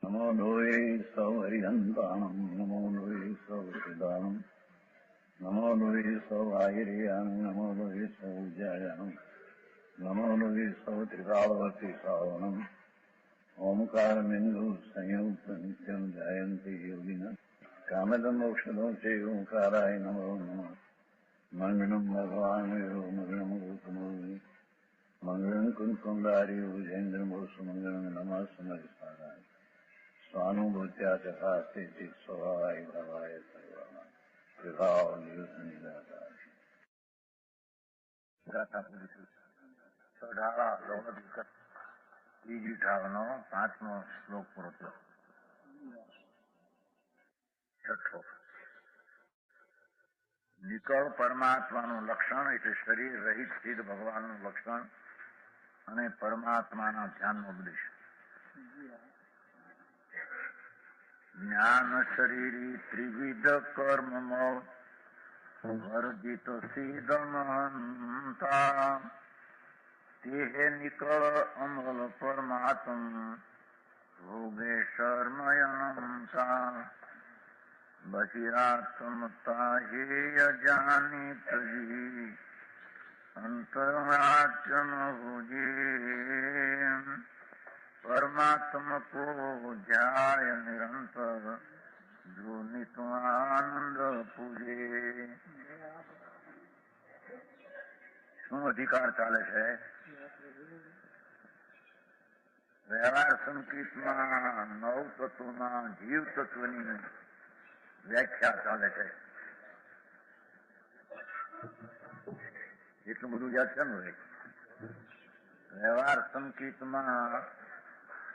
નમો લોહે સૌ હરિહંતાણમ નમો લોહે સૌ સિદ્ધાણમ નમો લોહે સૌ આહિર્યાણમ નમો લોહે સૌ જયાણમ નમો લોહે સૌ ત્રિકાળવતી શ્રાવણમ ઓમકારમિંદુ સંયુક્ત નિત્યમ જાયંતી યોગિના કામદમ ઔષધો છે ઓંકારાય નમો નમઃ મંગળમ ભગવાન મંગળમ ગૌતમો મંગળમ કુંકુંડારી ભુજેન્દ્રમો સુમંગળમ નમઃ સમરિસારાય સ્વાનુભૂત્યા ચકાસ્તે ચિત સ્વભાવાય ભાવાય સર્વમાં વિભાવ નિદાતા ઢાળા દોલત વિકટ ત્રીજી ઢાળનો 5મો શ્લોક પૂરો થયો. 6. નિકળ પરમાત્માનું લક્ષણ એટલે શરીર રહિત સિદ્ધ ભગવાનનું લક્ષણ અને પરમાત્માના ધ્યાનનો ઉપદેશ. જ્ઞાન શરીરી ત્રિવિધ કર્મ વર્જિત સિદ્ધ મહંતા તે નિકળ અમલ પરમાત્મ ભોગેશ્વરમયનંતા બહિરાત્મતા હે અજાનિત જી અંતરાત્મ ભુજે પરમાત્મ કો ધ્યાય નિરંતર જો નિત્યાનંદ પૂજે. શું અધિકાર ચાલે છે? વ્યવહાર સંકેતમાં 9 તત્વના જીવ તત્વની વ્યાખ્યા ચાલે છે. એટલું બધું યાદ છે ને? વ્યવહાર સંકેતમાં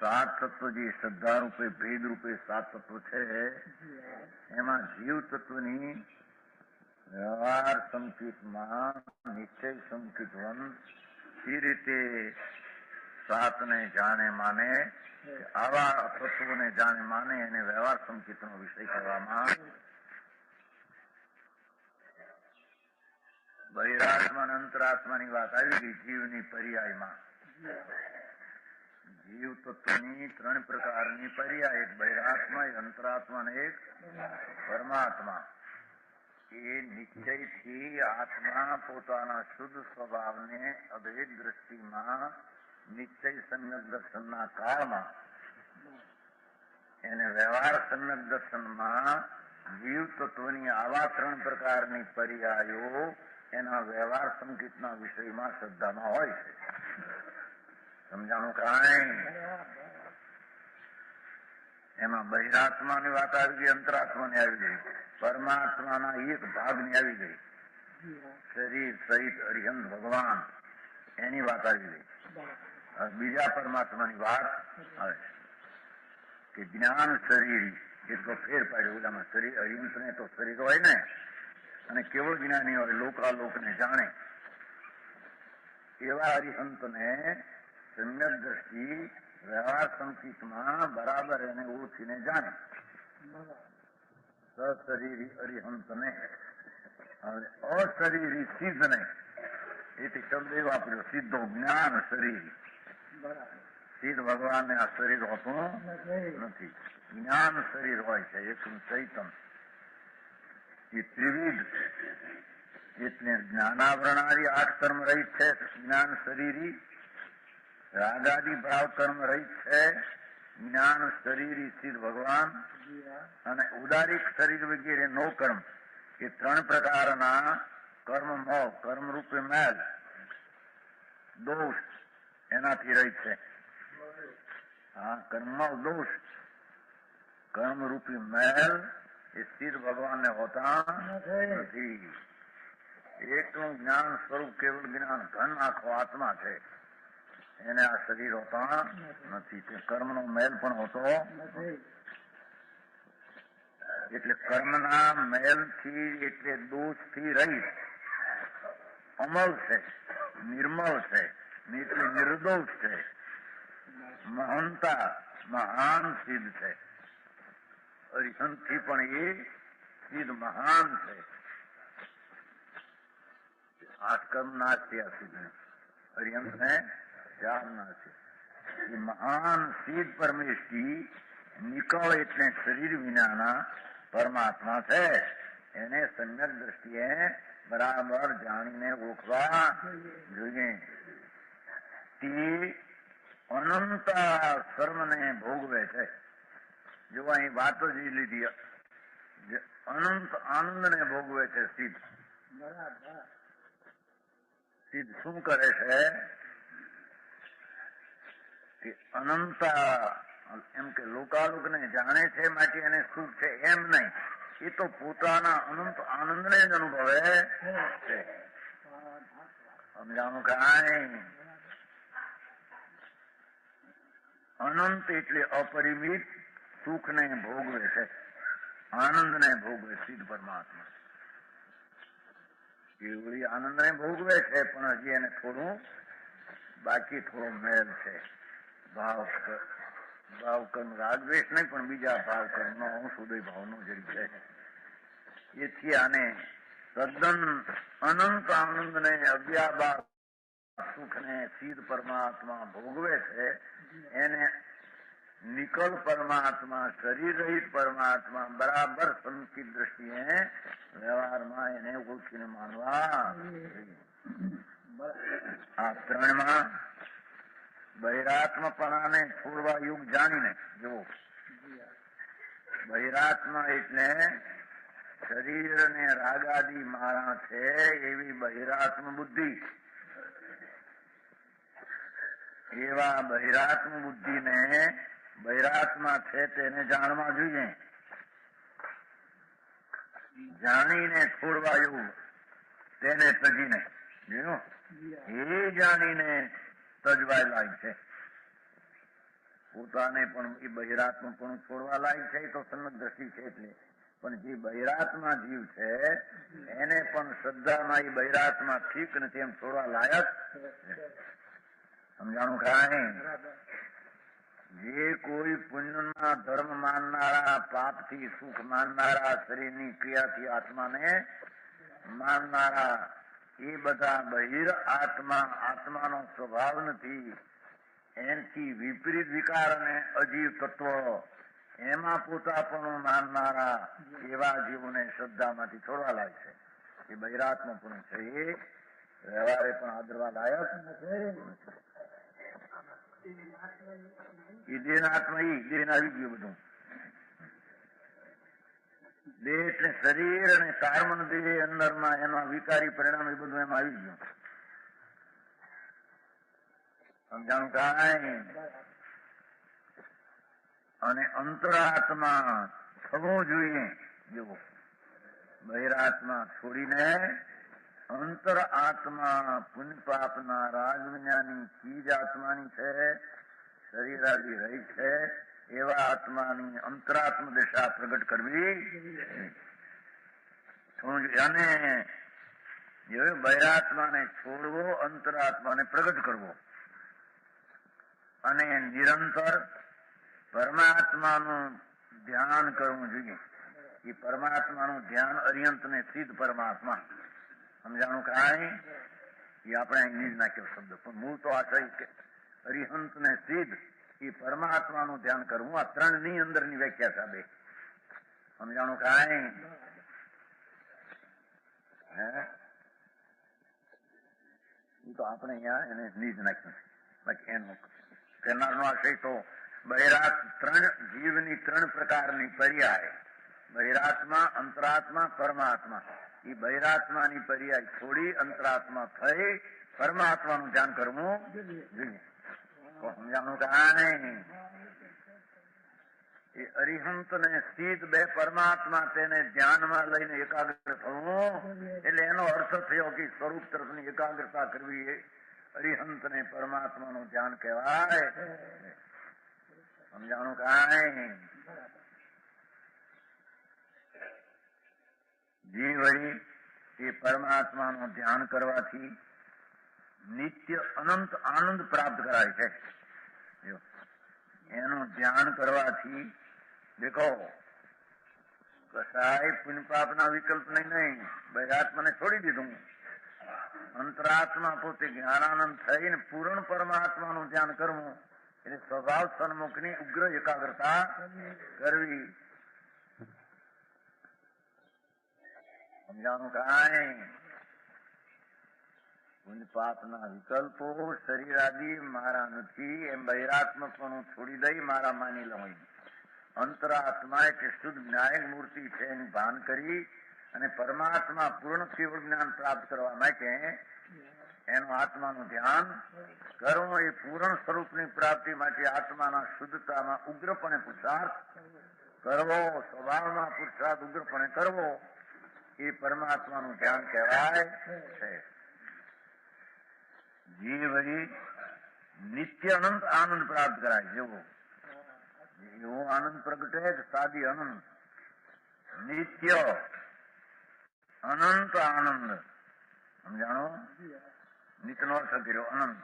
7 તત્વ જે શ્રદ્ધા રૂપે ભેદ રૂપે 7 તત્વ છે એમાં જીવ તત્વની વ્યવહાર સંકેતમાં નિશ્ચય સંકેતવન એ રીતે 7ને જાણે માને આવા તત્વોને જાણે માને એને વ્યવહાર સંકેતનો વિષય કરવામાં. બહિરાત્મા અને અંતરાત્માની વાત આવી ગઈ. જીવની પર્યાયમાં જીવ તત્વની 3 પ્રકારની પર્યાય, એક બહિરાત્મા, એક અંતરાત્મા અને એક પરમાત્મા. એ નિશ્ચયથી આત્મા પોતાના શુદ્ધ સ્વભાવને અભેદ દ્રષ્ટિમાં નિશ્ચય સમ્યક દર્શનના કાળમાં એને વ્યવહાર સમ્યક દર્શનમાં જીવ તત્વની આવા 3 પ્રકારની પર્યાયો એના વ્યવહાર સંકેતના વિષયમાં શ્રદ્ધામાં હોય છે. સમજાણું કાંઈ? એમાં બહિરાત્માની વાત આવી ગઈ, અંતરાત્માની આવી ગઈ, પરમાત્માના એક ભાગની આવી ગઈ, શરીર સહિત અરિહંત ભગવાન એની વાત આવી ગઈ. બીજા પરમાત્માની વાત આવે કે જ્ઞાન શરીર એટલો ફેર પાડ્યો. ઓલામાં શરીર અરિહંત ને તો શરીર હોય ને, અને કેવો જ્ઞાની હોય, લોકાલોકને જાણે એવા અરિહંતને સમ્યક દ્રષ્ટિ વ્યવહાર સંકેતમાં બરાબર એને ઓળખીને જાણે. સશરીરી અરિહંતને અશરીરી સિદ્ધને એથી શબ્દ એ વાપર્યો, સિદ્ધો જ્ઞાન શરીર. સિદ્ધ ભગવાનને આ શરીર હોતું નથી, જ્ઞાન શરીર હોય છે. એકમ ચૈતન એ ત્રિવિધ એટલે જ્ઞાનાવરણાદી 8 કર્મ રહિત છે જ્ઞાન શરીરી, રાગાદી ભાવ કર્મ રહિત છે જ્ઞાન શરીરી સિદ્ધ ભગવાન, અને ઉદારિક શરીર વગેરે નો કર્મ એ 3 પ્રકારના કર્મ મોહ, કર્મ રૂપે મેલ, દોષ એનાથી રહિત છે. હા, કર્મ દોષ, કર્મ રૂપી મેલ એ સિદ્ધ ભગવાનને હોતા નથી. એકનું જ્ઞાન સ્વરૂપ કેવળ જ્ઞાન ઘન આખો આત્મા છે, એને આ શરીર હોતા નથી. તે કર્મનો મેલ પણ હોતો નથી. એટલે કર્મના મેલથી એટલે દોષથી રહિત અમલ છે, નિર્મળ છે, એટલે નિર્દોષ છે, મહંતા મહાન સિદ્ધ છે. અરિહંતથી પણ એ સિદ્ધ મહાન છે. 8 કર્મ નાશ થયા સિદ્ધ અરિહંત ને 4 નાશ. એ મહાન સિદ્ધ પરમેશ की નિકળ એટલે શરીર વિનાના પરમાત્મા છે. એને સમ્યક દ્રષ્ટિએ બરાબર જાણીને ઓળખવા જોઈએ. તે અનંત સર્વને ભોગવે છે. જો અહીં વાત જ લીધી, અનંત આનંદને ભોગવે છે. સિદ્ધ સિદ્ધ શું કરે છે કે અનંત એમ કે લોકાલોકને જાણે છે માટે એને સુખ છે એમ નહીં, એ તો પોતાના અનંત આનંદને જ અનુભવે છે. સમજાણું કાંઈ? અનંત એટલે અપરિમિત સુખને ભોગવે છે, આનંદને ભોગવે. સિદ્ધ પરમાત્મા એવડી આનંદને ભોગવે છે, પણ હજી એને થોડું બાકી, થોડો મેલ છે. ભાવકર્મ રાગદ્વેષ નહીં, પણ બીજા ભાવકર્મનો અંશ ઉદય ભાવનો જરી છે. એથી આને તદ્દન અનંત આનંદને અવ્યાબાદ સુખને સિદ્ધ પરમાત્મા ભોગવે છે. એને નિકલ પરમાત્મા, શરીર રહિત પરમાત્મા બરાબર સંકિત દ્રષ્ટિએ વ્યવહારમાં એને ઓળખીને માનવા. આ ત્રણમાં બહિરાત્મપણાને છોડવા યુગ જાણીને જો બહિરાત્મા એટલે શરીર ને રાગાદી મારા છે એવી બહિરાત્મ બુદ્ધિ, એવા બહિરાત્મ બુદ્ધિને બહિરાત્મા છે તેને જાણવા જોઈએ. જાણીને છોડવા એવું તેને તજીને એ જાણીને તજવા લાયક છે. પોતાને પણ એ બહિરાત્મા પણ છોડવા લાયક છે. તો સન્મત દ્રષ્ટિ છે એટલે. પણ જે બહિરાત્મા જીવ છે એને પણ શ્રદ્ધામાં એ બહિરાત્મા ઠીક નથી એમ છોડવા લાયક. સમજાણું કાંઈ? જે કોઈ પુણ્યના ધર્મ માનનારા, પાપથી સુખ માનનારા, શરીરની ક્રિયાથી આત્માને માનનારા, એ બધા બહિર આત્મા, આત્માનો સ્વભાવ નથી, એનાથી વિપરીત વિકાર અને અજીવ તત્વ એમાં પોતાપણું માનનારા એવા જીવોને શ્રદ્ધામાંથી છોડવા લાયક છે. એ બહિરાત્મા પણ છે, એ વ્યવહારે પણ આદરવા લાયક નથી. આત્મા દેહ આવી ગયું બધું. દેહ એટલે શરીર અને કાર્મન દેહ અંદરમાં એના વિકારી પરિણામ એ બધું એમાં આવી ગયું. સમજાણું કાંઈ? અને અંતરાત્મા થવો જોઈએ. જો બહિરાત્મા છોડીને અંતર આત્મા પુણ્ય પાપના રાગ વિજ્ઞાની ચીજ આત્માની છે, શરીર આદિ રહી છે, એવા આત્માની અંતરાત્મ દિશા પ્રગટ કરવી. અને બહિરાત્માને છોડવો, અંતરાત્માને પ્રગટ કરવો અને નિરંતર પરમાત્માનું ધ્યાન કરવું જોઈએ. એ પરમાત્માનું ધ્યાન અરિહંત ને સિદ્ધ પરમાત્મા. સમજાણું કાંઈ? એ આપણે અહીં નાખ્યો શબ્દ, પણ મૂળ તો આ છે કે અરિહંત ને સિદ્ધ એ પરમાત્માનું ધ્યાન કરવું. આ ત્રણની અંદરની વ્યાખ્યા સાબે. સમજાણું કાંઈ? એ તો આપણે અહીંયા એને નીજ નાખ્યું છે. બાકી એનું કરનારનો આશય તો ત્રણ જીવની ત્રણ પ્રકારની પર્યાય, બહિરાત્મા, અંતરાત્મા, પરમાત્મા. એ બહિરાત્માની પર્યાય છોડી અંતરાત્મા થઈ પરમાત્માનું ધ્યાન કરવું જોઈએ. સમજાણું કાંઈ? એ અરિહંત ને સિદ્ધ બે પરમાત્મા તેને ધ્યાનમાં લઈને એકાગ્ર થવું, એટલે એનો અર્થ થયો કે સ્વરૂપ તરફની એકાગ્રતા કરવી એ અરિહંત ને પરમાત્માનું ધ્યાન કહેવાય. સમજાણું કાંઈ? જીવ એ પરમાત્માનું ધ્યાન કરવાથી નિત્ય અનંત આનંદ પ્રાપ્ત કરાય છે. એનું ધ્યાન કરવાથી દેખો કસાય પુણ્ય પાપના વિકલ્પ નહીં, બહિરાત્માને છોડી દીધું. અંતરાત્મા પોતે જ્ઞાનાનંદ થઈને પૂર્ણ પરમાત્માનું ધ્યાન કરવું એટલે સ્વભાવ સન્મુખની ઉગ્ર એકાગ્રતા કરવી. સમજાણું કાંઈ? પાપના વિકલ્પો શરીર આદિ મારા નથી એમ બહિરાત્મકપણું છોડી દઈ મારા માની લઉં. અંતરાત્મા કે શુદ્ધ જ્ઞાયક મૂર્તિ છે એનું ભાન કરી અને પરમાત્મા પૂર્ણ કેવળ જ્ઞાન પ્રાપ્ત કરવા માટે એનું આત્માનું ધ્યાન કરવું. એ પૂર્ણ સ્વરૂપની પ્રાપ્તિ માટે આત્માના શુદ્ધતામાં ઉગ્રપણે પુરુષાર્થ કરવો, સ્વભાવમાં પુરુષાર્થ ઉગ્રપણે કરવો, એ પરમાત્માનું ધ્યાન કહેવાય છે. જીવ નિત્ય અનંત આનંદ પ્રાપ્ત કરાય. એવો આનંદ પ્રગટે કે સાદી આનંદ, નિત્ય અનંત આનંદ. સમજાણો? નિત્યનો અર્થ કર્યો અનંત.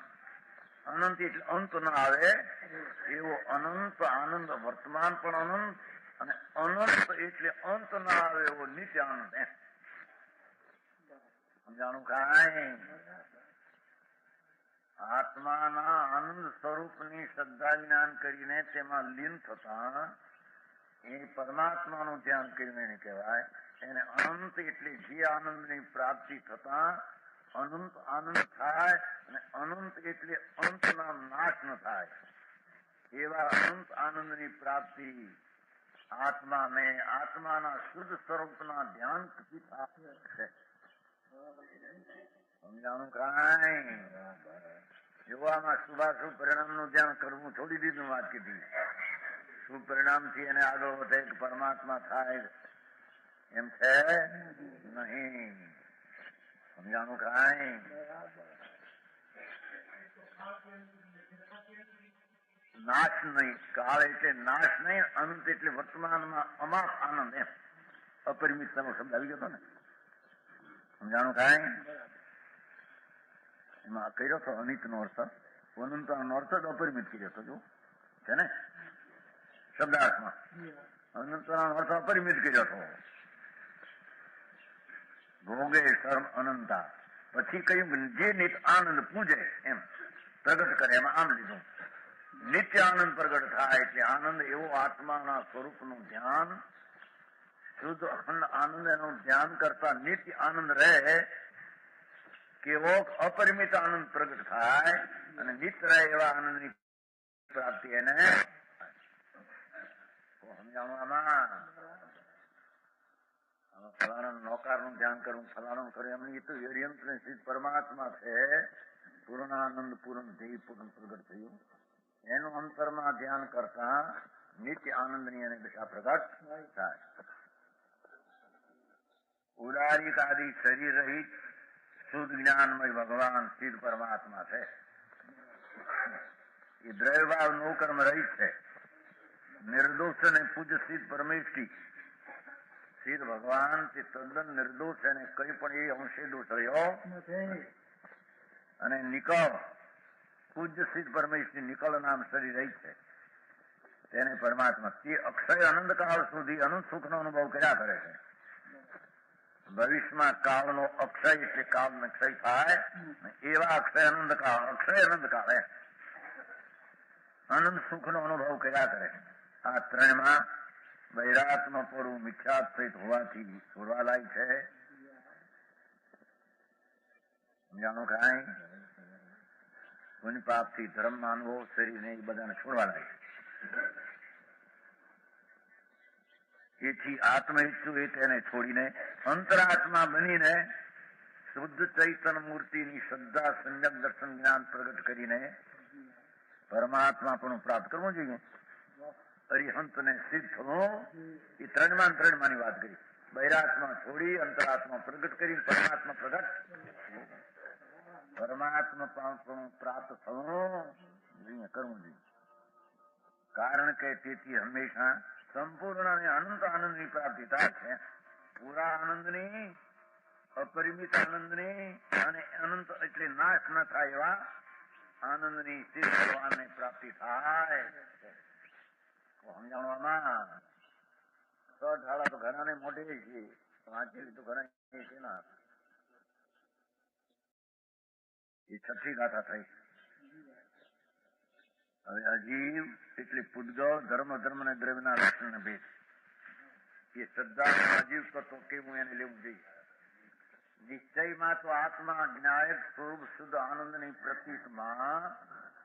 અનંત એટલે અંત ના આવે એવો અનંત આનંદ, વર્તમાન પણ અનંત, અને અનંત એટલે અંત ના આવે એવો નિત્ય આનંદ. સમજાણું કાંઈ? આત્માના આનંદ સ્વરૂપની શ્રદ્ધા જ્ઞાન કરીને તેમાં લીન થતા એ પરમાત્માનું ધ્યાન કરીને એને કહેવાય. એને અનંત એટલે જે આનંદની પ્રાપ્તિ થતા અનંત આનંદ થાય, અને અનંત એટલે અંતના નાશ ન થાય એવા અનંત આનંદની પ્રાપ્તિ આત્માને આત્માના શુદ્ધ સ્વરૂપના ધ્યાન છે. સમજાણું કાંઈ? જોવામાં શુભાશુભ પરિણામ નું ધ્યાન કરવું છોડી દીધું. વાત કીધી શુભ પરિણામ થી એને આગળ વધે કે પરમાત્મા થાય એમ છે નહીં. સમજાણું કાંઈ? નાશ નહીં. કાળ એટલે નાશ નહીં, અનંત એટલે વર્તમાનમાં અમાપ આનંદ. એમ અપરિમિત શબ્દ આવી ગયો હતો ને. સમજાણું કાંઈ? એમાં કર્યો હતો અનિત નો અર્થ, અનંત નો અર્થ જ અપરિમિત કર્યો હતો. જો છે ને શબ્દાર્થમાં અનંત નો અર્થ અપરિમિત કર્યો હતો. ભોગે સર્વ અનંતા. પછી કહ્યું જે નિત આનંદ પૂજે એમ પ્રગટ કરે. એમાં આમ લીધું નિત્ય આનંદ પ્રગટ થાય એટલે આનંદ એવો આત્માના સ્વરૂપનું ધ્યાન, શુદ્ધ અખંડ આનંદ એનું ધ્યાન કરતા નિત્ય આનંદ રહે કેવો અપરિમિત આનંદ પ્રગટ થાય, અને નિત્ય રહે એવા આનંદની પ્રાપ્તિ એને સમજાવવામાં. ફલાણા નોકારનું ધ્યાન કરવું, ફલાણું કરવું એમની તો યંત્ર પરમાત્મા છે. પૂર્ણાનંદ પૂર્ણ ધ્યેય પૂર્ણ પ્રગટ થયું. એનું અંતરમાં ધ્યાન કરતા નિત્ય આનંદની એને દશા પ્રગટ થાય. ઉદારિક આદિ શરીર રહિત શુદ્ધ જ્ઞાનમય ભગવાન સ્થિર પરમાત્મા છે. એ દ્રવ્યભાવ નો કર્મ રહિત છે. નિર્દોષ અને પૂજ્ય સ્થિત પરમેષ્ઠી સ્થિર ભગવાન તે તદ્દન નિર્દોષ અને કઈ પણ એ અંશે દોષ રહ્યો અને નિકળ પૂજ્ય સ્થિત પરમેશ્વરી નિકળ નામ શરીર રહી છે. તેને પરમાત્મા તે અક્ષય અનંત કાળ સુધી અનંત સુખનો અનુભવ કર્યા કરે છે. ભવિષ્યમાં કાળનો અક્ષય એટલે કાળનો ક્ષય થાય એવા અક્ષય અનંત કાળ અનંત સુખનો અનુભવ કર્યા કરે. આ ત્રણમાં વૈરાત્મા પડવું મિથ્યાત્વ હોવાથી છોડવા લાય છે. સમજાણું કાંઈ? પુણ્ય પાપ થી ધર્મ માનવો, શરીર ને એ બધાને છોડવા લાગે. એથી આત્મહિત્સુ એ તેને છોડીને અંતરાત્મા બનીને શુદ્ધ ચૈતન્ય મૂર્તિની શ્રદ્ધા સંયમ દર્શન જ્ઞાન પ્રગટ કરીને પરમાત્મા પણ પ્રાપ્ત કરવું જોઈએ. અરિહંત ને સિદ્ધ થવું એ ત્રણમાની વાત કરી. બહિરાત્મા છોડી અંતરાત્મા પ્રગટ કરી પરમાત્મા પ્રગટ પ્રાપ્ત થવું કરવું જોઈએ. કારણ કે તેથી હંમેશા સંપૂર્ણ અને અનંત આનંદની પ્રાપ્તિ થાય છે. પૂરા આનંદની, અપરિમિત આનંદની અને અનંત એટલે નાશ ન થાય એવા આનંદની સ્થિર ભગવાનને પ્રાપ્તિ થાય. સમજાવવામાં ઢાળા તો ઘણા ને મોઢે છે, વાંચેલી તો ઘણા છે ના. એ છઠ્ઠી ગાથા થઈ. હવે અજીવ એટલે પૂતગળ, ધર્મ ને દ્રવ્યના લક્ષણ ભેદ. એ શ્રદ્ધા અજીવ તત્વ કેવું એને લેવું જોઈએ. નિશ્ચયમાં તો આત્મા જ્ઞાયક સ્વરૂપ શુદ્ધ આનંદની પ્રતીકમાં,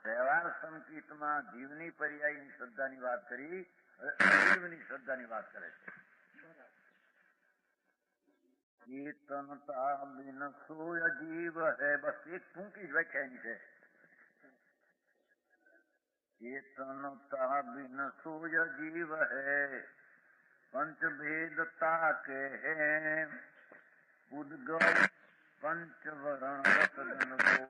વ્યવહાર સંકેતમાં જીવની પર્યાયની શ્રદ્ધાની વાત કરી. અજીવની શ્રદ્ધાની વાત કરે છે. ચેતનતા બિન સોય અજીવ હૈ, બસ એક ટૂંકી જ વ્યાખ્યાની છે. चेतनता बिन सोय जीव है, पंच भेदता के हैं, उद्गल पंच वरण रसगन दो.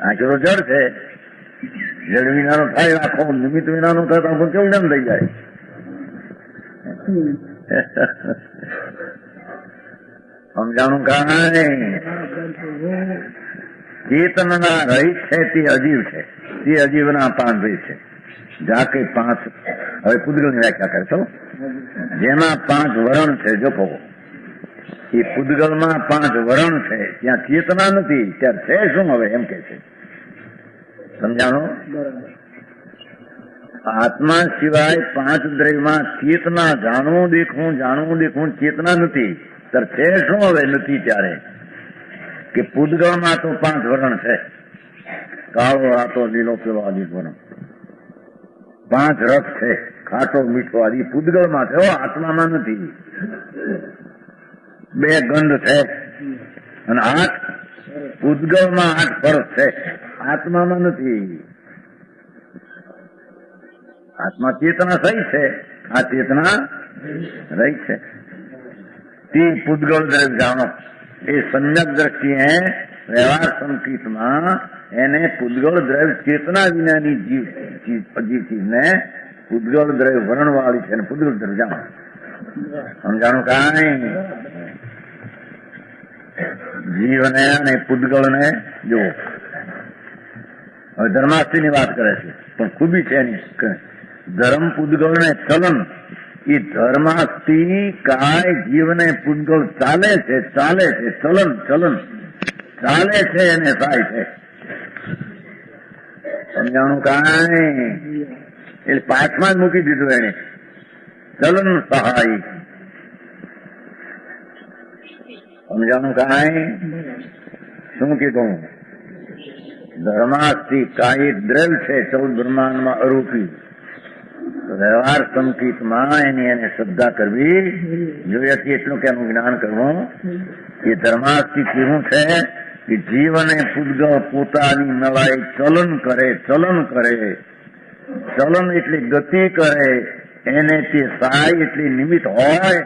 આખો જળ છે, જળ વિનાનો થાય આખો, નિમિત્ત વિનાનો થાય તો આખું કેવું ડેમ થઈ જાય. સમજાણું કાંઈ ચેતનના રહિત છે તે અજીવ છે, તે અજીવના પાંચ ભેદ છે. જાકે પાંચ, હવે પૂતગલની વ્યાખ્યા કરશો. જેમાં પાંચ વરણ છે, જો કહો એ પૂતગલમાં પાંચ વરણ છે, ત્યાં ચેતના નથી, ત્યાં છે શું હવે એમ કે છે. સમજાણો? આત્મા સિવાય પાંચ દ્રવ્યમાં ચેતના, જાણવું દેખવું ચેતના નથી, ત્યારે છે શું હવે નથી. ત્યારે કે પૂતગલમાં તો પાંચ વરણ છે, કાળો, રાતો, લીલો, પીળો આદિ વરણ. પાંચ રસ છે, ખાટો, મીઠો આદિ પૂતગલમાં છે, આત્મામાં નથી. બે ગંધ છે અને આઠ પૂતગલમાં, આઠ પરસ છે, આત્મામાં નથી. આત્મા ચેતના સહી છે, આ ચેતના રહી છે. તે પૂતગલ દ્રવ્ય જાણો, એ સમ્યક દ્રષ્ટિએ વ્યવહાર સંકેતમાં એને પૂતગલ દ્રવ્ય ચેતના વિનાની જીવ ચીજને પૂતગલ દ્રવ્ય વર્ણવાળી છે, પૂતગલ દ્રવ્ય જાણો. સમજાણું કાંઈ? જીવને અને પૂતગલને જુઓ. હવે ધર્માસ્તિની વાત કરે છે, પણ ખૂબી છે એની. ધર્મ પૂતગલને ચલન, એ ધર્માસ્તિ કાય જીવને પૂતગલ ચાલે છે, ચલન ચાલે છે એને સહાય છે. સમજાણું કાંઈ? એટલે પાઠમાં જ મૂકી દીધું એને, ચલન સહાય. સમજાણું કાંઈ? શું કીધું? ધર્માસ્તિ કાય દ્રવ્ય છે, 14 બ્રહ્માંડમાં અરૂપી. વ્યવહાર સંકેતમાં એને શ્રદ્ધા કરવી જોઈએ. એટલું કે એનું જ્ઞાન કરવું. એ ધર્માસ્તિ કેવું છે કે જીવ અને પૂતગલ પોતાની નવાઈ ચલન કરે. ચલન એટલે ગતિ કરે, એને તે સહાય એટલે નિમિત્ત હોય.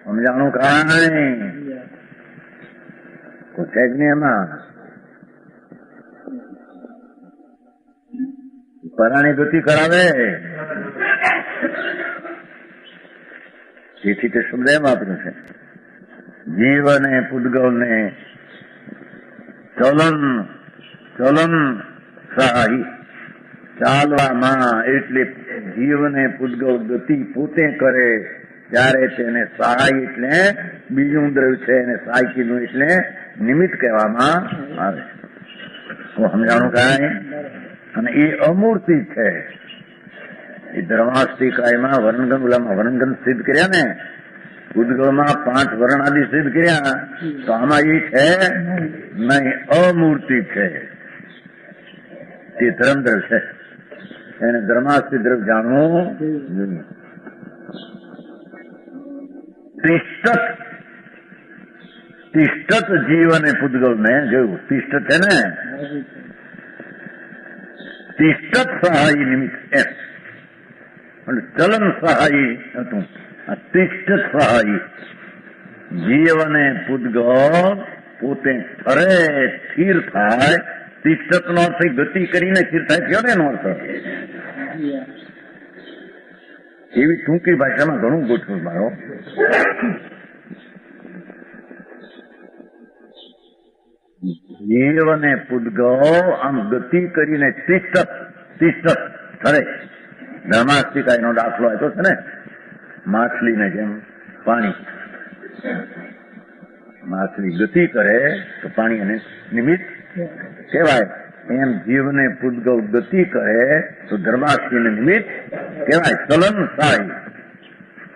સમજાણું કાંઈ? છે જ નહીં એમાં. પરાણી ગતિ કરાવે, તેથી તે શબ્દ એમ આપ્યું છે. જીવ અને પૂતગલ ને ચલન સહાય. ચાલવામાં એટલે જીવને પૂતગલ ગતિ પોતે કરે ત્યારે તેને સહાય એટલે બીજું દ્રવ્ય છે એને સહાય કીધું એટલે નિમિત્ત કહેવામાં આવે. સમજાણું કાંઈ? અને એ અમૂર્તિ છે. એ ધર્માસ્તિકાયમાં વર્ણગન ઓલામાં વર્ણગન સિદ્ધ કર્યા ને, ઉદ્ગળમાં 5 વર્ણ આદિ સિદ્ધ કર્યા, તો આમાં એ છે નહીં, અમૂર્તિ છે. તે ધર્મદ્રવ્ય છે, એને ધર્માસ્તિ દ્રવ્ય જાણવું જોઈએ. તિષ્ઠત જીવન એ પૂતગલ ને જોયું, તિષ્ઠત છે ને, તિષ્ઠત સહાય નિમિત્ત એમ ચલન સહાય હતું. તિષ્ઠત સહાય જીવને પૂતગલ પોતે ફરે સ્થિર થાય. તિષ્ઠત નો અર્થ ગતિ કરીને સ્થિર થાય થયો ને એનો અર્થ. એવી ટૂંકી ભાષામાં ઘણું ગોઠવું મારો. જીવને પૂતગલ આમ ગતિ કરીને તિષ્ઠત ફરે. ધર્માસ્તિકા એનો દાખલો આપ્યો છે ને, માછલીને જેમ પાણી, માછલી ગતિ કરે તો પાણી એને નિમિત્ત કહેવાય, એમ જીવને પૂતગલ ગતિ કરે તો ધર્માસ્તિને નિમિત્ત કહેવાય. ચલન થાય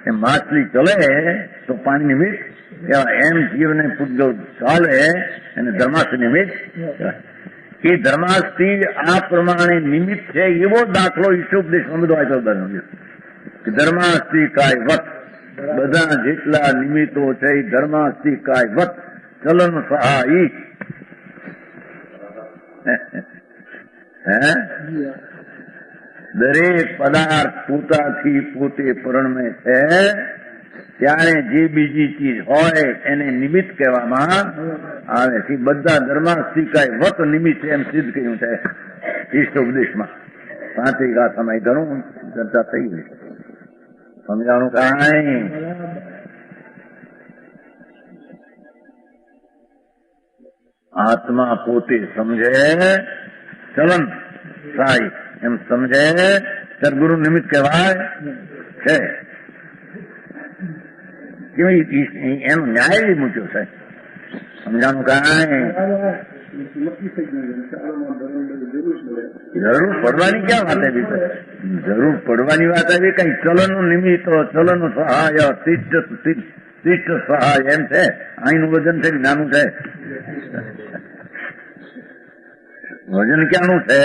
એમ માછલી ચલે તો પાણી નિમિત્ત કહેવાય, એમ જીવને પૂતગલ ચાલે અને ધર્માસ્તિ નિમિત્ત કહેવાય. એ ધર્માસ્તિ આ પ્રમાણે નિમિત્ત છે એવો દાખલો ઈશોપદેશમાં બધો આપ્યો બન્યો કે ધર્માસ્તિ કાય વત, બધા જેટલા નિમિત્તો છે એ ધર્માસ્તિ કાય વત ચલન સહાય. દરેક પદાર્થ પોતાથી પોતે પરણમે છે, ત્યારે જે બીજી ચીજ હોય એને નિમિત્ત કહેવામાં આવે છે. બધા ધર્માસ્તિકાય વત નિમિત્ત એમ સિદ્ધ કર્યું છે ઈષ્ટોપદેશમાં. 5 ગાથામાં ઘણું ચર્ચા થઈ ગઈ. સમજાણું કાંઈ? આત્મા પોતે સમજે ચલન થાય એમ સમજે ત્યારે ગુરુ નિમિત્ત કહેવાય છે. એનો ન્યાય મૂક્યો છે. સમજાણું કાંઈ? જરૂર પડવાની ક્યાં વાત આવી છે? જરૂર પડવાની વાત આવી કઈ ચલનનું નિમિત્ત, ચલન સહાય, તિષ્ઠ સહાય એમ છે. અહીંનું વજન છે નાનું છે. વજન ક્યાંનું છે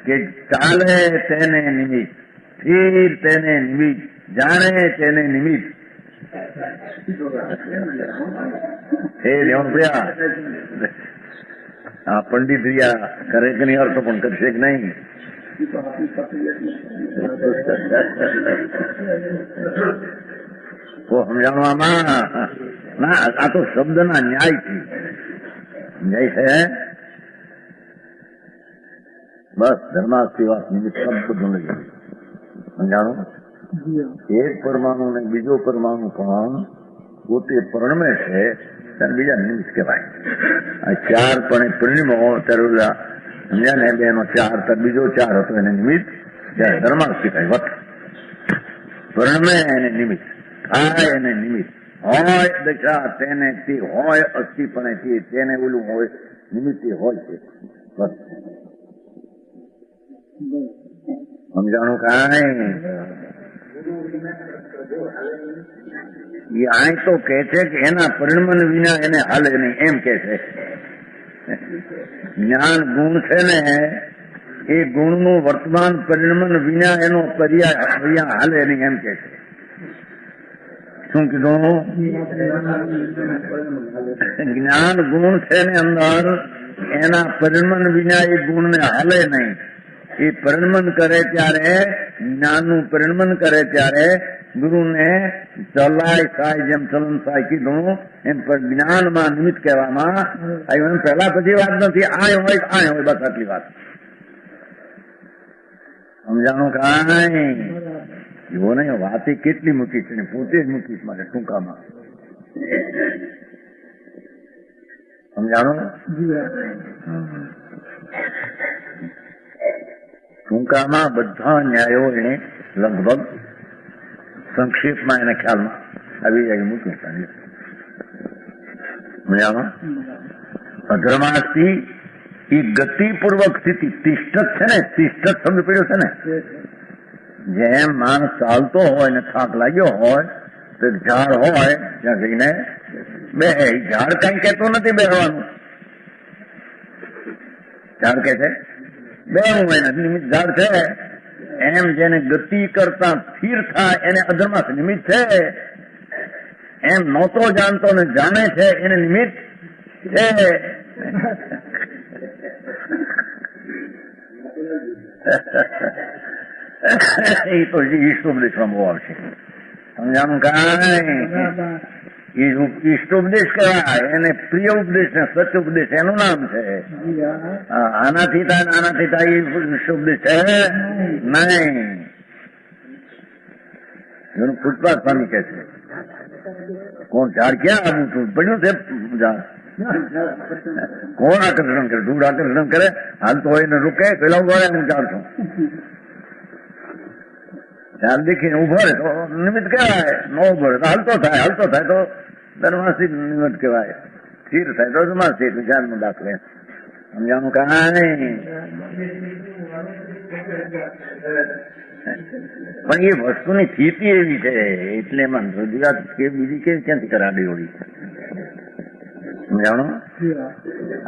કે ચાલે તેને નિમિત્ત, સ્થિર તેને નિમિત્ત, જાણે તેને નિમિત્ત. આ પંડિત રિયા કરે કે નહીં અર્થ પણ કરશે કે નહીં? તો સમજાણું આમાં ના, આ તો શબ્દના ન્યાયથી ન્યાય છે. બસ ધર્માસ્તિ વાત નિમિત્ત બધું લઈ સમજાણું. એક પરમાણુ ને બીજો પરમાણુ પણ પોતે પરણમે છે ત્યારે બીજા નિમિત્ત કહેવાય. આ 4 પણ પરિણમો ત્યારે ઓલા સમજ્યા ને, બેનો 4 ત્યારે બીજો 4 હતો એને નિમિત્ત ધર્માસ્તિ કહેવાય. વત પરણમે એને નિમિત્ત, થાય એને નિમિત્ત, હોય દશા તેને તે હોય, અસ્થિપણે તેને ઓલું હોય નિમિત્ત હોય છે. બસ સમજાણું કાંઈ? આ તો કે છે કે એના પરિણમન વિના એને હાલે નહીં એમ કે છે. જ્ઞાન ગુણ છે ને, એ ગુણનું વર્તમાન પરિણમન વિના એનો પર્યાય હાલે નહીં એમ કે છે. શું કીધું? જ્ઞાન ગુણ છે ને અંદર, એના પરિણમન વિના એ ગુણને હાલે નહીં. એ પરિણમન કરે ત્યારે, જ્ઞાનનું પરિણમન કરે ત્યારે ગુરુને ચલાય થાય, જેમ ચલન થાય કીધું એમ જ્ઞાનમાં નિમિત્ત કહેવામાં આવ્યું. એમ પહેલા પછી વાત નથી, આ હોય બસ આટલી વાત. સમજાણું કાંઈ? એવો નહીં, વાત કેટલી મૂકી છે, પોતે જ મૂકીશ માટે ટૂંકામાં. સમજાણું? ટૂંકામાં બધા ન્યાયો એને લગભગ સંક્ષેપમાં એના ખ્યાલમાં આવી જાય મૂક્યું. મજામાં અધર્માસ્તિ એ ગતિપૂર્વક સ્થિતિ તિષ્ઠત છે ને, તિષ્ઠત શબ્દ પડ્યો છે ને, જેમ માણસ ચાલતો હોય ને થાક લાગ્યો હોય તો ઝાડ હોય ત્યાં જઈને બે, ઝાડ કઈ કહેતો નથી બેસવાનું, ઝાડ કે છે બેવું એને નિમિત્ત ઝાડ છે. એમ જેને ગતિ કરતા સ્થિર થાય એને અધર્માસ નિમિત્ત છે. એમ નહોતો જાણતો ને જાણે છે એને નિમિત્ત છે. એ તો ઈષ્ટોપદેશમાં બહુ આવશે. સમજાણું કાંઈ ઈષ્ટોપદેશ કહેવાય એને, પ્રિય ઉપદેશ ને સત્ય ઉપદેશ એનું નામ છે. આનાથી થાય આનાથી થાય ઈષ્ટોપદેશ છે નહીં. એનું ફૂટપાથ સ્વામી કહે છે કોણ ઝાડ ક્યાં આવું છું પડ્યું છે ઝાડ, કોણ આકર્ષણ કરે, ધૂળ આકર્ષણ કરે, હાલતો હોય ને રૂકે પેલા ઉભા રહે હું ઝાડ છું. ઝાડ દેખીને ઉભો રહે તો નિમિત્ત કહેવાય, ન ઉભો રહે તો હાલતો થાય તો ધર્માસી નિમિત્ત કહેવાય, સ્થિર થાય તો ધર્માસી વિચારનો દાખલે. સમજાનું કાંઈ પણ એ વસ્તુની સ્થિતિ એવી છે એટલે એમાં રજૂઆત કે બીજી ક્યાંથી કરાડી હોવી. સમજાણો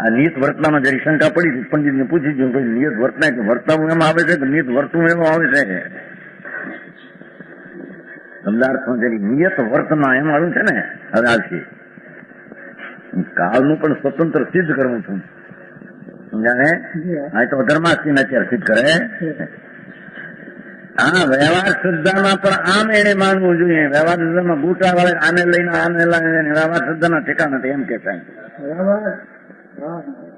આ નિયત વર્તનામાં જરી શંકા પડી પંડિતને પૂછી જો નિયત વર્તના કે વર્તાવું એમાં આવે છે કે નિયત વર્તવું એમાં આવે છે. શબ્દાર્થમાં જરી નિયત વર્તના એમ આવ્યું છે ને. હવે આવશે કાળનું પણ સ્વતંત્ર સિદ્ધ કરવું છું. સમજાને આ તો અધર્માસ્તીને અત્યારે સિદ્ધ કરે. હા વ્યવહાર શ્રદ્ધામાં પણ આમ એને માનવું જોઈએ. વ્યવહાર શ્રદ્ધામાં બુટા વાળે આને લઈને વ્યવહાર શ્રદ્ધાના ઠેકાણા નથી એમ કે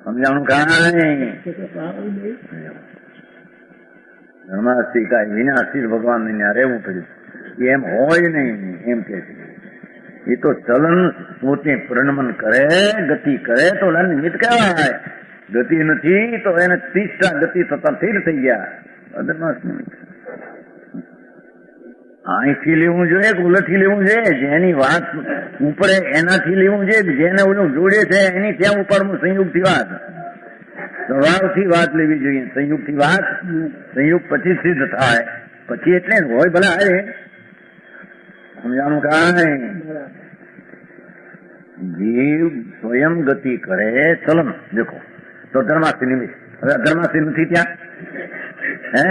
સમજાણું કાંઈ ધર્માસ્તી કાંઈ વિનાશી ભગવાન ને રહેવું પડ્યું એમ હોય નહીં એમ કે છે. એ તો ચલન પોતે પ્રણમન કરે, ગતિ કરે તો નિમિત્ત કહેવાય. ગતિ નથી તો એને તિષ્ઠા ગતિ થતા સ્થિર થઈ ગયા. અધર્માસ નિમિત્ત અહીંથી લેવું જોઈએ કે ઉલટથી લેવું જોઈએ, જેની વાત ઉપરે એનાથી લેવું જોઈએ, જેને ઓલું જોડે છે એની ત્યાં ઉપાડવું. સંયુક્તથી વાત, સ્વભાવથી વાત લેવી જોઈએ. સંયુક્તથી વાત, સંયુક્ત પછી સિદ્ધ થાય પછી એટલે હોય ભલે હારે. સમજાણું કાંઈ જીવ સ્વયં ગતિ કરે ચલન દેખો તો ધર્માસ્તી નિમિત્ત. હવે ધર્માસ્તી નથી ત્યાં હે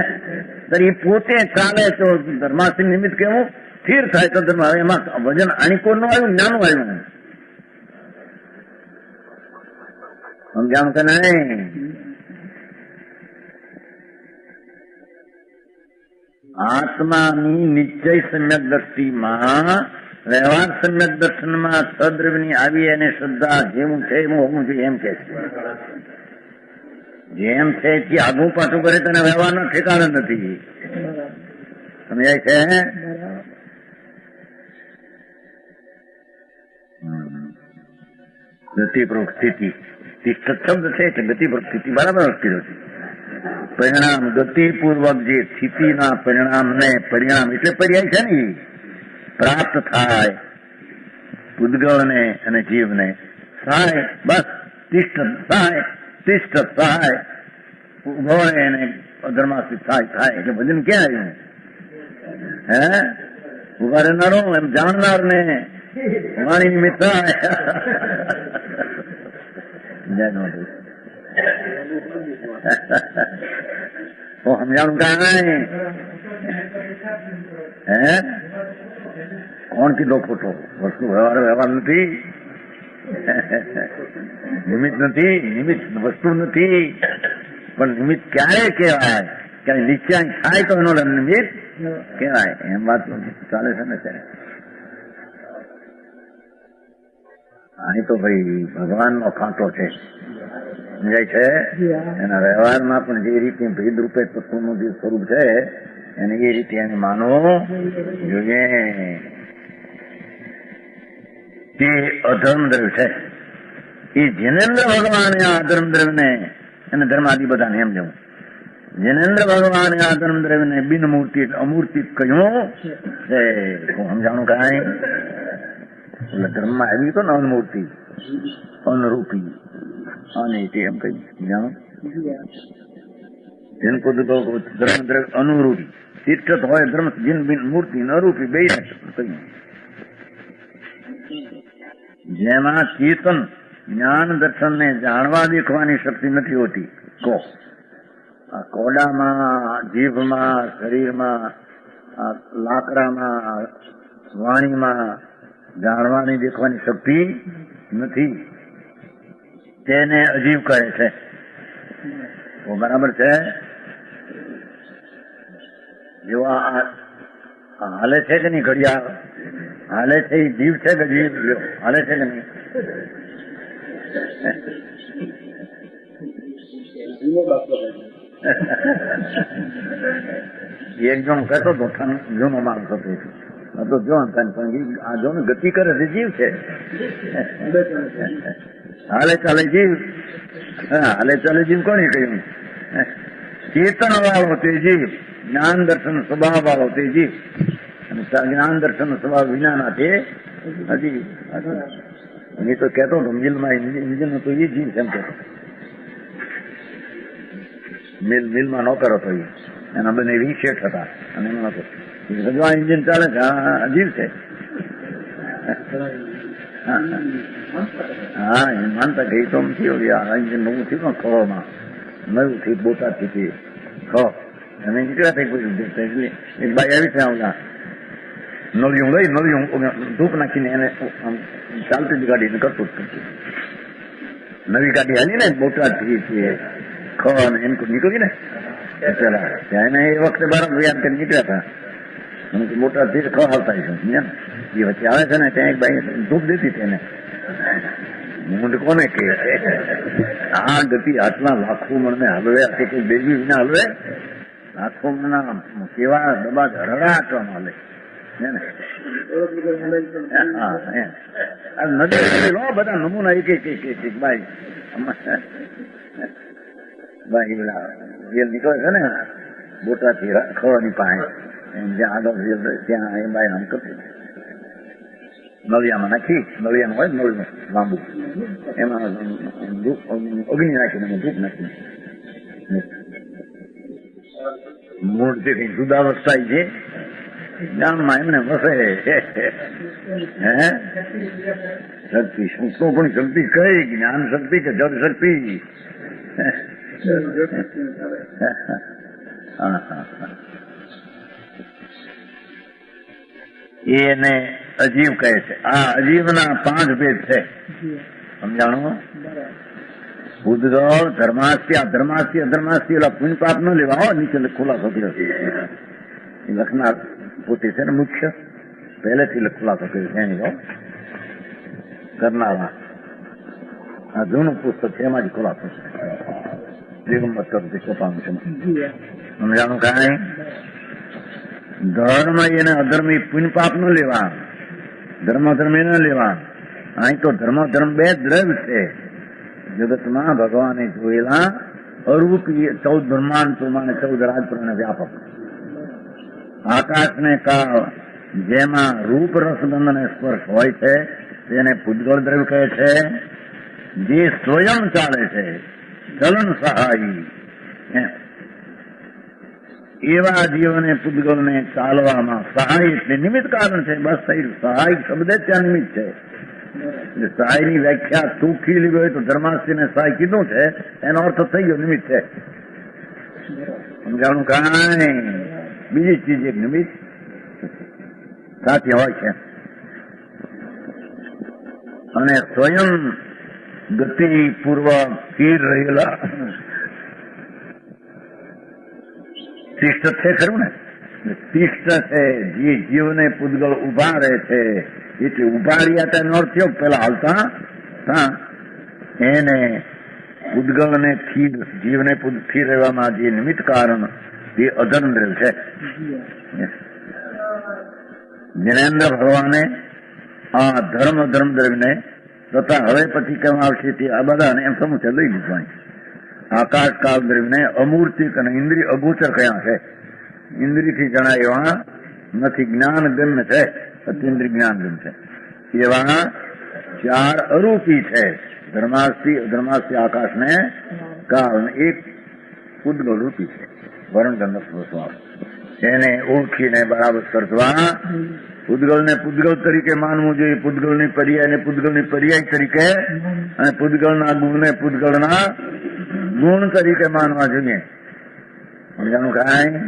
એ પોતે ચાલે તો ધર્માસ્તી નિમિત્ત કેવું સ્થિર થાય તો ધર્મ. હવે એમાં વજન અણિકોર નું આવ્યું, નાનું આવ્યું. સમજાણું કે નહીં? આત્માની નિશ્ચય સમ્યક દ્રષ્ટિમાં વ્યવહાર સમ્યક દર્શનમાં સદ્રવ્યની આવી અને શ્રદ્ધા જેવું છે એમ હોવું જોઈએ એમ કે છે. જેમ છે એથી આગું પાછું કરે તેને વ્યવહારનો ઠેકાણો નથી. સમજાય છે? ગતિપૂર્વક સ્થિતિ શબ્દ છે એટલે ગતિપૂર્વક સ્થિતિ બરાબર કર્યો છે. પરિણામ ગતિપૂર્વક જે સ્થિતિના પરિણામને, પરિણામ એટલે પર્યાય છે ને, પ્રાપ્ત થાય પૂદગળને અને જીવને. થાય બસ તિષ્ઠ થાય ઉભો એને અધર્માસ્તી થાય એટલે ભજન ક્યાં આવ્યું? હે ઉભા રહેનારો એમ જાણનાર ને વાણી નિમિત્ત થાય. સમજાણું કાંઈ હે કોણ કીધો ખોટો? વસ્તુ વ્યવહાર નથી, નિમિત્ત નથી, નિમિત્ત વસ્તુ નથી. પણ નિમિત્ત ક્યારે કહેવાય? ક્યારે નિશ્ચય થાય તો એનો નિમિત્ત કહેવાય. એમ વાત ચાલે છે ને ત્યારે. અહીં તો ભાઈ ભગવાનનો કાંટો છે. સમજાય છે? એના વ્યવહારમાં પણ જે રીતે ભેદ રૂપે તત્વનું જે સ્વરૂપ છે એને એ રીતે એને માનવું જોઈએ. તે અધર્મ દ્રવ્ય છે. એ જિનેન્દ્ર ભગવાને આ અધર્મ દ્રવ્યને અને ધર્માદિ બધાને એમ જવું જિનેન્દ્ર ભગવાને આ ધર્મ દ્રવ્યને બિનમૂર્તિ અમૂર્તિ કહ્યું છે. સમજાણું કાંઈ એટલે ધર્મમાં આવ્યું તો ને અનમૂર્તિ અનરૂપી અને એમ કહ્યું જાણો जिनको धर्म द्रव्य अनुरूपी तीर्थ હોય ધર્મ જીન બિન મૂર્તિ અરૂપી બે કહ્યું. જેમાં ચેતન જ્ઞાન દર્શન ને જાણવા દેખવાની શક્તિ નથી હોતી. કોડામાં, જીભમાં, શરીરમાં, લાકડામાં, વાણીમાં જાણવાની દેખવાની શક્તિ નથી. તેને અજીવ કહે છે. બરાબર છે. જો હાલે છે કે નહીં ઘડિયાળ હાલે છે એ જીવ છે કે જીવ હાલે છે કે નહીં? એક જણ કહેતો હતો જૂનો માણસ હતો તો જો આ જો ને ગતિ કરે છે જીવ છે. હાલે ચાલે જીવ. હાલે ચાલે જીવ કોને કહ્યું? ચેતન વાળો તે જીવ, જ્ઞાન દર્શન સ્વભાવ વાળો તે જીવ, જ્ઞાન દર્શન સ્વભાવ વિનાના તે હજી એ તો કહેતો હતો મિલમાં ઇન્જિન હતો એ જીવ છે એમ કહેતો. મિલમાં નોકર હતો એ એના બંને રીસેટ હતા અને એમાં હતો આ ઇન્જિન ચાલે છે જીવ છે. હા એ માનતા ગઈ તો થયું આ ઇન્જિન નવું થયું ને ખોળમાં નવું થયું બોટાદથી અમે નીકળ્યા થઈ એટલે એક બાઈ આવી છે ઓલા નળિયું લઈ નળિયું ધૂપ નાખીને એને ચાલતી જ ગાડીને કરતું જ કરતું. નવી ગાડી હાલી ને બોટાદથી એને નીકળી ને પેલા ત્યાં એને એ વખતે બાર યાદ કરી નીકળ્યા હતા. બોટાદથી ખ આવતા છે એ વચ્ચે આવે છે ને ત્યાં એક બાઈ ધૂપ દેતી હતી એને. મૂંડ કોને કે આ ગતિ આટલા લાખો મણને હલવે કોઈ બેબી વિના હલવે લાખો મણના કેવા દબા હરડા આટવામાં હાલે નદી લો બધા નમૂના એક એક ભાઈ પેલા રેલ નીકળે છે ને બોટાથી ખોળની પાસે જ્યાં આગળ ત્યાં એ બાઈ આમ કરતી નળિયામાં નાખી નળિયામાં હોય નળિયું લાંબુ એમાં અગ્નિ નાખીને ધૂપ નાખીને મૂળ જે કઈ જુદા વસ્તાય છે ગામમાં એમને વસે હે શક્તિ શું પણ શક્તિ કઈ જ્ઞાન શક્તિ કે જળ શક્તિ? એને અજીવ કહે છે. આ અજીવના 5 ભેદ છે. સમજાણું? ઉદ્ગલ ધર્માસ્ય અધર્માસ્ય અધર્માસ્ય ઓલા પુણ્ય પાપ ન લેવા હો નીચે ખુલાસો કર્યો એ લખનાર પોતે છે ને મુખ્ય પહેલેથી ખુલાસો કર્યો છે એની કરનારા આ જૂનું પુસ્તક છે એમાં જ ખુલાસો છે. દિગંબર તરફથી પોતાનું છે. સમજાણું કાંઈ? ધર્મ એને અધર્મ પુણ્ય પાપ ન લેવા, ધર્મ ધર્મ ન લેવા. અહીં તો ધર્મ ધર્મ 2 દ્રવ્ય છે જગતમાં ભગવાને જોયેલા અરૂપી 14 બ્રહ્માંડ પ્રમાણે 14 રાજપ્રમાણે વ્યાપક. આકાશ ને કાળ જેમાં રૂપ રસગંધ અને સ્પર્શ હોય છે તેને પૂતગળ દ્રવ્ય કહે છે. જે સ્વયં ચાલે છે ચલન સહાયી એવા જીવને પૂતગલને ચાલવામાં સહાય એટલે નિમિત્ત કારણ છે. બસ સહાય શબ્દ ત્યાં નિમિત્ત છે. સહાયની વ્યાખ્યા ટૂંકી લીધી હોય તો ધર્માસ્યને સહાય કીધું છે એનો અર્થ થઈ ગયો નિમિત્ત છે. સમજાણું કાંઈ? બીજી ચીજ એક નિમિત્ત સાથે હોય છે અને સ્વયં ગતિપૂર્વક સ્થિર રહેલા શિષ્ટ છે ખરું ને? શિષ્ટ છે જે જીવને પૂતગલ ઉભા રહે છે એટલે ઉભા રહ્યા તેનો અર્થ થયો પેલા હાલતા એને પૂતગલને જીવને સ્થિર રહેવામાં જે નિમિત્ત કારણ એ અધર્મ દ્રવ્ય છે. જ્ઞાનેન્દ્ર ભગવાને આ ધર્મ અધર્મ દ્રવ્યને તથા હવે પછી કેમ આવશે તે આ બધાને એમ સમૂહ લઈ લીધું. આકાશ કાળ દ્રવ્યને અમૂર્તિક અને ઇન્દ્રિય અગોચર કયા છે. ઇન્દ્રિયથી જણાય એવા નથી, જ્ઞાન ગમ્ય છે, અતિન્દ્રિય જ્ઞાન ગમ્ય છે. એવા ચાર અરૂપી છે. ધર્માસ્થી અધર્માસ્થી આકાશ ને કાળ, એક પૂતગલ રૂપી છે, વરણ ગંધર્વ સ્વભાવ. એને ઓળખીને બરાબર સર્જવા પૂતગલને પૂતગલ તરીકે માનવું જોઈએ, પૂતગલની પર્યાય પૂતગલની પર્યાય તરીકે, અને પૂતગલના ગુણને પૂતગલના ગુણ તરીકે માનવા જોઈએ. સમજાણું કાંઈ?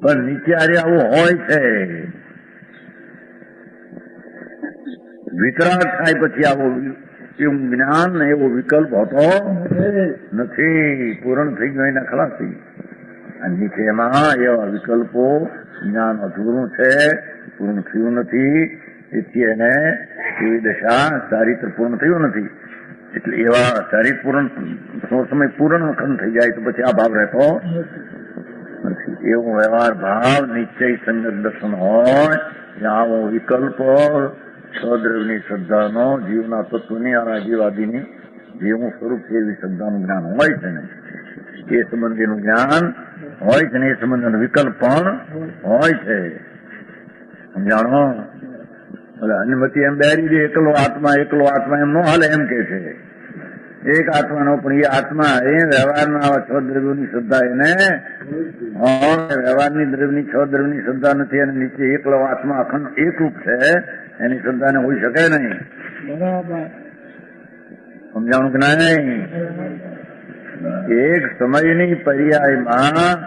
પણ નીચે આવું હોય છે, વિતરાગ થાય પછી આવો એવું જ્ઞાન ને એવો વિકલ્પ હોતો નથી. પૂર્ણ થઈ ગયો એના ખલાસ થઈ ગયું. નીચે એમાં એવા વિકલ્પો, જ્ઞાન અધૂરું છે, પૂર્ણ થયું નથી, એથી એને એવી દશા ચારિત્ર પૂર્ણ થયું નથી. એટલે એવા ચારિત્ર પૂર્ણ સમય પૂર્ણ ખંડ થઈ જાય તો પછી આ ભાવ રહેતો નથી. એવો વ્યવહાર ભાવ નિશ્ચય સંગત દર્શન હોય, આવો વિકલ્પ છ દ્રવ્યની શ્રદ્ધાનો જીવના તત્વની અને જીવાદીની જીવનું સ્વરૂપ છે એવી શ્રદ્ધાનું જ્ઞાન હોય છે ને, એ સંબંધીનું જ્ઞાન હોય છે ને, એ સંબંધીનો વિકલ્પ પણ હોય છે. સમજાણો? અનુમતિ એમ બેરી દે એકલો આત્મા એમ નો હાલે એમ કે છે. એક આત્માનો પણ એ આત્મા એ વ્યવહારના આવા છ દ્રવ્યોની શ્રદ્ધા એને વ્યવહારની દ્રવ્યની છ દ્રવ્યની શ્રદ્ધા નથી, અને નીચે એકલો આત્મા અખંડ એકરૂપ છે, એની શ્રદ્ધા ને હોઈ શકે નહીં. સમજાણું કે નહીં? એક સમયની પર્યાયમાં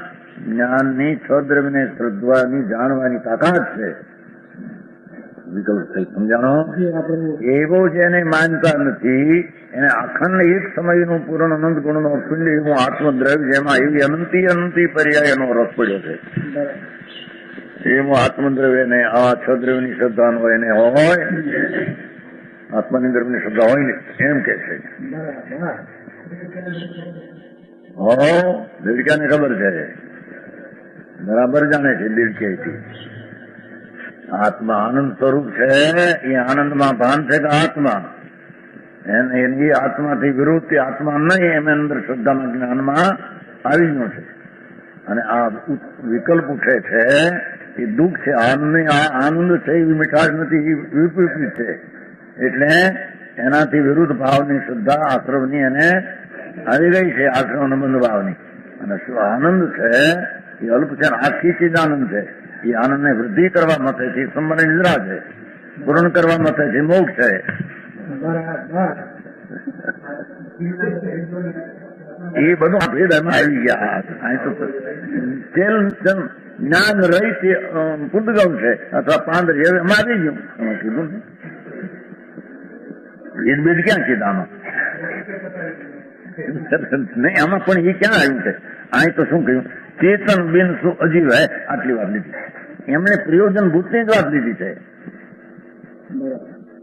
જ્ઞાનની છ દ્રવ્યને શ્રદ્ધાની જાણવાની તાકાત છે. વિકલ્પ થઈ. સમજાણો? એવો જેને માનતા નથી એને અખંડ એક સમયનું પૂર્ણ અનંત ગુણનો અખંડ એવું આત્મદ્રવ્ય, જેમાં એવી અનંતી પર્યાયનો રસ પડ્યો છે, એવું આત્મદ્રવ્ય ને આ છ દ્રવ્યની શ્રદ્ધા હોય એને હોય, આત્માની દ્રવ્યની શ્રદ્ધા હોય ને એમ કે છે. દીડકાને ખબર છે, બરાબર જાણે છે દીડકેથી. આત્મા આનંદ સ્વરૂપ છે, એ આનંદમાં ભાન છે કે આત્મા એની આત્માથી વિરુદ્ધ આત્મા નહીં, એમ અંદર શ્રદ્ધાના જ્ઞાનમાં આવી ગયો છે. અને આ વિકલ્પ ઉઠે છે એ દુઃખ છે. આનંદ છે એવી મીઠાશ નથી, વિપરીત છે. એટલે એનાથી વિરુદ્ધ ભાવની શ્રદ્ધા આશ્રમની એને આવી ગઈ છે, આશ્રમ સંબંધ ભાવની. અને શું આનંદ છે એ અલ્પ છે, આખી ચીજ આનંદ છે. એ આનંદને વૃદ્ધિ કરવા માટે છે, સંબંધ નિદ્રા છે, પૂર્ણ કરવા માટે છે, મોક્ષ છે. એ બધું ભેદ એમાં આવી ગયા. જ્ઞાન રહી તે પૂતગલ છે અથવા પાંદર એમાં આવી ગયું. એમાં કીધું ને ભેદ ક્યાં કીધા આમાં? નહીં, આમાં પણ એ ક્યાં આવ્યું છે? અહીં તો શું કહ્યું? ચેતન બિન શું અજીવ હે, આટલી વાત લીધી. એમણે પ્રયોજન ભૂતની જ વાત લીધી છે.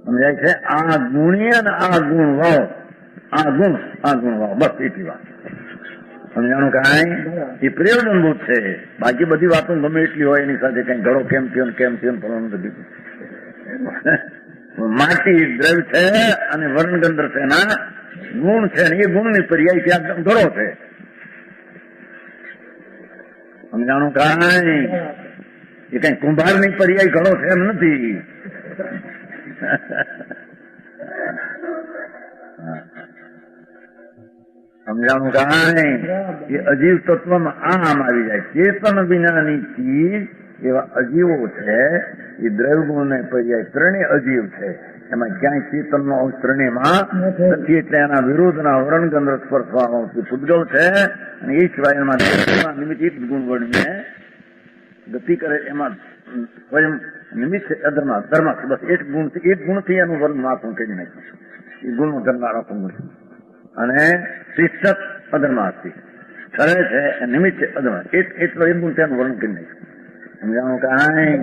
સમજાય છે? આ ગુણીય અને આ ગુણ વાવ, આ ગુણ વાવ, બસ એટલી વાત. સમજાણું કાંઈ? એ પ્રયોજનભૂત છે. બાકી બધી વાતો ગમે એટલી હોય એની સાથે કઈ ઘડો કેમ થયો ફલવાનું નથી. માટી દ્રવ્ય છે અને વર્ણગંધર છે એના ગુણ છે, એ ગુણની પર્યાય ત્યાં ઘડો છે. સમજાણું કાંઈ? એ કઈ કુંભારની પર્યાય ઘડો છે એમ નથી. સમજાણું કાંઈ? એ અજીવ તત્વમાં આમ આવી જાય. ચેતન વિનાની ચીજ એવા અજીવો છે, એ દ્રવ્ય ગુણ ને પર્યાય ત્રણેય અજીવ છે. એમાં ક્યાંય ચેતન નો અંશ ત્રણેયમાં નથી. એટલે એના વિરોધના વર્ણગંધર સ્પર્શવાનો પૂતગલ છે. અને એ સિવાય એમાં નિમિત્ત એક ગુણ વર્ણને ગતિ કરે, એમાં સ્વયં નિમિત્ત છે અધર્મા, બસ એક ગુણથી એનું વર્ણ માપન કરી નાખ્યું. એ ગુણનું ધરનારો ગુણ અને શિષ્ટ અધર્માથી કરે છે, નિમિત્ત છે અધર્મા, એટલો એક ગુણ તેનું વર્ણન કરી નાખ્યું. સમજાણું કાંઈ?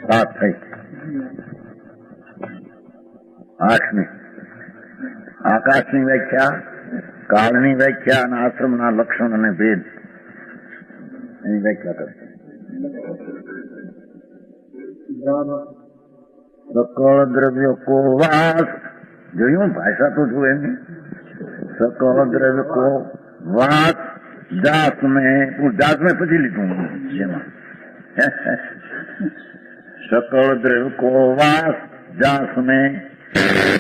સાત થઈ. આઠમી આકાશની વ્યાખ્યા કાળની વ્યાખ્યા અને આશ્રમના લક્ષણ અને ભેદ એની વ્યાખ્યા કરશે. સકળ દ્રવ્ય કો વાસ, જોયું ભાષા તો જો એમની. સકળ દ્રવ્ય કો વાસ જાસ મેં પછી લીધું જેમાં સકળ દ્રવ્ય કો વાસ જાસ મેં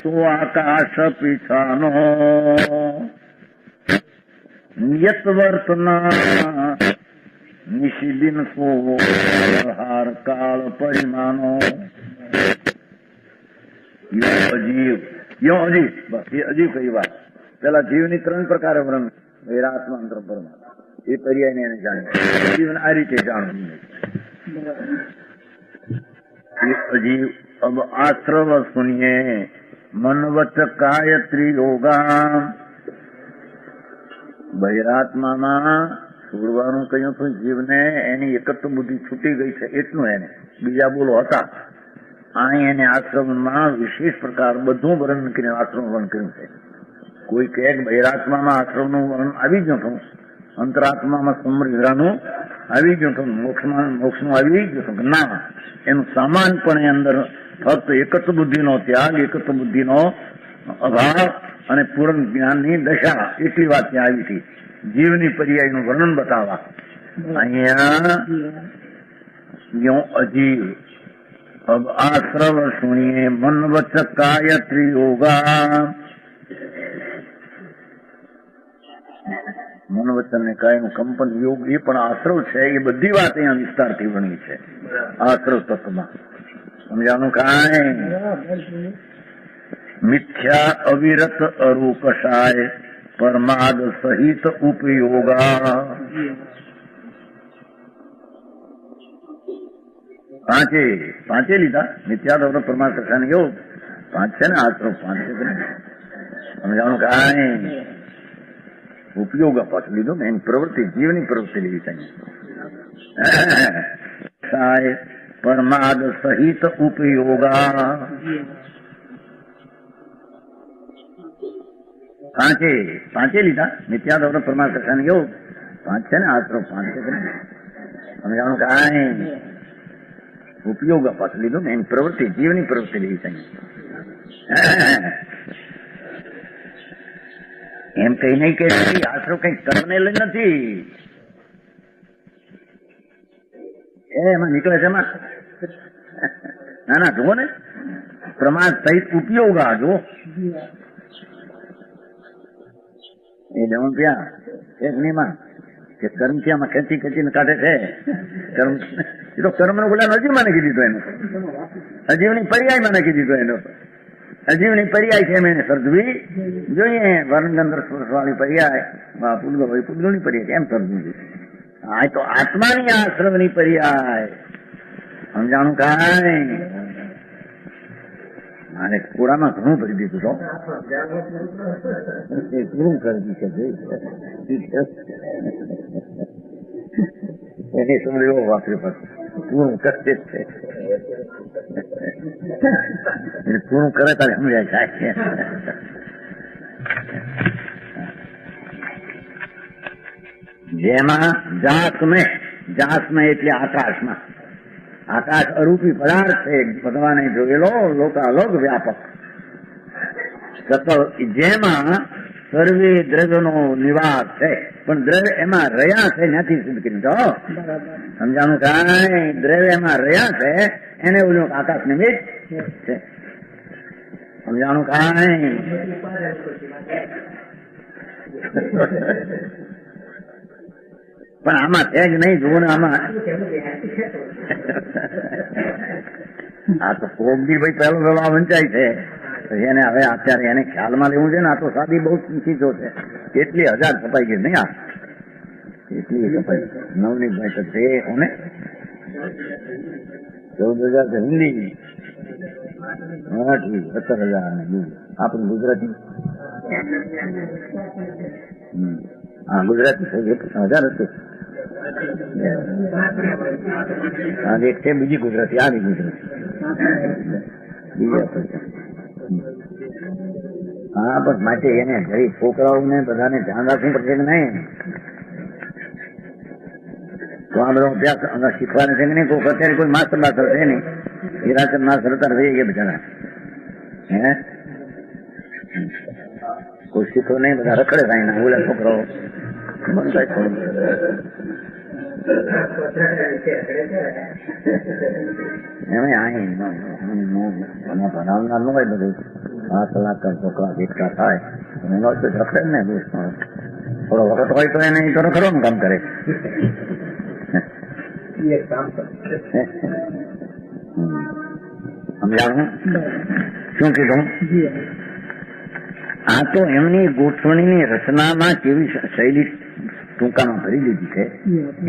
તો આકાશ પીછાનો નિયત વર્તના નિશિદિન સોહાર કાળ પરિમાનો અજીવ બસ એ અજીવ કઈ વાત. પેલા જીવની 3 પ્રકારે વર્ણન, વૈરાત્મા અંતર પરમાત્મા, એ પર્યાયને એને જાણ્યું. જીવન આ રીતે જાણવું. અજીવ અબ આશ્રવ સુનિયે મનવચ કાયત્રી યોગા. બહિરાત્મામાં છોડવાનું કહ્યું હતું જીવને, એની એકત્વ બુદ્ધિ છૂટી ગઈ છે એટલું એને, બીજા બોલો હતા. અહીં એને આશ્રમમાં વિશેષ પ્રકાર બધું વર્ણન કરીને આશ્રમ વર્ણન કર્યું છે. કોઈ કહે કે બહિરાત્મામાં આશ્રમનું વર્ણન આવી ગયું હતું, અંતરાત્મામાં સમૃદ્ધાનું આવી ગયું હતું, મોક્ષનું આવી ગયું હતું. ના, એનું સામાનપણે અંદર ફક્ત એકત્વ બુદ્ધિનો ત્યાગ, એકત્વ બુદ્ધિનો અભાવ અને પૂર્ણ જ્ઞાનની દશા, એટલી વાત ત્યાં આવી હતી. જીવની પર્યાયનું વર્ણન બતાવવા અહીંયા યો અજીવ અબ આશ્રવ સુણીએ મન વચ કાય ત્રિયોગા. મન વચન ને કાયનું કંપન યોગ એ પણ આશ્રવ છે. એ બધી વાત અહીંયા વિસ્તારથી વર્ણી છે આશ્રવ તત્વમાં. સમજાનું કાંઈ મિથ્યા અવિરત અરૂકશાય પરમાદ સહિત ઉપયોગા. પાંચે લીધા. મિથ્યા અવિરત પરમાદ કશાને યોગ 5 છે ને, આશ્રવ 5 છે. સમજાણું કાંઈ ઉપયોગ પાછું લીધો ને, એની પ્રવૃત્તિ, જીવની પ્રવૃત્તિ લીધી છે. પરમાદ સહિત ઉપયોગા. પાંચે લીધા. નિત્યા દોર પરમાદ કશાને યોગ 5 છે ને, આશ્રમ 5 છે. સમજાણું કાંઈ ઉપયોગ પાછું લીધો ને, એની પ્રવૃત્તિ, જીવની પ્રવૃત્તિ લીધી છે. એમ કઈ નહીં કે આશ્રમ કઈ કર્મને લઈ નથી, એમાં નીકળે છે એમાં. ના જુઓ ને, પ્રમાદ સહિત ઉપયોગ. જો એ જવું ત્યાં એક નિયમમાં કે કર્મ ત્યાંમાં ખેંચીને કાઢે છે. કર્મ એ તો કર્મ નું બોલા અજીવમાં નાખી દીધો એનો, અજીવની પર્યાયમાં નાખી દીધો એનો. અજીવની પર્યાય છે એને સર્જવી જોઈએ. વર્ણગંધર વાળી પર્યાય પૂતગલ હોય, પૂતગલની પર્યાય એમ સર્જવું જોઈએ. આ તો આત્માની આશ્રમની પર્યાય. સમજાણું કાંઈ મારે કોડામાં ઘણું ભરી દીધું તો પૂરું કરી દીધું. એની સમજ એવો વાપરી પૂરું કરશે જ છે. પૂરું કરે તારે સમજાય જાય. જેમાં જાસમે એટલે આકાશમાં. આકાશ અરૂપી પદાર્થ છે, ભગવાને જોયેલો લોકાલોક વ્યાપક. સકળ જેમાં સર્વે દ્રવ્યનો નિવાસ છે, પણ દ્રવ્ય એમાં રહ્યા છે નથી સિદ્ધ કર્યું તો. સમજાણું કાંઈ દ્રવ્ય એમાં રહ્યા છે એને ઓલું આકાશ નિમિત્ત છે. સમજાણું કાંઈ પણ આમાં છે જ નહીં. જુઓ ને આમાં આ તો કોક બી ભાઈ પહેલો વંચાય છે એને હવે અત્યારે એને ખ્યાલમાં લેવું છે ને. આ તો સાદી બહુ ચીજો છે. કેટલી 1000 છપાઈ ગઈ નહીં? આ કેટલી છપાઈ? નવનીતભાઈ તો છે ને 14,000 છે હિન્દી, મરાઠી 17,000 આપણી ગુજરાતી. હા ગુજરાતી 1000 હતી. એક છે બીજી ગુજરાતી, આવી ગુજરાતી બીજા હા, બસ માટે એને ગરીબ છોકરાઓને બધાને ધ્યાન રાખવું પડશે કે નહીં? તો આ બધો અભ્યાસ શીખવાને છે કે નહીં? કોઈ અત્યારે કોઈ માસ્ટર બાસ્ટર છે નહીં, હીરાચંદ માસ્ટર અત્યારે થઈ ગયા બિચારા. હે, કોઈ શીખો નહીં, બધા રખડે થાય ને ઓલા છોકરાઓ ભણાવનાર નું હોય બધું 5 કલાક છોકરા ભેટકા થાય રખડે ને થોડો વખત હોય તો એને કરો ખરો ને કામ કરે. સમજાણું શું કીધું? આ તો એમની ગોઠવણીની રચનામાં કેવી શૈલી ટૂંકામાં ભરી દીધી છે.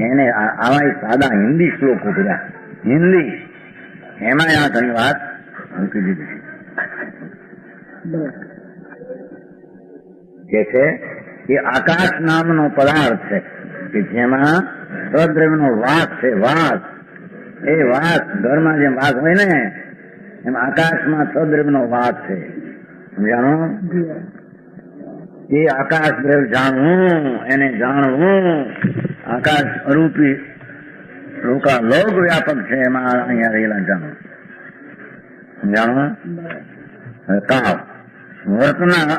એને આવા સાદા હિન્દી શ્લોકો બધા હિન્દી એમાં આ ઘણી વાત મૂકી દીધી છે. કે છે એ આકાશ નામનો પદાર્થ છે કે જેમાં સદ્રવ્યનો વાસ છે. વાસ એ વાસ ઘરમાં જેમ વાસ હોય ને એમ આકાશમાં સદ્રવ્યનો વાસ છે. સમજાણો? એ આકાશ દ્રવ્ય જાણવું, એને જાણવું. આકાશ અરૂપી લોકા લોક વ્યાપક છે એમાં અહીંયા રહેલા જાણવું. સમજાણો? કાળ વર્તના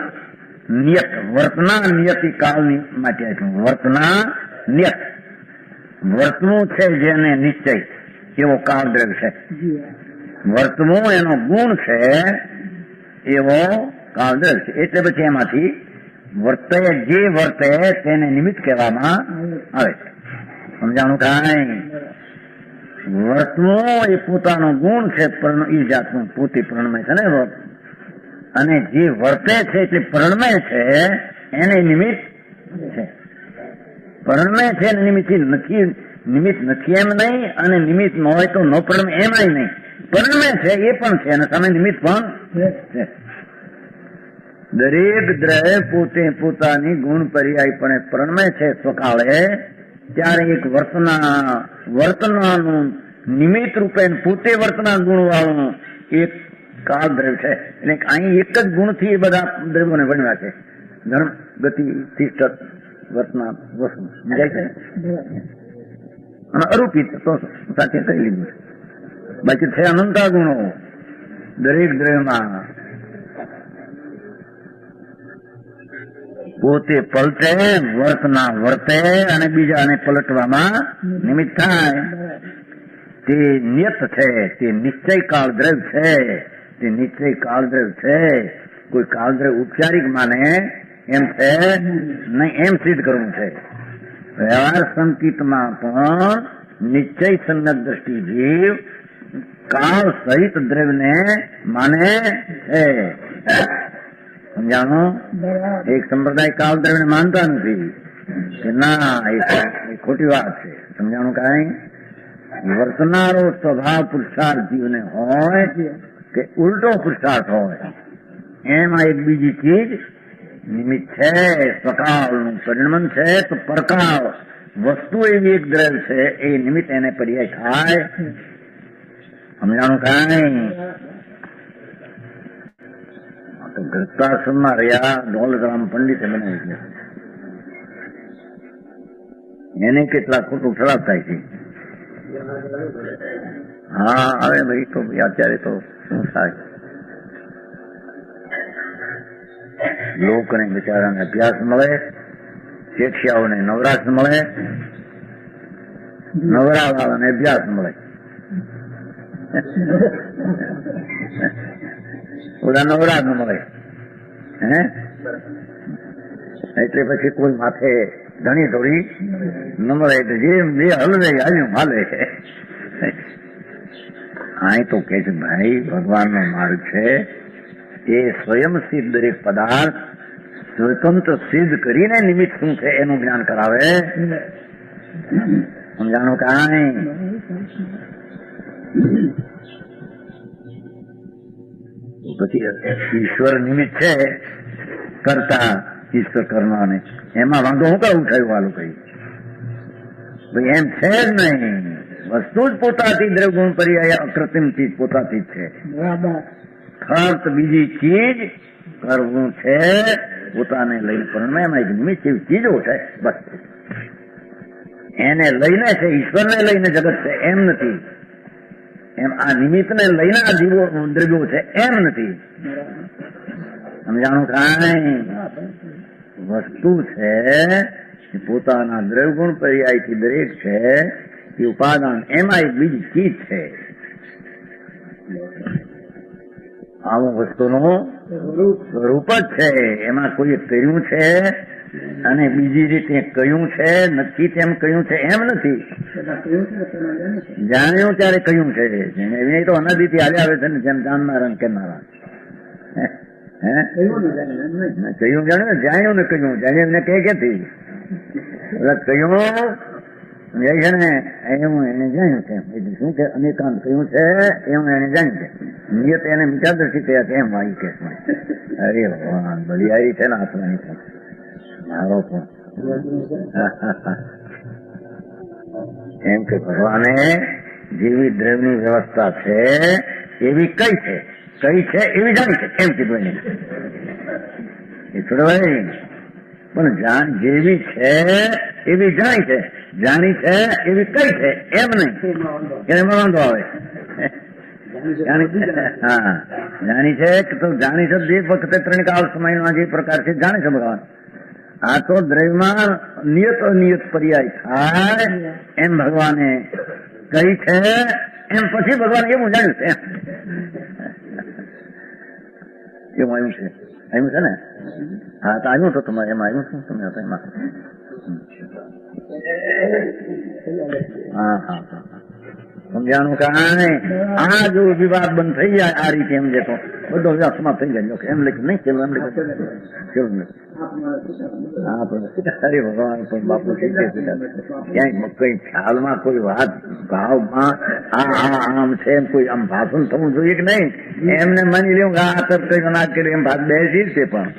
નિયત, વર્તના નિયતિ કાળની માટે આપ્યું. વર્તના નિયત, વર્તવું છે જેને નિશ્ચય એવો કાળ દ્રવ્ય છે. વર્તવું એનો ગુણ છે એવો કાળ દ્રવ્ય છે. એટલે પછી એમાંથી વર્તે જે વર્તે તેને નિમિત્ત કહેવામાં આવે છે. સમજાણું? કાંઈ વર્તવું એ પોતાનો ગુણ છે, એ જાતનું પોતે પ્રણમય છે ને. અને જે વર્તે છે એટલે પ્રણમય છે એને નિમિત્ત છે. પ્રણમય છે એને નિમિત્ત નથી. નિમિત્ત નથી એમ નહીં, અને નિમિત્ત ન હોય તો ન પ્રણમય એમાંય નહીં. પ્રણમય છે એ પણ છે અને સામે નિમિત્ત પણ છે. દરેક દ્રવ્ય પોતે પોતાની ગુણ પર્યાયપણે પ્રણમય છે સ્વકાળે, ત્યારે એક વર્તનાનું નિમિત્ત રૂપે પોતે વર્તના ગુણ વાળું એક કાળ દ્રવ્ય છે. એટલે અહીં એક જ ગુણથી એ બધા દ્રવ્યોને ભણ્યા છે. ધર્મ, ગતિ, તિષ્ઠ, વર્તના, વસ્તુ સમજાય છે. અને અરૂપી તો સાથે કરી લીધું છે. બાકી છે અનંતા ગુણો દરેક દ્રવ્યમાં. પોતે પલટે, વર્તના વર્તે અને બીજાને પલટવામાં નિમિત્ત થાય. તે નિયત છે, તે નિશ્ચય કાળ દ્રવ્ય છે. તે નિશ્ચય કાળ દ્રવ્ય છે. કોઈ કાળ દ્રવ્ય ઉપચારિક માને એમ છે નહીં, એમ સિદ્ધ કરવું છે. વ્યવહાર સંકિતમાં પણ નિશ્ચય સંગત દ્રષ્ટિ જીવ કાળ સહિત દ્રવ્યને માને છે. સમજાણો? એક સંપ્રદાય કાળ દ્રવ્યને માનતા નથી કે ના, એ ખોટી વાત છે. સમજાણું? કાંઈ વર્તનારો સ્વભાવ પુરુષાર્થ જીવને હોય કે ઉલટો પુરુષાર્થ હોય, એમાં એક બીજી ચીજ નિમિત્ત છે. સ્વકાળનું પરિણમન છે તો પરકાળ વસ્તુ એવી એક દ્રવ્ય છે, એ નિમિત્ત એને પર્યાય થાય. સમજાણું? કાંઈ ગૃહસ્થાશ્રમમાં રહ્યા દોલતરામ પંડિતે બનાવી, એને કેટલા ખોટું ખરાબ થાય છે. હા, હવે ભાઈ તો અત્યારે તો શું થાય, લોકોને બિચારાને અભ્યાસ મળે, શિક્ષાઓને નવરાશ મળે, નવરા વાળાને અભ્યાસ મળે. ઓલા નવરાશ ન મળે. હે, એટલે પછી કોઈ માથે ઘણી થોડી ન મળે. જે બે હલવે હાલ્યું હાલે. અહીં તો કે છે ભાઈ ભગવાનનો માર્ગ છે એ સ્વયં સિદ્ધ દરેક પદાર્થ સ્વતંત્ર સિદ્ધ કરીને નિમિત્ત શું છે એનું જ્ઞાન કરાવે. સમજાણું? કાંઈ પછી ઈશ્વર નિમિત્ત છે કરતા ઈશ્વર કરનારને એમાં વાંધો હું કરું થયું વાલું કહ્યું ભાઈ? એમ છે જ નહીં. વસ્તુ જ પોતાથી દ્રવગુણ પર્યાય અકૃત્રિમ ચીજ પોતાથી જ છે. ખર્ચ બીજી ચીજ કરવું છે પોતાને લઈને, પણ એમાં એક નિમિત્ત એવી ચીજો છે બસ, એને લઈને છે, ઈશ્વરને લઈને જગત છે એમ નથી, એમ આ નિમિત્તને લઈને આ જીવો દ્રવ્યો છે એમ નથી. સમજાણું? કાંઈ વસ્તુ છે પોતાના દ્રવ્યગુણ પર્યાયથી દરેક છે એ ઉપાદાન, એમાં એક બીજી ચીજ છે. આવું વસ્તુનું સ્વરૂપ જ છે, એમાં કોઈ કર્યું છે અને બીજી રીતે કયું છે, નથી તેમ કયું છે એમ નથી. જાણ્યું ત્યારે કયું છે, એ તો અનાદિથી હાલ્યા આવે છે ને, જેમ જાણનારા કેનારા. કયું જાણ્યું, જાણ્યું ને કયું, જાણ્યું ને કે ક્યાંથી કયું જાય છે ને, એવું એને જાણ્યું છે. શું કે અનેકાંત કયું છે એવું એને જાણ્યું છે. નિયત એને મીઠા દ્રષ્ટિ થયા છે એમ આવી કેસમાં. અરે ભગવાન બલિયારી છે ને આત્માની છે મારો પણ. એમ કે ભગવાને જેવી દ્રવ્યની વ્યવસ્થા છે એવી કઈ છે, કઈ છે એવી જાણી છે એમ કીધું એને. એ છોડવાય પણ જેવી છે એવી જાણી છે, જાણી છે એવી કઈ છે એમ નહીં, એમાં વાંધો આવે. હા જાણી છે તો જાણી છે જે વખતે ત્રણ કાળ સમયમાં જે પ્રકાર છે જાણે છે ભગવાન. આ તો દ્રવ્યમાં નિયત અનિયત પર્યાય થાય એમ ભગવાને કઈ છે, એમ પછી ભગવાન એવું જાણ્યું છે એવું આવ્યું છે. આવ્યું છે ને? હા તો આવ્યું તો તમારે એમાં આવ્યું શું તમે હતા એમાં? હા હા હા સમજાણું? કાંઈ આ જો વિવાદ બંધ થઈ જાય આ રીતે એમ જે તો બધો વિવાદ સમાપ્ત થઈ જાય. એમ લખ્યું નહીં ચલો, એમ લખ્યું હા પણ અરે ભગવાન પણ બાપુ ક્યાંય કઈ ખ્યાલમાં કોઈ વાત ભાવમાં આમ છે એમ કોઈ આમ ભાષણ થવું જોઈએ કે નહીં? એમને માની લેવું કે આ તરફ કઈ ના કર્યું એમ ભાગ બેસી છે પણ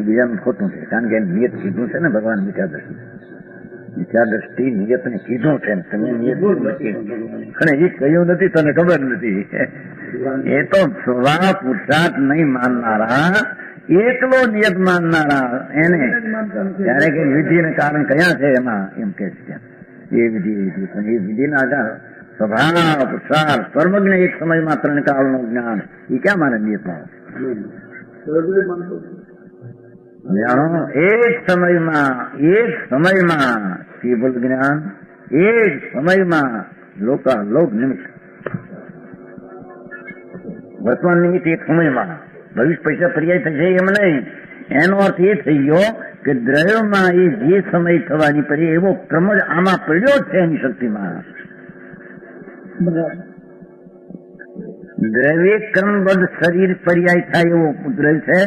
બીજાનું ખોટું છે. કારણ કે નિયત કીધું છે ને ભગવાન મિથ્યા દ્રષ્ટિ નિયત ને કીધું છે, તમે નિયત અને એ કહ્યું નથી, તને ખબર નથી. એ તો સ્વભાવ પુરુષાર્થ નહીં માનનારા, એકલો નિયત માનનારા એને ત્યારે કે વિધિ ને કારણ કયા છે એમાં એમ કે છે એ વિધિ પણ એ વિધિના આધાર સ્વભાવ પુરુષાર્થ સર્વજ્ઞ એક સમયમાં ત્રણ કાળનું જ્ઞાન એ ક્યાં માને નિયતમાં? જાણો એક સમયમાં કેવલ જ્ઞાન, એક સમયમાં લોક નિમિત્ત, વર્તમાન નિમિત્ત એક સમયમાં, ભવિષ્ય પૈસા પર્યાય થશે એમ નહીં. એનો અર્થ એ થઈ ગયો કે દ્રવ્યમાં એ જે સમય થવાની પડી એવો ક્રમ જ આમાં પડ્યો છે એની શક્તિમાં. દ્રવ્ય ક્રમબદ્ધ શરીર પર્યાય થાય એવો દ્રવ્ય છે,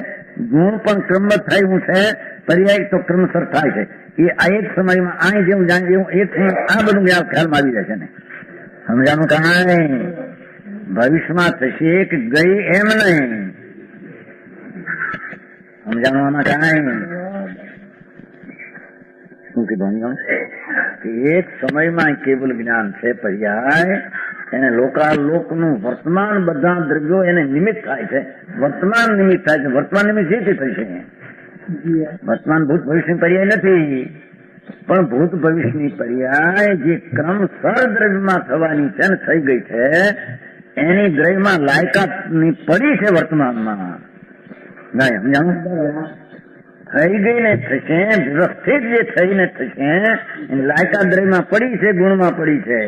ગુણ પણ ક્રમબદ્ધ થાય એવું છે, પર્યાય તો ક્રમસર થાય છે. એ આ એક સમયમાં આ જેવું જાણે એવું એક સમય આ બધું ખ્યાલમાં આવી જાય છે ને. સમજાનું? કાંઈ ભવિષ્યમાં થશે કે ગઈ એમ નહીં. સમજાનું? આમાં કાંઈ શું કીધું કે એક સમયમાં કેવલ જ્ઞાન છે પર્યાય, એને લોકાલોકનું વર્તમાન બધા દ્રવ્યો એને નિમિત્ત થાય છે, વર્તમાન નિમિત્ત થાય છે. વર્તમાન નિમિત્ત જેથી થશે, વર્તમાન ભૂત ભવિષ્યની પર્યાય નથી, પણ ભૂત ભવિષ્યની પર્યાય જે ક્રમસર દ્રવ્યમાં થવાની છે ને થઈ ગઈ છે એની દ્રવ્યમાં લાયકાતની પડી છે વર્તમાનમાં. સમજાણું? થઈ ગઈ ને થશે, વ્યવસ્થિત જે થઈને થશે એની લાયકાત દ્રવ્યમાં પડી છે, ગુણમાં પડી છે,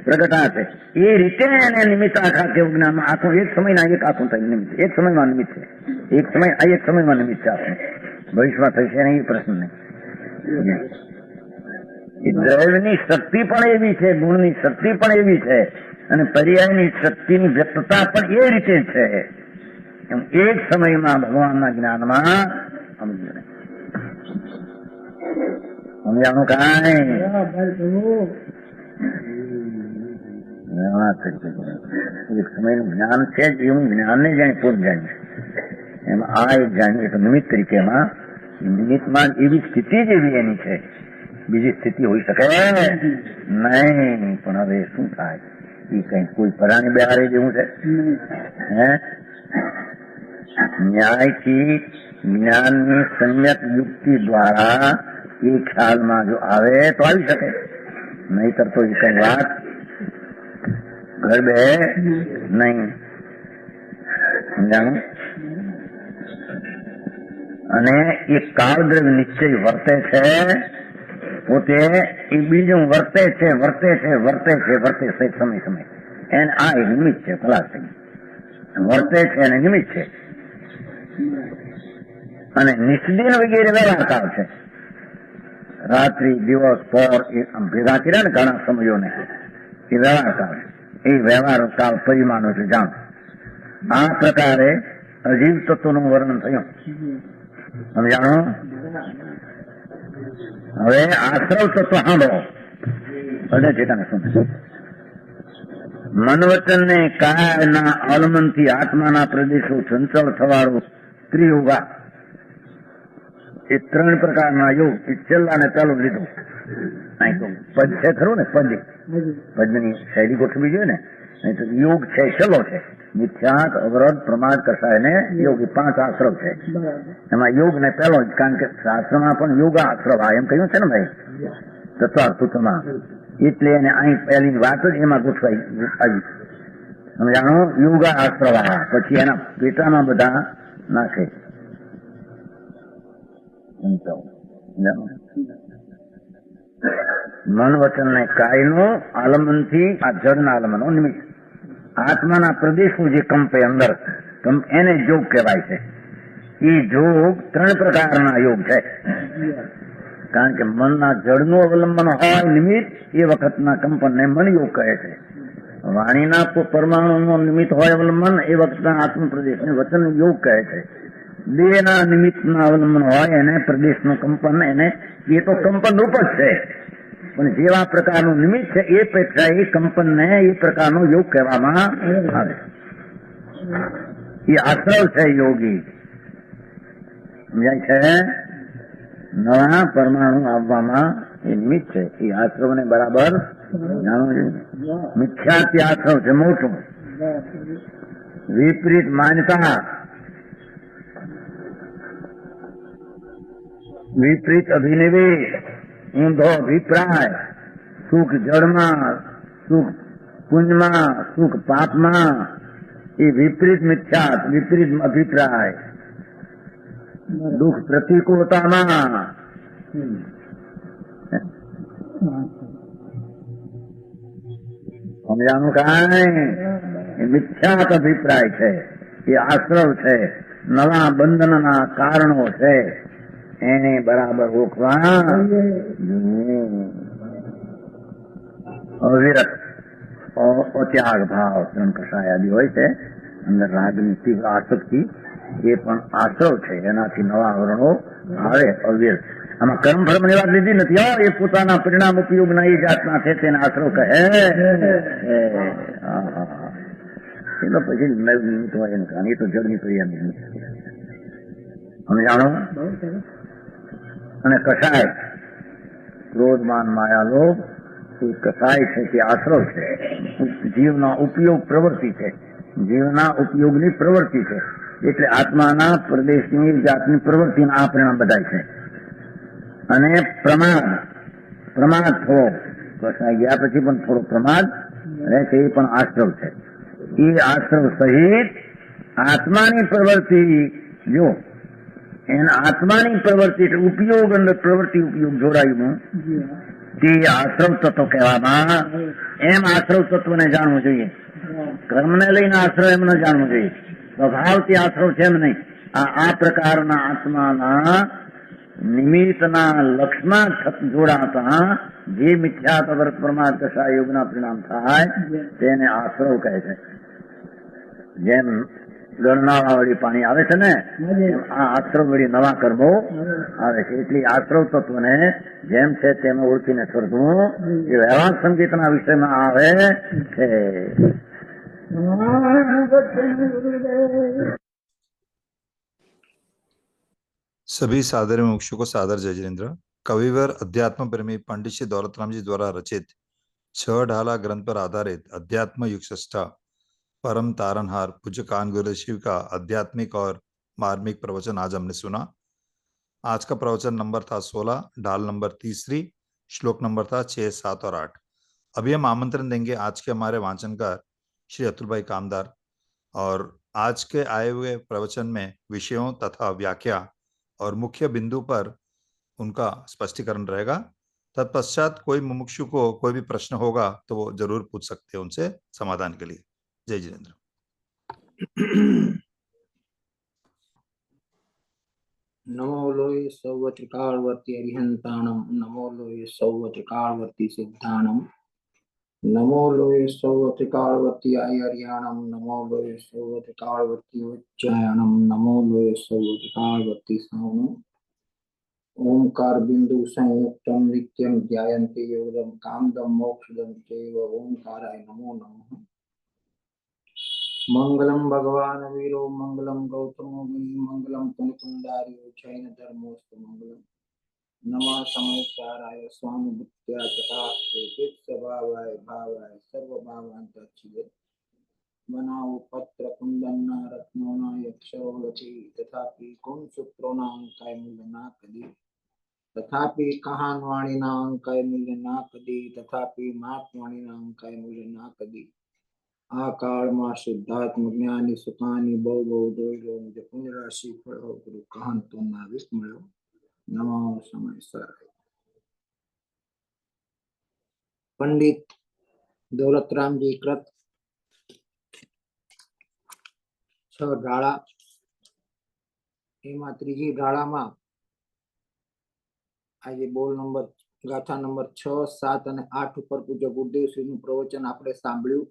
પ્રગટા છે. એ રીતે એને નિમિત્ત આખા કેવું જ્ઞાન આખું એક સમયના એક આખું થાય નિમિત્ત, એક સમયમાં નિમિત્ત છે, એક સમયમાં નિમિત્ત છે આખું. ભવિષ્યમાં થશે ને એ પ્રશ્ન નહીં. એ દ્રવ્યની શક્તિ પણ એવી છે, ગુણની શક્તિ પણ એવી છે અને પર્યાયની શક્તિની વ્યક્તતા પણ એ રીતે છે. એમ એક સમયમાં ભગવાનના જ્ઞાનમાં સમજાણું? કાંઈ એક સમયનું જ્ઞાન છે જ એવું જ્ઞાનને જાણે પૂર્ણ જાણ્યું. એમાં આ એક જાણ્યું તો નિમિત્ત તરીકેમાં નિમિત્તમાં એવી સ્થિતિ જ એવી એની છે, બીજી સ્થિતિ હોઈ શકે નહીં. પણ હવે શું થાય? એ કઈ કોઈ પરાણી બિહારી જેવું છે? હે? ન્યાયથી જ્ઞાનની સમ્યક યુક્તિ દ્વારા એ ખ્યાલમાં જો આવે તો આવી શકે, નહીતર તો એ કઈ વાત ઘર બે નહીં. સમજાણું? અને એ કાળદ્રવ્ય નિશ્ચય વર્તે છે પોતે, એ બીજું વર્તે છે સમય સમય એને આ એક નિમિત્ત છે. ખલાસ થઈ વર્તે છે અને નિમિત્ત છે. અને નિષ્દિન વગેરે વ્યવહાર કાળ છે. રાત્રિ દિવસ પર એ ભેગા કર્યા ને ઘણા સમયોને, એ વ્યવહાર કાળ છે. એ વ્યવહાર કાળ પરિમાણો એટલે જાણ. આ પ્રકારે અજીવ તત્વનું વર્ણન થયું. સમજાણો? હવે આશ્રવ તત્વ સાંભળો બધે ચેતાને સમજો. મન વચન ને કાયના આલમનથી આત્માના પ્રદેશો ચંચળ થવાળો ત્રિયુગા, એ 3 પ્રકારના યોગ. એ છેલ્લા ને પહેલું લીધું. અહીં તો પદ છે ખરું ને, પદની શૈલી ગોઠવી જોઈએ ને. અહીં તો યોગ છે, છેલ્લો છે. મિથ્યાક, અવરોધ, પ્રમાદ, કસાય ને યોગ, 5 આશ્રવ છે. એમાં યોગ ને પહેલો જ, કારણ કે શાસ્ત્રમાં પણ યોગ આશ્રવ એમ કહ્યું છે ને ભાઈ તત્વાર્થમાં, એટલે એને અહીં પહેલી વાત જ એમાં ગોઠવાઈ આવી. સમજાણો? યોગ આશ્રવ. પછી એના પેટામાં બધા નાખે. મન વચન ને કાયનું આલમનથી, આ જળના આલમનો નિમિત્ત, આત્માના પ્રદેશો જે કંપે અંદર, એને જોગ કહેવાય છે. એ જોગ 3 પ્રકારના યોગ છે. કારણ કે મનના જળનું અવલંબન હોય નિમિત્ત, એ વખતના કંપનને મન યોગ કહે છે. વાણીના પરમાણુનો નિમિત્ત હોય અવલંબન, એ વખતના આત્મ પ્રદેશને વચન યોગ કહે છે. દેહના નિમિત્તના અવલંબન હોય એને પ્રદેશનું કંપન, એને એ તો કંપન રૂપ જ છે. પણ જેવા પ્રકારનું નિમિત્ત છે એ પેક્ષા એ કંપનને એ પ્રકારનો યોગ કહેવામાં આવે. એ આશ્રવ છે યોગી. સમજાય છે? નવા પરમાણુ આવવામાં એ નિમિત્ત છે. એ આશ્રવને બરાબર જાણવું જોઈએ. મિથ્યાથી આશ્રવ છે મોટું. વિપરીત માન્યતા, વિપરીત અભિનિવેશ, ઊંધો અભિપ્રાય, સુખ જળમાં, સુખ પુંજમાં, સુખ પાપમાં, એ વિપરીત મિથ્યાત, વિપરીત અભિપ્રાય, દુઃખ પ્રતિકૂળતામાં, સમજાનું કાંઈ? એ મિથ્યાત અભિપ્રાય છે. એ આશ્રવ છે. નવા બંધનના કારણો છે. એને બરાબર ઓળખવા. અવિરત અત્યાગ ભાવ, 3 કષાય આદિ હોય છે. અંદર રાગની તીવ્ર આસક્તિ, એ પણ આશ્રવ છે. એનાથી નવા આવરણો આવે. અવિરત. આમાં કર્મ ફર્મની વાત લીધી નથી. એ પોતાના પરિણામ ઉપયોગના એ જાતના છે, તેને આશ્રવ કહે. એનો પછી નિમિત્ત હોય એનું કારણ, એ તો જળની પરિણામ. સમજાણો? અને કષાય, ક્રોધ માન માયા લોભ, એ કષાય છે કે આશ્રવ છે. જીવના ઉપયોગ પ્રવૃત્તિ છે. જીવના ઉપયોગની પ્રવૃત્તિ છે. એટલે આત્માના પ્રદેશની જાતની પ્રવૃત્તિના આ પરિણામ બધાય છે. અને પ્રમાદ થવો, કષાય ગયા પછી પણ થોડો પ્રમાદ રહે છે, એ પણ આશ્રવ છે. એ આશ્રવ સહિત આત્માની પ્રવૃત્તિ, જો એના આત્માની પ્રવૃત્તિ એટલે ઉપયોગ અને પ્રવૃત્તિ ઉપયોગ જોડાયું, તે આશ્રવ તત્વ કહેવામાં. એમ આશ્રવ તત્વને જાણવું જોઈએ. કર્મને લઈને આશ્રવ એમ ન જાણવું જોઈએ. સ્વભાવથી આશ્રવ છે એમ નહીં. આ પ્રકારના આત્માના નિમિત્તના લક્ષમાં જોડાતા જે મિથ્યાત અવરત પ્રમાદ કષાય યોગના પરિણામ થાય તેને આશ્રવ કહે છે. જેમ ગણનાવા વળી પાણી આવે છે ને, આ આશ્રવ વળી નવા કર્મો આવે છે. એટલે આશ્રવ તત્વને જેમ છે તેમ ઓળખીને સ્વર્ગવું એ વ્યવહાર સંગીતના વિષયમાં આવે છે. सभी सादर मुमुक्षु को सादर जय जिनेन्द्र। कविवर अध्यात्म प्रेमी पंडित श्री दौलतराम जी द्वारा रचित छह ढाला ग्रंथ पर आधारित अध्यात्म युग षष्ठा परम तारनहार पूज्य कान गुरुदेव शिव का आध्यात्मिक और मार्मिक प्रवचन आज हमने सुना। आज का प्रवचन नंबर था 16, ढाल नंबर 3, श्लोक नंबर था 6, 7 और 8। अभी हम आमंत्रण देंगे आज के हमारे वाचनकार श्री अतुल भाई कामदार, और आज के आए हुए प्रवचन में विषयों तथा व्याख्या और मुख्य बिंदु पर उनका स्पष्टीकरण रहेगा। तत्पश्चात कोई मुमुक्षु को कोई भी प्रश्न होगा तो वो जरूर पूछ सकते हैं उनसे समाधान के लिए। जय जिनेन्द्र। नमो लोये सौवत्रिकालवर्ती अरिहंताणम, नमो लोये सौवत्रिकालवर्ती सिद्धाणम, नमो लोये सौवत्रिकालवर्ती आयर्याणम, नमो लोये सौवत्रिकालवर्ती उच्चायणम, नमो लोये सौवत्रिकालवर्ती सावणम। ओंकार बिंदु संयुक्तम नित्यं ध्यायन्ते योगदम कामदम मोक्षदम चैव ओंकाराय नमो नमः। मंगलम भगवान वीरो मंगलम गौतमो मुनि मंगलम कुंकुंडार्यो जैन धर्मोस्तु मंगलम। नमः समयसाराय स्वामी बुद्ध्या चतास्ते स्वभावाय भावाय सर्व भावांतच्छिदे बनाओ पत्र कुंदन्ना रत्नोना यक्षरोलची तथापि कुं सूत्रोना अंकाय मूल्य ना कदी तथापि कहानवाणी ना अंकाय मूल्य ना कदी तथापि महात्वाणी ना अंकाय मूल्य ना कदी आ काल में शुद्धात्म ज्ञानी सुखानी बहु बहु दोइलो मुझे पुण्यराशि फलो गुरु कहन तो ना विस्मयो। नमो समय सर। पंडित दौलतराम जी कृत 6 ढाला एमा त्रीजी ढाला में आज बोल नंबर गाथा नंबर 6, 7 અને 8 ઉપર પૂજ્ય ગુરુદેવ શ્રી નું પ્રવચન આપણે સાંભળ્યું।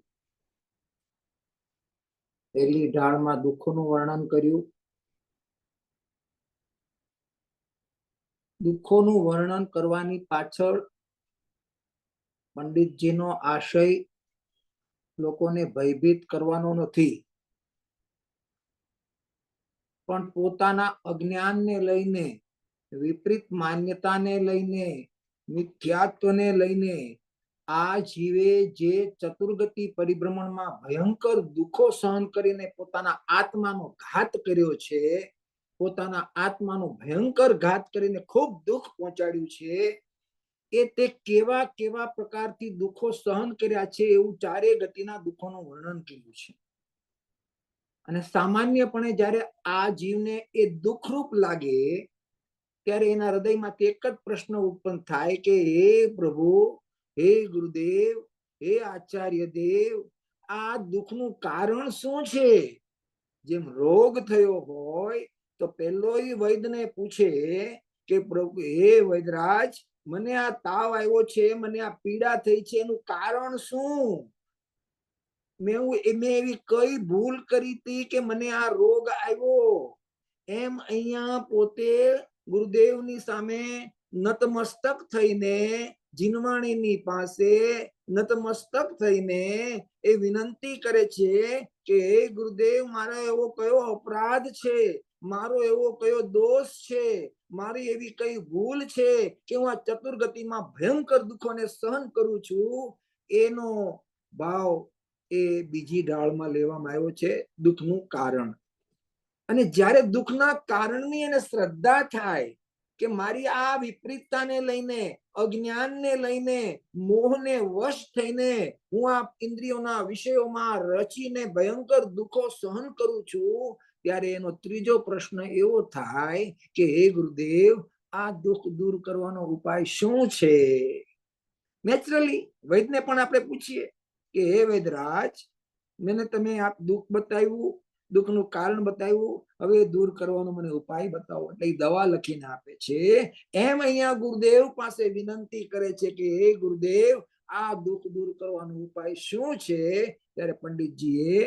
પહેલી ઢાળ માં દુઃખોનું વર્ણન કર્યું। દુઃખોનું વર્ણન કરવાની પાછળ પંડિતજીનો આશય લોકોને ભયભીત કરવાનો નથી, પણ પોતાના અજ્ઞાનને લઈને, વિપરીત માન્યતાને લઈને, મિથ્યાત્વને લઈને આ જીવે જે ચતુર્ગતિ પરિભ્રમણમાં ભયંકર દુઃખો સહન કરીને પોતાના આત્માનો ઘાત કર્યો છે, પોતાના આત્માનો ભયંકર ઘાત કરીને ખૂબ દુઃખ પહોંચાડ્યું છે, એ તે કેવા કેવા પ્રકારથી દુઃખો સહન કર્યા છે એવું ચારે ગતિના દુઃખોનું વર્ણન કર્યું છે। અને સામાન્યપણે જ્યારે આ જીવને એ દુઃખરૂપ લાગે ત્યારે એના હૃદયમાંથી એક જ પ્રશ્ન ઉત્પન્ન થાય કે હે પ્રભુ, હે ગુરુદેવ, હે આચાર્ય દેવ, આ દુઃખનું કારણ શું છે? જેમ રોગ થયો હોય તો પેલો વૈદ્યને પૂછે કે પ્રભુ, હે વૈદ્યરાજ, મને આ તાવ આવ્યો છે, મને આ પીડા થઈ છે, એનું કારણ શું? મેં એવી કઈ ભૂલ કરી હતી કે મને આ રોગ આવ્યો? એમ અહીંયા પોતે ગુરુદેવની સામે નતમસ્તક થઈને, જીનવાણીની પાસે નતમસ્તક થઈને એ વિનંતી કરે છે કે હે ગુરુદેવ, મારો એવો કયો અપરાધ છે, મારો એવો કયો દોષ છે, મારી એવી કઈ ભૂલ છે કે હું આ ચતુર્ગતિમાં ભયંકર દુઃખોને સહન કરું છું? એનો ભાવ એ બીજી ઢાળમાં લેવામાં આવ્યો છે, દુઃખનું કારણ। અને જ્યારે દુઃખના કારણની એને શ્રદ્ધા થાય કે મારી આ વિપરીતતાને લઈને, અજ્ઞાનને લઈને, મોહને વશ થઈને હું આ ઇન્દ્રિયોના વિષયોમાં રચીને ભયંકર દુઃખો સહન કરું છું, ત્યારે એનો ત્રીજો પ્રશ્ન એવો થાય કે હે ગુરુદેવ, આ દુઃખ દૂર કરવાનો ઉપાય શું છે? નેચરલી વૈદ્યને પણ આપણે પૂછીએ કે હે વૈદ્યરાજ, મને તમે આ દુઃખ બતાવ્યું, દુઃખનું કારણ બતાવ્યું, હવે દૂર કરવાનો મને ઉપાય બતાવો। એટલે દવા લખીને આપે છે। એમ અહીંયા ગુરુદેવ પાસે વિનંતી કરે છે કે હે ગુરુદેવ, આ દુઃખ દૂર કરવાનો ઉપાય શું છે? ત્યારે પંડિતજીએ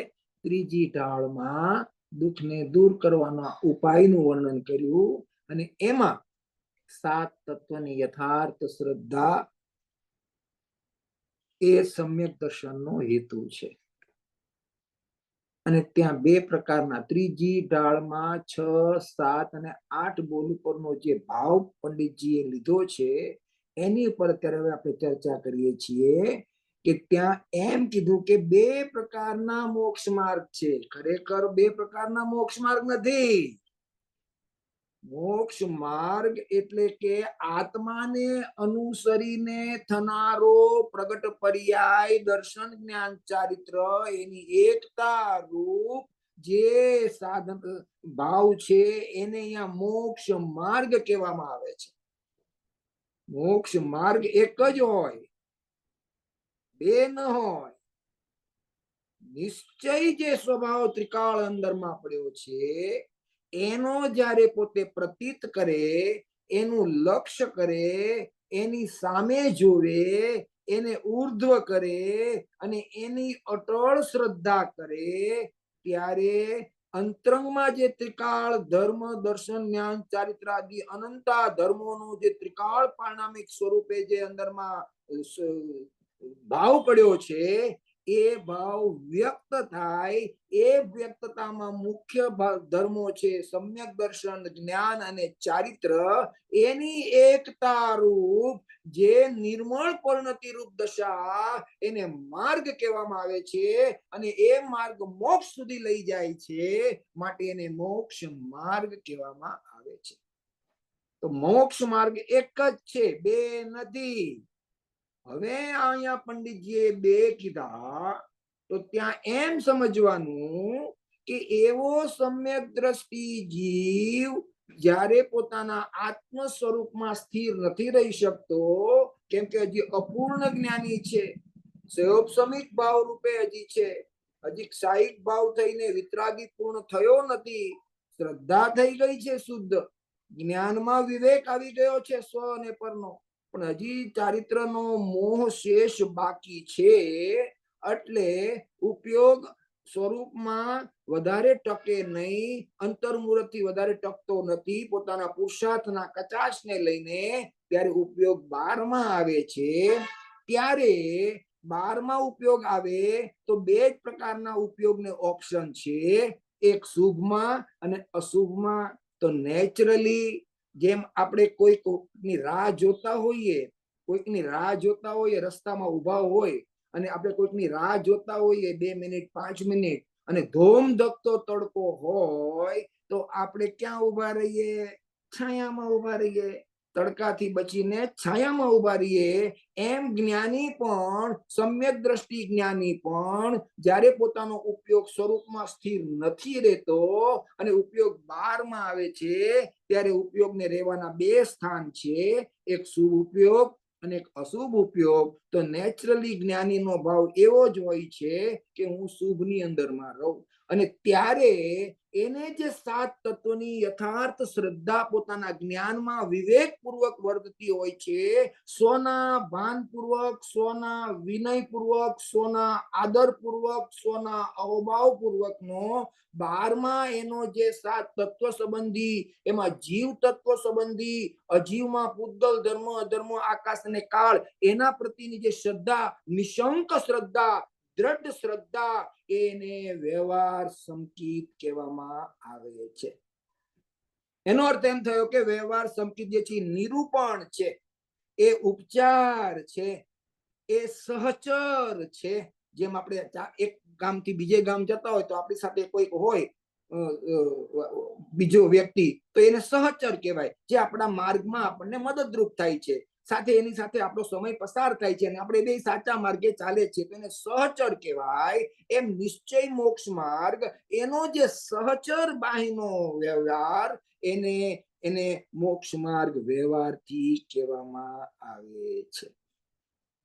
ત્રીજી ઢાળમાં દુઃખને દૂર કરવાના ઉપાયનું વર્ણન કર્યું। અને એમાં 7 તત્વની યથાર્થ શ્રદ્ધા એ સમ્યક દર્શનનો હેતુ છે। અને ત્યાં બે પ્રકારના, ત્રીજી ઢાળમાં 6, 7 અને 8 બોલ ઉપરનો જે ભાવ પંડિતજીએ લીધો છે એની ઉપર અત્યારે હવે આપણે ચર્ચા કરીએ છીએ કે ત્યાં એમ કીધું કે બે પ્રકારના મોક્ષ માર્ગ છે. ખરેખર બે પ્રકારના મોક્ષ માર્ગ નથી. મોક્ષ માર્ગ એટલે કે આત્માને અનુસરીને થનારો પ્રગટ પર્યાય દર્શન જ્ઞાન ચારિત્ર એની એકતા રૂપ જે સાધન ભાવ છે એને અહીંયા મોક્ષ માર્ગ કહેવામાં આવે છે. મોક્ષ માર્ગ એક જ હોય, બે ન હોય. નિશ્ચય જે સ્વભાવ ત્રિકાળ અંદરમાં પડ્યો છે એનો જ્યારે પોતે પ્રતીત કરે, એનું લક્ષ્ય કરે, એની સામે જોવે, એને ઉર્ધ્વ કરે અને એની અટળ શ્રદ્ધા કરે, ત્યારે અંતરંગમાં જે ત્રિકાળ ધર્મ દર્શન જ્ઞાન ચારિત્ર આદિ અનંતા ધર્મોનું જે ત્રિકાળ પારણામિક સ્વરૂપે જે અંદરમાં ભાવ પડ્યો છે એ ભાવ વ્યક્ત થાય. એ વ્યક્તતામાં મુખ્ય ધર્મો છે સમ્યક દર્શન જ્ઞાન અને ચારિત્ર. એની એકતા રૂપ જે નિર્મળ પરિણતિ રૂપ દશા એને માર્ગ કહેવામાં આવે છે અને એ માર્ગ મોક્ષ સુધી લઈ જાય છે, માટે એને મોક્ષ માર્ગ કહેવામાં આવે છે. તો મોક્ષ માર્ગ એક જ છે, બે નથી. હવે અહીંયા પંડિતજીએ બે કીધા તો ત્યાં એમ સમજવાનું કે એવો સમ્યક દ્રષ્ટિ જીવ જ્યારે પોતાના આત્મ સ્વરૂપમાં સ્થિર નથી રહી શકતો, કેમ કે હજી અપૂર્ણ જ્ઞાની છે, સયોપસમિક ભાવ રૂપે હજી છે, હજી ક્ષાયિક ભાવ થઈને વિતરાગી પૂર્ણ થયો નથી, શ્રદ્ધા થઈ ગઈ છે શુદ્ધ, જ્ઞાનમાં વિવેક આવી ગયો છે સ્વ અને પરનો, પણ હજી ચારિત્રનો મોહ શેષ બાકી છે. એટલે ઉપયોગ સ્વરૂપમાં વધારે ટકે નહીં, અંતર્મુહૂર્તથી વધારે ટકતો નથી પોતાના પુરુષાર્થના કચાશને લઈને. ત્યારે ઉપયોગ 12માં આવે છે. ત્યારે 12માં ઉપયોગ આવે તો બે જ પ્રકારના ઉપયોગને ઓપ્શન છે, એક શુભમાં અને અશુભમાં. તો નેચરલી જેમ આપણે કોઈકની રાહ જોતા હોઈએ, રસ્તામાં ઉભા હોય અને આપણે કોઈકની રાહ જોતા હોઈએ 2 મિનિટ 5 મિનિટ અને ધોમ ધકતો તડકો હોય તો આપણે ક્યાં ઉભા રહીએ? છાયામાં ઉભા રહીએ. તડકાથી બચીને છાયામાં ઉભા રહીએ. એમ જ્ઞાની પણ, સમ્યક દ્રષ્ટિ જ્ઞાની પણ જ્યારે પોતાનો ઉપયોગ સ્વરૂપમાં સ્થિર નથી રહેતો અને ઉપયોગ 12માં આવે છે, ત્યારે ઉપયોગને રહેવાના બે સ્થાન છે, એક શુભ ઉપયોગ અને એક અશુભ ઉપયોગ. તો નેચરલી જ્ઞાનીનો ભાવ એવો જ હોય છે કે હું શુભની અંદરમાં રહું. અને ત્યારે એને જે 7 તત્વોની યથાર્થ શ્રદ્ધા પોતાના જ્ઞાનમાં વિવેકપૂર્વક વર્તતી હોય છે, સ્વના ભાનપૂર્વક, સ્વના વિનયપૂર્વક, સ્વના આદરપૂર્વક, સ્વના અહોભાવપૂર્વકનો 12માં એનો જે 7 તત્વ સંબંધી, એમાં જીવ તત્વ સંબંધી, અજીવમાં પૂતગલ ધર્મ અધર્મ આકાશ અને કાળ, એના પ્રત્યેની જે શ્રદ્ધા, નિશંક શ્રદ્ધા, દ્રઢ શ્રદ્ધા, એને વ્યવહાર સંકિત કહેવામાં આવે છે. એનો અર્થ એમ થયો કે વ્યવહાર સંકિત જે છે નિરૂપણ છે, એ ઉપચાર છે, એ સહચર છે. જેમ આપણે એક ગામથી બીજે ગામ જતા હોય તો આપણી સાથે કોઈક હોય બીજો વ્યક્તિ, તો એને સહચર કહેવાય, જે આપણા માર્ગમાં આપણને મદદરૂપ થાય છે, સાથે એની સાથે આપણો સમય પસાર થાય છે અને આપણે બે સાચા માર્ગે ચાલે છે, તો એને સહચર કહેવાય. એમ નિશ્ચય મોક્ષ માર્ગ, એનો જે સહચર બાહીનો વ્યવહાર, એને મોક્ષ માર્ગ વ્યવહારથી કહેવામાં આવે છે.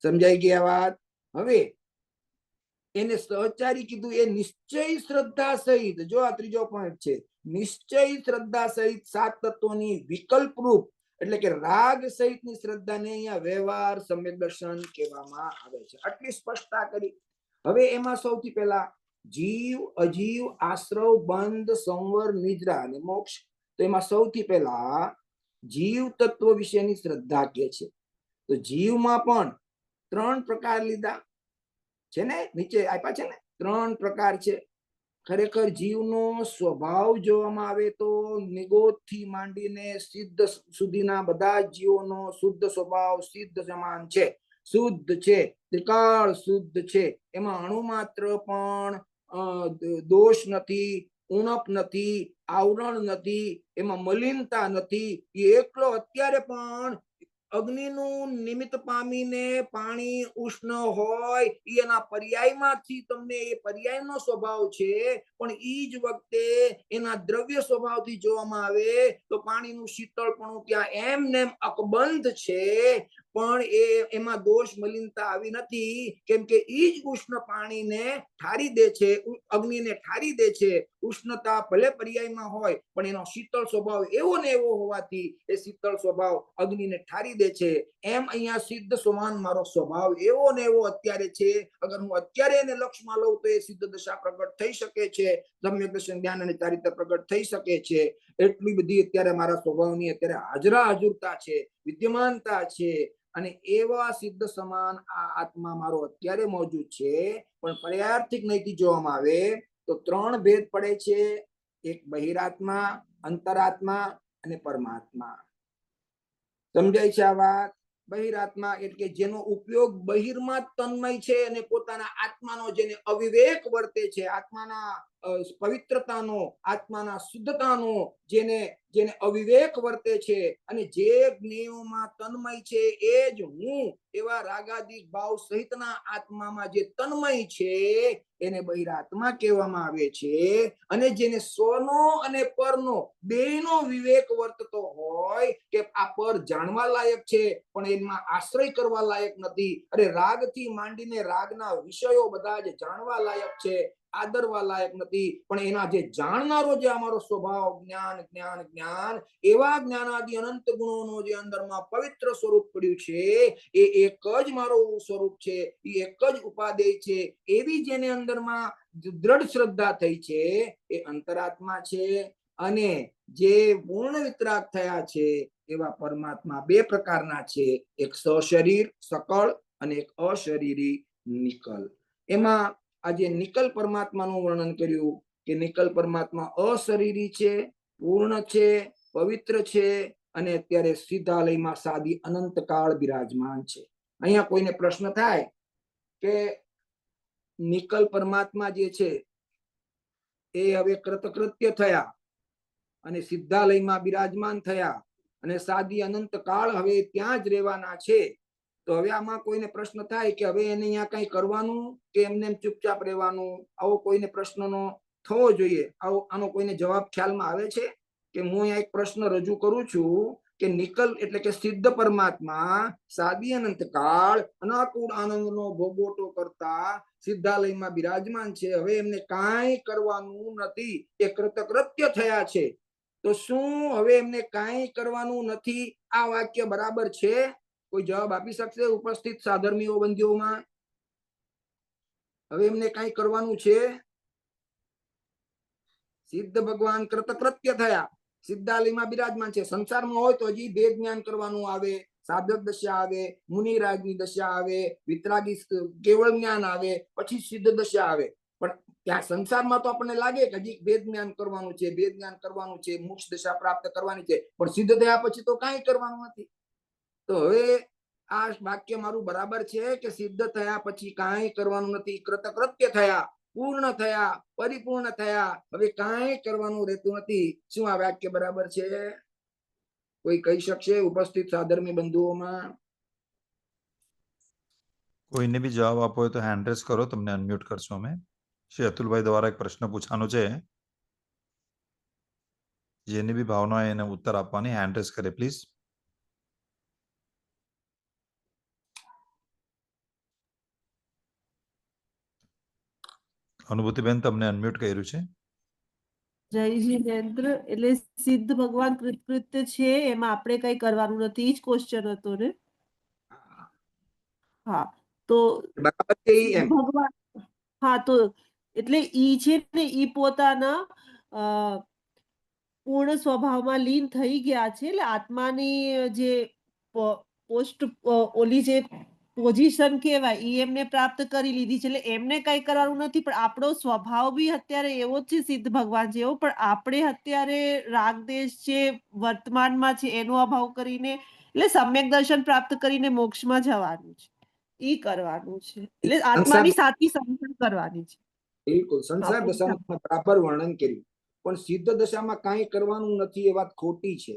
સમજાઈ ગઈ આ વાત? હવે એને સહચારી કીધું, એ નિશ્ચય શ્રદ્ધા સહિત, જો આ ત્રીજો પોઈન્ટ છે, નિશ્ચય શ્રદ્ધા સહિત 7 તત્વોની વિકલ્પ રૂપ એટલે કે રાગ સહિતની શ્રદ્ધાને અહીંયા વ્યવહાર સમ્યક દર્શન કહેવામાં આવે છે. આટલી સ્પષ્ટતા કરી. હવે એમાં સૌથી પહેલા જીવ, અજીવ, આશ્રવ, બંધ, સંવર, નિદ્રા અને મોક્ષ. તો એમાં સૌથી પહેલા જીવ તત્વ વિશેની શ્રદ્ધા કે છે. તો જીવમાં પણ 3 પ્રકાર લીધા છે ને, નીચે આપ્યા છે ને, 3 પ્રકાર છે. ખરેખર જીવનો સ્વભાવ જોવામાં આવે તો નિગોદથી માંડીને સિદ્ધ સુધીના બધા જીવોનો શુદ્ધ સ્વભાવ સિદ્ધ સમાન છે. શુદ્ધ છે, ત્રિકાળ શુદ્ધ છે, એમાં અણુ માત્ર પણ દોષ નથી, ઉણપ નથી, આવરણ નથી, એમાં મલિનતા નથી. એ એકલો અત્યારે પણ અગ્નિનું નિમિત્ત પામીને પાણી ઉષ્ણ હોય એના પર્યાયમાંથી તમને એ પર્યાયનો સ્વભાવ છે, પણ ઈ જ વખતે એના દ્રવ્ય સ્વભાવથી જોવામાં આવે તો પાણીનું શીતળપણું ત્યાં એમનેમ અકબંધ છે, પણ એમાં દોષ મલિનતા આવી નથી, કેમ કે ઈ જ ઉષ્ણ પાણીને ઠારી દે છે, અગ્નિને ઠારી દે છે. ઉષ્ણતા ભલે પર્યાયમાં હોય પણ એનો શીતળ સ્વભાવ એવો ને એવો હોવાથી એ શીતળ સ્વભાવ અગ્નિને ઠારી દે છે. એમ અહીંયા સિદ્ધ સમાન મારો સ્વભાવ એવો ને એવો અત્યારે છે. અગર હું અત્યારે એને લક્ષમાં લઉં તો એ સિદ્ધ દશા પ્રગટ થઈ શકે છે, સમ્યક દર્શન જ્ઞાન અને ચારિત્ર પ્રગટ થઈ શકે છે. એટલી બધી અત્યારે મારા સ્વભાવની અત્યારે હાજરા હજુરતા છે, વિદ્યમાનતા છે, અને એવા સિદ્ધ સમાન આ આત્મા મારો અત્યારે મોજૂદ છે. પણ પર્યાર્થિક નૈતિ જોવામાં આવે તો ત્રણ ભેદ પડે છે, એક બહિરાત્મા, અંતરાત્મા અને પરમાત્મા. સમજાય છે આ વાત? બહિરાત્મા એટલે જેનો ઉપયોગ બહિર્માં તન્મય છે અને પોતાના આત્માનો જેને અવિવેક વર્તે છે, આત્માના પવિત્રતાનો, આત્માના શુદ્ધતાનો જેને જેને અવિવેક વર્તે છે, અને જે જ્ઞેયોમાં તન્મય છે એ જ હું એવા રાગાદિક ભાવ સહિતના આત્મામાં જે તન્મય છે એને બહિરાત્મા કહેવામાં આવે છે. અને જેને સ્વનો અને પરનો બેનો વિવેક વર્તતો હોય કે આ પર જાણવા લાયક છે પણ એમાં આશ્રય કરવા લાયક નથી, અરે રાગથી માંડીને રાગના વિષયો બધા જ જાણવા લાયક છે, આદરવા લાયક નથી, પણ એના જે જાણનારો જે અમારો સ્વભાવ જ્ઞાન જ્ઞાન જ્ઞાન એવા જ્ઞાનાદિ અનંત ગુણોનો જે અંદરમાં પવિત્ર સ્વરૂપ પડ્યું છે એ એક જ મારો સ્વરૂપ છે, એ એક જ ઉપાદેય છે, એવી જેને અંદરમાં દ્રઢ શ્રદ્ધા થઈ છે એ અંતરાત્મા છે. અને જે પૂર્ણ વિતરાગ થયા છે એવા પરમાત્મા બે પ્રકારના છે, એક સશરીર સકળ અને એક અશરીરી નિકલ. એમાં આજે નિકલ પરમાત્માનું વર્ણન કર્યું કે નિકલ પરમાત્મા અશરીરી છે, પૂર્ણ છે, પવિત્ર છે, અને અત્યારે સિદ્ધાલયમાં સાદી અનંત કાળ બિરાજમાન છે. અહીંયા કોઈને પ્રશ્ન થાય કે નિકલ પરમાત્મા જે છે એ હવે કૃતકૃત્ય થયા અને સિદ્ધાલયમાં બિરાજમાન થયા અને સાદી અનંત કાળ હવે ત્યાં જ રહેવાના છે, તો હવે આમાં કોઈને પ્રશ્ન થાય કે હવે એને અહીંયા કઈ કરવાનું કે એમને ચૂપચાપ રહેવાનું? આવો કોઈને પ્રશ્નનો થવો જોઈએ. આનો કોઈને જવાબ ખ્યાલમાં આવે છે? કે હું અહીંયા એક પ્રશ્ન રજૂ કરું છું કે નિકલ એટલે કે સિદ્ધ પરમાત્મા સાદી અનંત કાળ અનાકૂળ આનંદનો ભોગવટો કરતા સિદ્ધાલયમાં બિરાજમાન છે, હવે એમને કાંઈ કરવાનું નથી, એ કૃતકૃત્ય થયા છે, તો શું હવે એમને કાંઈ કરવાનું નથી આ વાક્ય બરાબર છે? કોઈ જવાબ આપી શકશે ઉપસ્થિત સાધર્મીઓ બંધીઓમાં? હવે એમને કાંઈ કરવાનું છે? સિદ્ધ ભગવાન કૃતકૃત્ય થયા, સિદ્ધાલયમાં બિરાજમાન છે. સંસારમાં હોય તો હજી ભેદ જ્ઞાન કરવાનું આવે, સાધક દશા આવે, મુનિરાજની દશા આવે, વિતરાગી કેવળ જ્ઞાન આવે, પછી સિદ્ધ દશા આવે. પણ ત્યાં સંસારમાં તો આપણને લાગે કે હજી ભેદ જ્ઞાન કરવાનું છે, ભેદ જ્ઞાન કરવાનું છે, મોક્ષ દશા પ્રાપ્ત કરવાની છે, પણ સિદ્ધ થયા પછી તો કાંઈ કરવાનું નથી. તો હવે આ વાક્ય મારું બરાબર છે કે સિદ્ધ થયા પછી કાંઈ કરવાનું નથી, કૃતકૃત્ય થયા, પૂર્ણ થયા, પરિપૂર્ણ થયા, હવે કાંઈ કરવાનું રહેતું નથી? શું આ વાક્ય બરાબર છે? કોઈ કહી શકશે ઉપસ્થિત સાધર્મી બંધુઓમાં? કોઈને બી જવાબ આપવો હોય તો હેન્ડ રેઝ કરો, તમને અનમ્યુટ કરશું અમે. શ્રી અતુલભાઈ દ્વારા એક પ્રશ્ન પૂછવાનો છે, જેની બી ભાવના હોય એને ઉત્તર આપવાની, હેન્ડ રેઝ કરે પ્લીઝ. અનુભૂતિબેન તમને અનમ્યુટ કર્યું છે. જય જિનેન્દ્ર, એટલે સિદ્ધ ભગવાન કૃતકૃત્ય છે એમાં આપણે કઈ કરવાનું નથી, જ ક્વેશ્ચન હતો ને? હા, તો બરાબર છે એમ. ભગવાન, હા, તો એટલે ઈ છે ને ઈ પોતાના પૂર્ણ સ્વભાવમાં લીન થઈ ગયા છે, એટલે આત્માની જે પોસ્ટ ઓલી જે પોઝિશન કહેવાય ઈ એમને પ્રાપ્ત કરી લીધી છે, એટલે એમને કઈ કરવાનું નથી. પણ આપણો સ્વભાવ બી અત્યારે એવો જ છે સિદ્ધ ભગવાન જેવો, પણ આપણે અત્યારે રાગદેશ જે વર્તમાનમાં છે એનો અભાવ કરીને એટલે સમ્યક દર્શન પ્રાપ્ત કરીને મોક્ષમાં જવાનું છે. ઈ કરવાનું છે. એટલે આત્માની સાચી સમજણ કરવાની છે. બિલકુલ સંસાર દશામાં બરાબર વર્ણન કર્યું, પણ સિદ્ધ દશામાં કાંઈ કરવાનું નથી એ વાત ખોટી છે.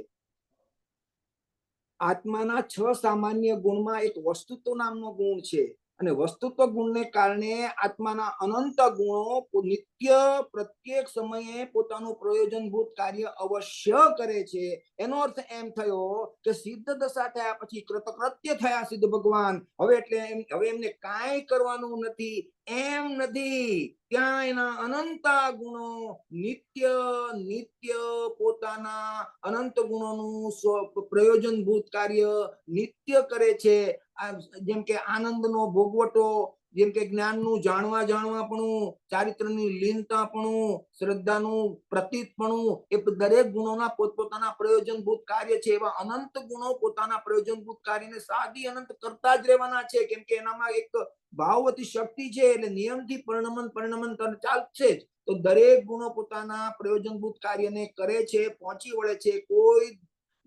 આત્માના 6 સામાન્ય ગુણમાં એક વસ્તુત્વ નામનો ગુણ છે, અને વસ્તુત્વ ગુણને કારણે આત્માના અનંત ગુણો નિત્ય પ્રત્યેક સમયે પોતાનું પ્રયોજનભૂત કાર્ય અવશ્ય કરે છે. એનો અર્થ એમ થયો કે સિદ્ધ દશા થયા પછી કૃતકૃત્ય થયા સિદ્ધ ભગવાન, હવે એમને કાંઈ કરવાનું નથી એમ નથી. ત્યાં એના અનંત ગુણો નિત્ય પોતાના અનંત ગુણોનું પ્રયોજનભૂત કાર્ય નિત્ય કરે છે. જેમ કે આનંદનો ભોગવટો, જેમ કે જ્ઞાનનું જાણવાપણું, ચારિત્રની લીનતાપણું, શ્રદ્ધાનું પ્રતીતપણું, એ દરેક ગુણોના પોતપોતાના પ્રયોજનભૂત કાર્ય છે. એવા અનંત ગુણો પોતાના પ્રયોજનભૂત કાર્યને સાદી અનંત કરતા જ રહેવાના છે, કેમ કે એનામાં એક ભાવવતી શક્તિ છે. એટલે નિયમથી પરિણમન ચાલશે જ. તો દરેક ગુણો પોતાના પ્રયોજનભૂત કાર્યને કરે છે, પહોંચી વળે છે. કોઈ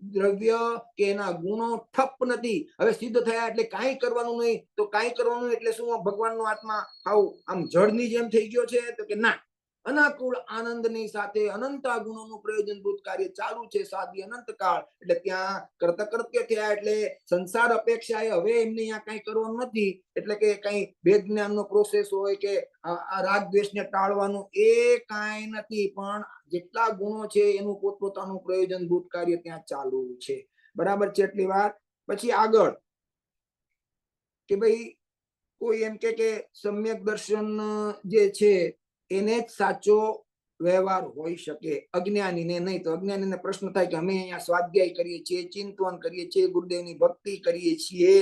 દ્રવ્ય કે એના ગુણો ઠપ નથી. હવે સિદ્ધ થયા એટલે કાંઈ કરવાનું નહીં. તો કાંઈ કરવાનું એટલે શું? ભગવાનનો આત્મા આમ જળની જેમ થઈ ગયો છે? તો કે ના, અનાકુળ આનંદની સાથે અનંત ગુણોનું પ્રયોજનભૂત કાર્ય ચાલુ છે સાદી અનંત કાળ. એટલે ત્યાં કૃતકૃત્ય થયા એટલે સંસાર અપેક્ષાએ હવે એમને અહીંયા કઈ કરવાનું નથી. એટલે કે કઈ ભેદ જ્ઞાનનો પ્રોસેસ હોય કે આ રાગ દ્વેષને ટાળવાનું, એ કાંઈ નથી. પણ જેટલા ગુણો છે એનું પોતપોતાનું પ્રયોજનભૂત કાર્ય ત્યાં ચાલુ છે. બરાબર છે એટલી વાત. પછી આગળ કે ભાઈ કોઈ એમ કે સમ્યક દર્શન જે છે એને જ સાચો વ્યવહાર હોઈ શકે, અજ્ઞાનીને નહીં. તો અજ્ઞાનીને પ્રશ્ન થાય કે અમે અહીંયા સ્વાધ્યાય કરીએ છીએ, ચિંતન કરીએ છીએ, ગુરુદેવની ભક્તિ કરીએ છીએ,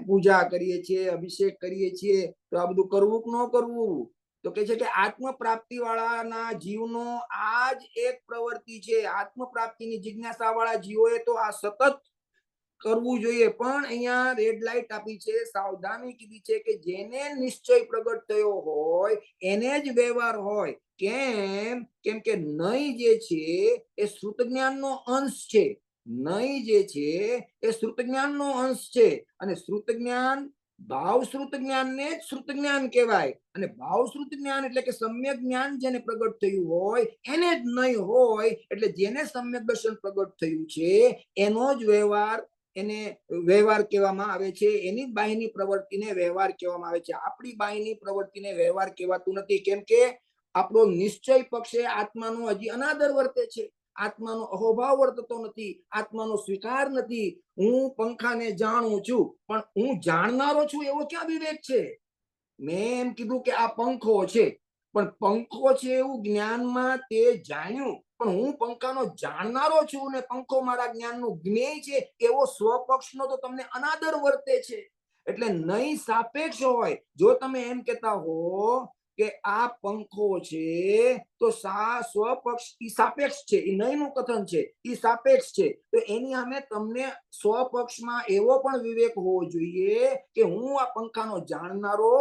પૂજા કરીએ છીએ, અભિષેક કરીએ છીએ, તો આ બધું કરવું કે ન કરવું? તો કે છે કે આત્મ પ્રાપ્તિ વાળાના જીવનો આ જ એક પ્રવૃત્તિ છે. આત્મ પ્રાપ્તિની જિજ્ઞાસા વાળા જીવોએ તો આ સતત કરવું જોઈએ. પણ અહીંયા રેડ લાઇટ આપી છે, સાવધાની કીધી છે કે જેને નિશ્ચય પ્રગટ થયો હોય એને જ વ્યવહાર હોય. કેમ કે નહીં જે છે એ શ્રુત જ્ઞાનનો અંશ છે. નહીં જે છે એ શ્રુત જ્ઞાનનો અંશ છે. અને શ્રુત જ્ઞાન, ભાવ શ્રુત જ્ઞાનને જ શ્રુત જ્ઞાન કહેવાય. અને ભાવ શ્રુત જ્ઞાન એટલે કે સમ્યક જ્ઞાન જેને પ્રગટ થયું હોય એને જ નહીં હોય. એટલે જેને સમ્યક દર્શન પ્રગટ થયું છે એનો જ વ્યવહાર, એને વ્યવહાર કહેવામાં આવે છે. એની બાહ્યની પ્રવૃત્તિને વ્યવહાર કહેવામાં આવે છે. આપણી બાહ્યની પ્રવૃત્તિને વ્યવહાર કહેવાતું નથી. કેમ કે આપણો નિશ્ચય પક્ષે આત્માનો હજી અનાદર વર્તે છે. આત્માનો અહોભાવ વર્તતો નથી, આત્માનો સ્વીકાર નથી. હું પંખાને જાણું છું, પણ હું જાણનારો છું એવો ક્યાં વિવેક છે? મેં એમ કીધું કે આ પંખો છે, પણ પંખો છે એવું જ્ઞાનમાં તે જાણ્યું, પણ હું પંખાનો જાણનારો છું ને પંખો મારા જ્ઞાનનું જ્ઞેય છે એવો સ્વપક્ષનો તો તમને અનાદર વર્તે છે. એટલે નહીં સાપેક્ષ હોય. જો તમે એમ કહેતા હો કે આ પંખો છે તો સ્વપક્ષ ઈ સાપેક્ષ છે, ઈ નહીંનું કથન છે, ઈ સાપેક્ષ છે. તો એની સામે તમને સ્વપક્ષમાં એવો પણ વિવેક હોવો જોઈએ કે હું આ પંખાનો જાણનારો,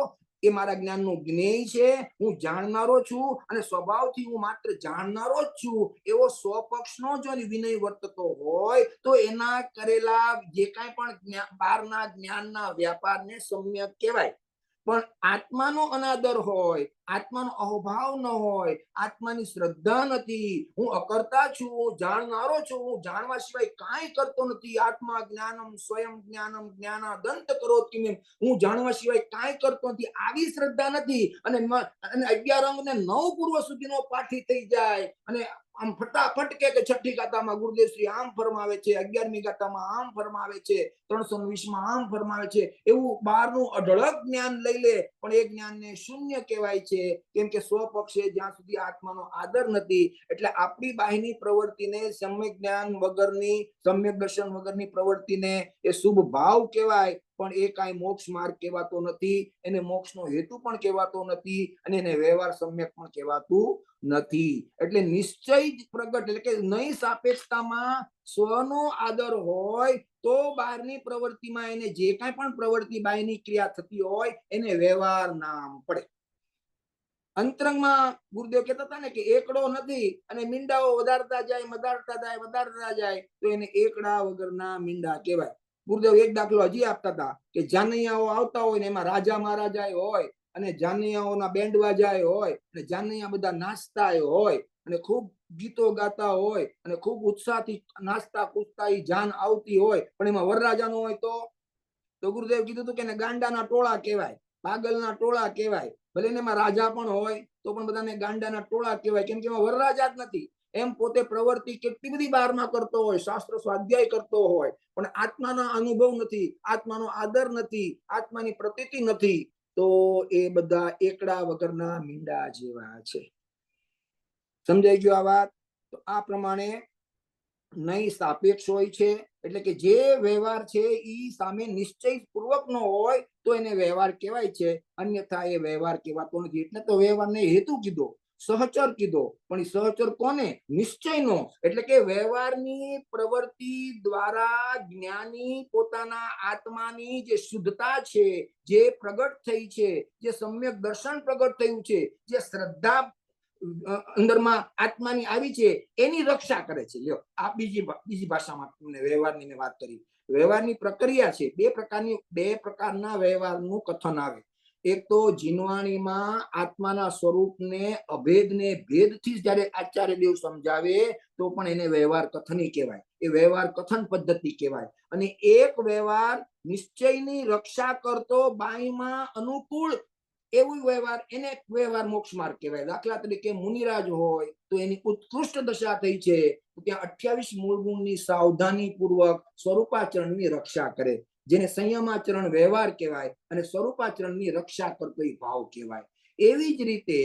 એ મારા જ્ઞાનનું જ્ઞેય છે, હું જાણનારો છું અને સ્વભાવથી હું માત્ર જાણનારો જ છું. એવો સ્વપક્ષનો જો વિનય વર્તતો હોય તો એના કરેલા જે કાંઈ પણ બહારના જ્ઞાનના વ્યાપારને સમ્યક કહેવાય. પણ આત્માનો અનાદર હોય, આત્માનો અહોભાવ ન હોય, આત્માની શ્રદ્ધા નથી, હું અકર્તા છું, જાણનારો છું, હું જાણવા સિવાય કાંઈ કરતો નથી, આત્મા જ્ઞાનમ સ્વયં જ્ઞાનમ જ્ઞાનાદંત કરોતિ મેં, હું જાણવા સિવાય કાંઈ કરતો નથી, આવી શ્રદ્ધા નથી. અને 11 અંગ ને 9 પૂર્વ સુધીનો પાઠી થઈ જાય અને આમ ફટાફટ કે છઠ્ઠી ગાથામાં ગુરુદેવશ્રી આમ ફરમાવે છે, 11મી ગાથામાં આમ ફરમાવે છે, 320માં આમ ફરમાવે છે, એવું બહારનું અઢળક જ્ઞાન લઈ લે, પણ એ જ્ઞાનને શૂન્ય કહેવાય છે. કેમ કે સ્વપક્ષે જ્યાં સુધી આત્માનો આદર નથી. એટલે આપણી બાહ્યની પ્રવૃત્તિને સમ્યક જ્ઞાન વગરની, સમ્યક દર્શન વગરની પ્રવૃત્તિને એ શુભ ભાવ કહેવાય, પણ એ કાંઈ મોક્ષ માર્ગ કહેવાતો નથી, એને મોક્ષનો હેતુ પણ કહેવાતો નથી, અને એને વ્યવહાર સમ્યક પણ કહેવાતું નથી. એટલે નિશ્ચય જ પ્રગટ, એટલે કે નહીં સાપેક્ષતામાં સ્વનો આદર હોય તો બહારની પ્રવૃત્તિમાં એને જે કાંઈ પણ પ્રવૃત્તિ બાહ્યની ક્રિયા થતી હોય એને વ્યવહાર નામ પડે. અંતરંગમાં ગુરુદેવ કહેતા હતા ને કે એકડો નથી અને મીંડાઓ વધારતા જાય તો એને એકડા વગરના મીંડા કહેવાય. ગુરુદેવ એક દાખલો હજી આપતા હતા કે જાનૈયાઓ આવતા હોય ને એમાં રાજા મહારાજા હોય અને જાનૈયાઓના બેન્ડ વાજા હોય અને જાનૈયા બધા નાચતા હોય અને ખૂબ ગીતો ગાતા હોય અને ખૂબ ઉત્સાહથી નાચતા કૂદતા જાન આવતી હોય, પણ એમાં વરરાજાનો હોય તો ગુરુદેવ કીધું હતું કે એને ગાંડાના ટોળા કહેવાય, પાગલના ટોળા કહેવાય. ભલે એમાં રાજા પણ હોય તો પણ બધાને ગાંડાના ટોળા કહેવાય, કેમ કે એમાં વરરાજા જ નથી. એમ પોતે પ્રવૃત્તિ કેટલી બધી બહારમાં કરતો હોય, શાસ્ત્ર સ્વાધ્યાય કરતો હોય, પણ આત્માનો અનુભવ નથી, આત્માનો આદર નથી, આત્માની પ્રતીતિ નથી, તો એ બધા એકડા વગરના મીંડા જેવા છે. સમજાઈ ગયો આ વાત? તો આ પ્રમાણે નહીં સાપેક્ષ હોય છે, એટલે કે જે વ્યવહાર છે એ સામે નિશ્ચય પૂર્વક નો હોય તો એને વ્યવહાર કહેવાય છે, અન્યથા એ વ્યવહાર કહેવાતો નથી. એટલે તો વ્યવહારને હેતુ કીધો, સહચર કીધો, પણ એ સહચર કોને? નિશ્ચયનો. એટલે કે વ્યવહારની પ્રવૃત્તિ દ્વારા જ્ઞાની પોતાના આત્માની જે શુદ્ધતા છે, જે પ્રગટ થઈ છે, જે સમ્યક દર્શન પ્રગટ થયું છે, જે શ્રદ્ધા અંદરમાં આત્માની આવી છે, એની રક્ષા કરે છે. લ્યો, આ બીજી ભાષામાં વ્યવહારની મેં વાત કરી. વ્યવહારની પ્રક્રિયા છે, બે પ્રકારના વ્યવહારનું કથન આવે. એક તો જીનવાણીમાં આત્માના સ્વરૂપને અભેદને ભેદથી જ્યારે આચાર્ય દેવ સમજાવે તો પણ એને વ્યવહાર કથની કહેવાય, એ વ્યવહાર કથન પદ્ધતિ કહેવાય. અને એક વ્યવહાર નિશ્ચયની રક્ષા કરતો બાઈમાં અનુકૂળ એવું વ્યવહાર, એને વ્યવહાર મોક્ષ માર્ગ કહેવાય. દાખલા તરીકે મુનિરાજ હોય તો એની ઉત્કૃષ્ટ દશા થઈ છે, ત્યાં 28 મૂળ ગુણની સાવધાની પૂર્વક સ્વરૂપાચરણની રક્ષા કરે, જેને સંયમાચરણ વ્યવહાર કહેવાય, અને સ્વરૂપાચરણની રક્ષા કરતો એ ભાવ કહેવાય. એવી જ રીતે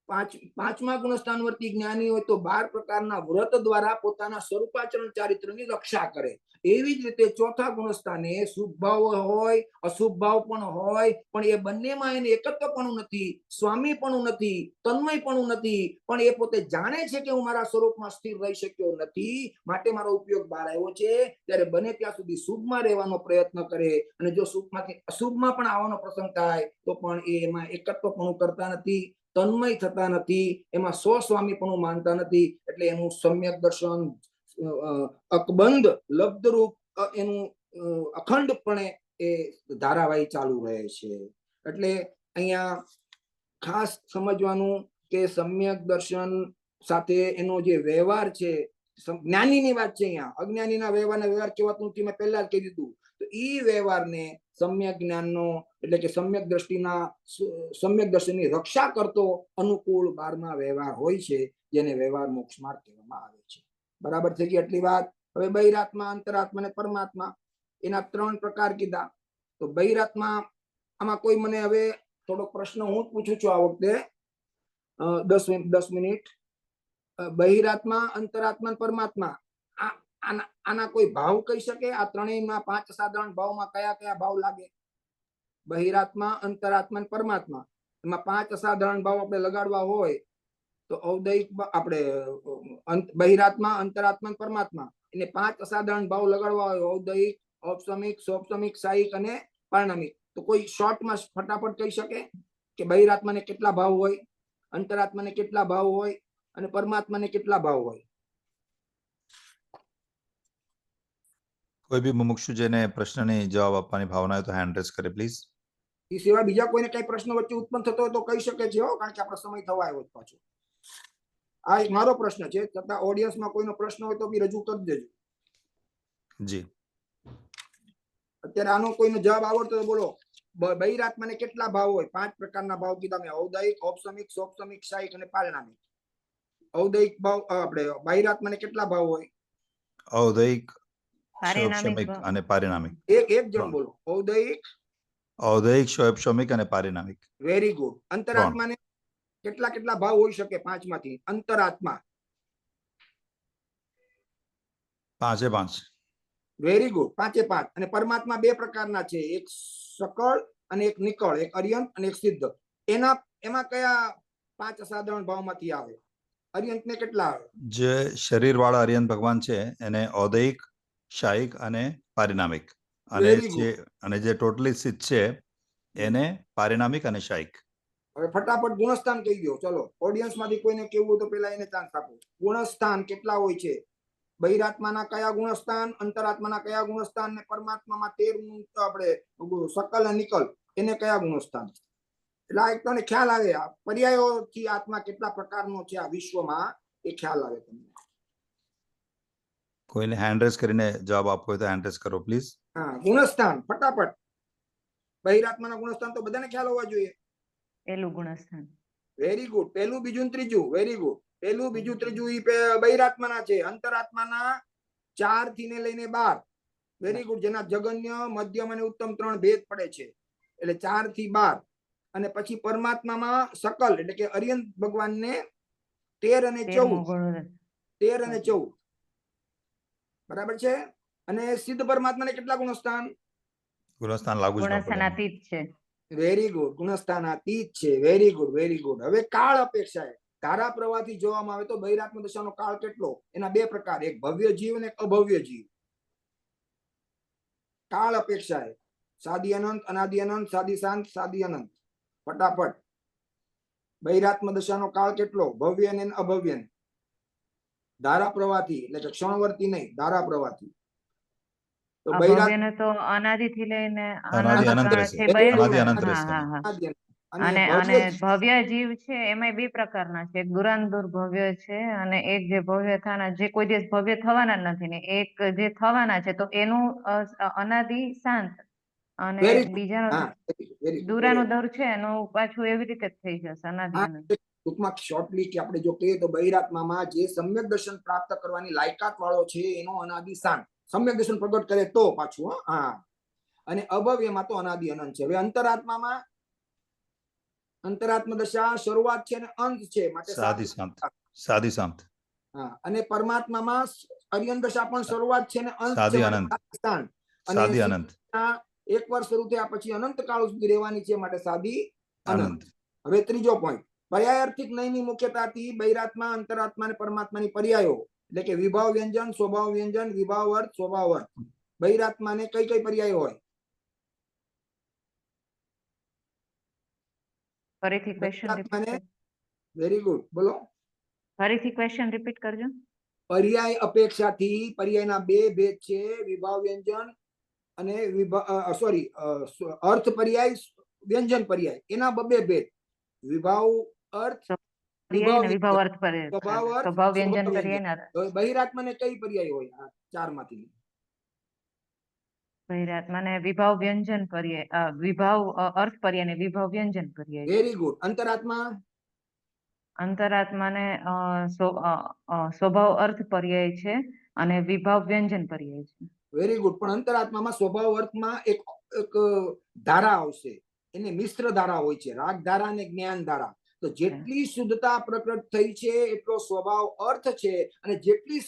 પાંચમા ગુણસ્થાનવર્તી જ્ઞાની હોય તો 12 પ્રકારના વ્રત દ્વારા પોતાના સ્વરૂપાચરણ ચારિત્રની રક્ષા કરે. એવી જ રીતે ચોથા ગુણસ્થાને શુભ ભાવ હોય, અશુભ ભાવ પણ હોય, પણ એ બંનેમાં એને એકત્વપણું નથી, સ્વામીપણું નથી, તન્મયપણું નથી, પણ એ પોતે જાણે છે કે હું મારા સ્વરૂપમાં સ્થિર રહી શક્યો નથી, માટે મારો ઉપયોગ બહાર આવ્યો છે. ત્યારે બને ત્યાં સુધી શુભમાં રહેવાનો પ્રયત્ન કરે, અને જો શુભમાંથી અશુભમાં પણ આવવાનો પ્રસંગ થાય તો પણ એમાં એકત્વપણું કરતા નથી, તન્મય થતા નથી, એમાં સ્વસ્વામીપણું માનતા નથી. એટલે એનું સમ્યક દર્શન અકબંધ લબ્ધરૂપ એનું અખંડપણે એ ધારાવાહી ચાલુ રહે છે. એટલે અહીંયા ખાસ સમજવાનું કે સમ્યક દર્શન સાથે એનો જે વ્યવહાર છે, જ્ઞાનીની વાત છે. અહીંયા અજ્ઞાનીના વ્યવહાર કહેવાતું નથી, મેં પહેલા જ કહી દીધું. તો એ વ્યવહારને સમ્યક જ્ઞાનનો, એટલે કે સમ્યક દ્રષ્ટિના સમ્યક દર્શનની રક્ષા કરતો અનુકૂળ 12મા વ્યવહાર હોય છે, જેને વ્યવહાર મોક્ષ માર્ગ કહેવામાં આવે છે. બરાબર થઈ ગઈ આટલી વાત? હવે બહિરાત્મા, અંતરાત્મા અને પરમાત્મા, એના 3 પ્રકાર કીધા. તો બહિરાત્મા, આમાં કોઈ મને હવે થોડો પ્રશ્ન હું જ પૂછું છું આ વખતે, 10 મિનિટ. બહિરાત્મા, અંતરાત્મા, પરમાત્મા, આના કોઈ ભાવ કહી શકે? આ ત્રણેયમાં 5 સાધારણ ભાવમાં કયા કયા ભાવ લાગે? બહિરાત્મા, અંતરાત્મા, પરમાત્મા, એમાં 5 અસાધારણ ભાવ આપણે લગાડવા હોય તો ઔદયિક, આપણે બહિરાત્મા, અંતરાત્મા, પરમાત્મા, એને 5 અસાધારણ ભાવ લગાડવા હોય, ઔદયિક, ઔપસમિક, સૌપસમિક, સાયિક અને પારણામિક. તો કોઈ શોર્ટમાં ફટાફટ કહી શકે કે બહિરાત્માને કેટલા ભાવ હોય, અંતરાત્માને કેટલા ભાવ હોય અને પરમાત્માને કેટલા ભાવ હોય? કોઈ બી મુમુક્ષુ જેને પ્રશ્નની જવાબ આપવાની ભાવના હોય તો હેન્ડ રેઝ કરે પ્લીઝ. એ સિવાય બીજા કોઈને કઈ પ્રશ્ન વચ્ચે ઉત્પન્ન થતો હોય તો કહી શકે છે, કારણ કે આપણો સમય થવા આવ્યો પાછો. આ એક મારો પ્રશ્ન છે, છતાં ઓડિયન્સમાં કોઈનો પ્રશ્ન હોય તો બી રજૂ કરી દેજો. જી, અત્યારે આનો કોઈનો જવાબ આવડતો હોય બોલો. બહિરાત્માને કેટલા ભાવ હોય? 5 પ્રકારના ભાવ કીધા મેં, ઔદયિક, ઔપસમિક, સૌપસમિક, સાયિક અને પારણામિક. ઔદયિક ભાવ, આપણે બહિરાત્માને કેટલા ભાવ હોય? ઔદયિક, સૌપસમિક અને પારિણામિક. એક જણ બોલો. ઔદયિક, સૌપસમિક અને પારિણામિક. Very good. અંતરાત્માને કેટલા ભાવ હોઈ શકે 5 માંથી? અંતરાત્મા 5 વેરી ગુડ, 5 અને પરમાત્મા 2 પ્રકારના છે, એક સકળ અને એક નિકળ, એક અર્યંત અને એક સિદ્ધ. એમાં કયા 5 અસાધારણ ભાવમાંથી આવે? અર્યંતને કેટલા આવે? જે શરીર વાળા અર્યંત ભગવાન છે એને ઔદયિક, શાયિક અને પારિણામિક, અને જે ટોટલી સિદ્ધ છે એને પારિણામિક અને શાયિક. હવે ફટાફટ ગુણસ્થાન કહી દો. ચલો, ઓડિયન્સ માંથી કોઈને કેવું હોય તો પેલા એને ચાન્સ આપો. ગુણસ્થાન કેટલા હોય છે? બહિરાત્માના કયા ગુણસ્થાન, અંતરાત્માના કયા ગુણસ્થાન, ને પરમાત્મામાં 13 આપણે સકલ અને નિકલ એને કયા ગુણસ્થાન. એટલે આ એક તમને ખ્યાલ આવે આ પર્યાયોથી આત્મા કેટલા પ્રકારનો છે આ વિશ્વમાં એ ખ્યાલ આવે તમને. કોઈને હેન્ડ રેઝ કરીને જવાબ આપવો હોય તો હેન્ડ રેઝ કરો પ્લીઝ. હા, ગુણસ્થાન ફટાફટ. બહિરાત્માના ગુણસ્થાન તો બધાને ખ્યાલ હોવા જોઈએ. પહેલું ગુણસ્થાન. Very good. પહેલું, બીજું ને ત્રીજું. Very good. પહેલું, બીજું, ત્રીજું ઈ બહિરાત્માના છે. અંતરાત્માના 4 થી ને લઈને 12. Very good. જેના જગન્ય, મધ્યમ અને ઉત્તમ 3 ભેદ પડે છે, એટલે 4 થી 12. અને પછી પરમાત્મામાં સકલ એટલે કે અરિયંત ભગવાનને 13 અને 14. 13 અને 14 બરાબર છે. અને સિદ્ધ પરમાત્માને કેટલા ગુણસ્થાન? ગુણસ્થાન લાગુ જ ન ગુણસ્થાન પડે. અતીત છે. Very good. ગુણસ્થાનાતીત છે. Very good, very good. હવે કાળ અપેક્ષાએ ધારા પ્રવાહથી જોવામાં આવે તો બહિરાત્મા દશાનો કાળ કેટલો? એના 2 પ્રકાર, એક ભવ્ય જીવ અને એક અભવ્ય જીવ. કાળ અપેક્ષાએ સાદી અનંત, અનાદિ અનંત, સાદી શાંત, સાદી અનંત. ફટાફટ. બહિરાત્મા દશાનો કાળ કેટલો? ભવ્ય અને અભવ્ય. ધારા પ્રવાહથી એટલે કે ક્ષણવર્તી નહીં, ધારા પ્રવાહથી. તો અભવ્યને તો અનાદિથી લઈને અનાદિ અનંત અનંત રહેશે. છે. અનાદિ અનંત હા, રહેશે. હા, હા. અને અને ભવ્ય જીવ છે એમાં 2 પ્રકારના છે. એક દુરાંતર ભવ્ય છે અને એક જે ભવ્ય થવાના, જે કોઈ દિવસ ભવ્ય થવાના જ નથી, ને એક જે થવાના છે તો એનું અનાદિ શાંત. અને બીજાનો દુરાનો દર છે એનું પાછું એવી રીતે જ થઈ જશે, અનાદિ અનંત. ટૂંકમાં શોર્ટલી કે આપણે જો કહીએ તો બહિરાત્મામાં જે સમ્યક દર્શન પ્રાપ્ત કરવાની લાયકાત વાળો છે એનો અનાદિ શાંત. સમ્યક દર્શન પ્રગટ કરે તો પાછું. હા. અને અભવ્યમાં તો અનાદિ અનંત છે. હવે અંતરાત્મામાં, અંતરાત્મા દશા શરૂઆત છે અને અંત છે, માટે સાદી શાંત. સાદી શાંત. હા. અને પરમાત્મામાં અરિયંત દશા પણ શરૂઆત છે અને અંત છે, સાદી માટે અનંત. શાંત. સાદી અનંત. એકવાર શરૂ થયા પછી અનંત કાળ સુધી રહેવાની છે, માટે સાદી અનંત. અનંત. હવે ત્રીજો પોઈન્ટ, પર્યાયાર્થિક નયની મુખ્યતાથી બહિરાત્મા, અંતરાત્મા અને પરમાત્માની પર્યાયો એટલે કે વિભાવ વ્યંજન, સ્વભાવ વ્યંજન, વિભાવ અર્થ, સ્વભાવ અર્થ. બહિરાત્માને કઈ કઈ પર્યાયો હોય? ફરીથી ક્વેશ્ચન રિપીટ. Very good. બોલો. ફરીથી ક્વેશ્ચન રિપીટ કરજો. પર્યાય અપેક્ષાથી પર્યાયના 2 ભેદ છે, વિભાવ વ્યંજન અને અર્થ પર્યાય, વ્યંજન પર્યાય. એના 2 ભેદ, વિભાવ અર્થ, વિભાવ અર્થ પર સ્વભાવ વ્યંજન પર્યાય ને બહિરાત્માને કઈ પર્યાય હોય આ 4 માંથી? બહિરાત્માને વિભાવ વ્યંજન પર્યાય, વિભાવ અર્થ પર્યાય ને વિભાવ વ્યંજન પર્યાય. Very good. અંતરાત્મા? અંતરાત્માને સ્વભાવ અર્થ પર્યાય છે અને વિભાવ વ્યંજન પર્યાય છે. Very good. પણ અંતરાત્મામાં સ્વભાવ અર્થમાં એક ધારા આવશે, એને મિશ્ર ધારા હોય છે, રાગ ધારા અને જ્ઞાન ધારા. તો જેટલી શુદ્ધતા પ્રકટ થઈ છે એટલો સ્વભાવ અર્થ છે, અને જેટલી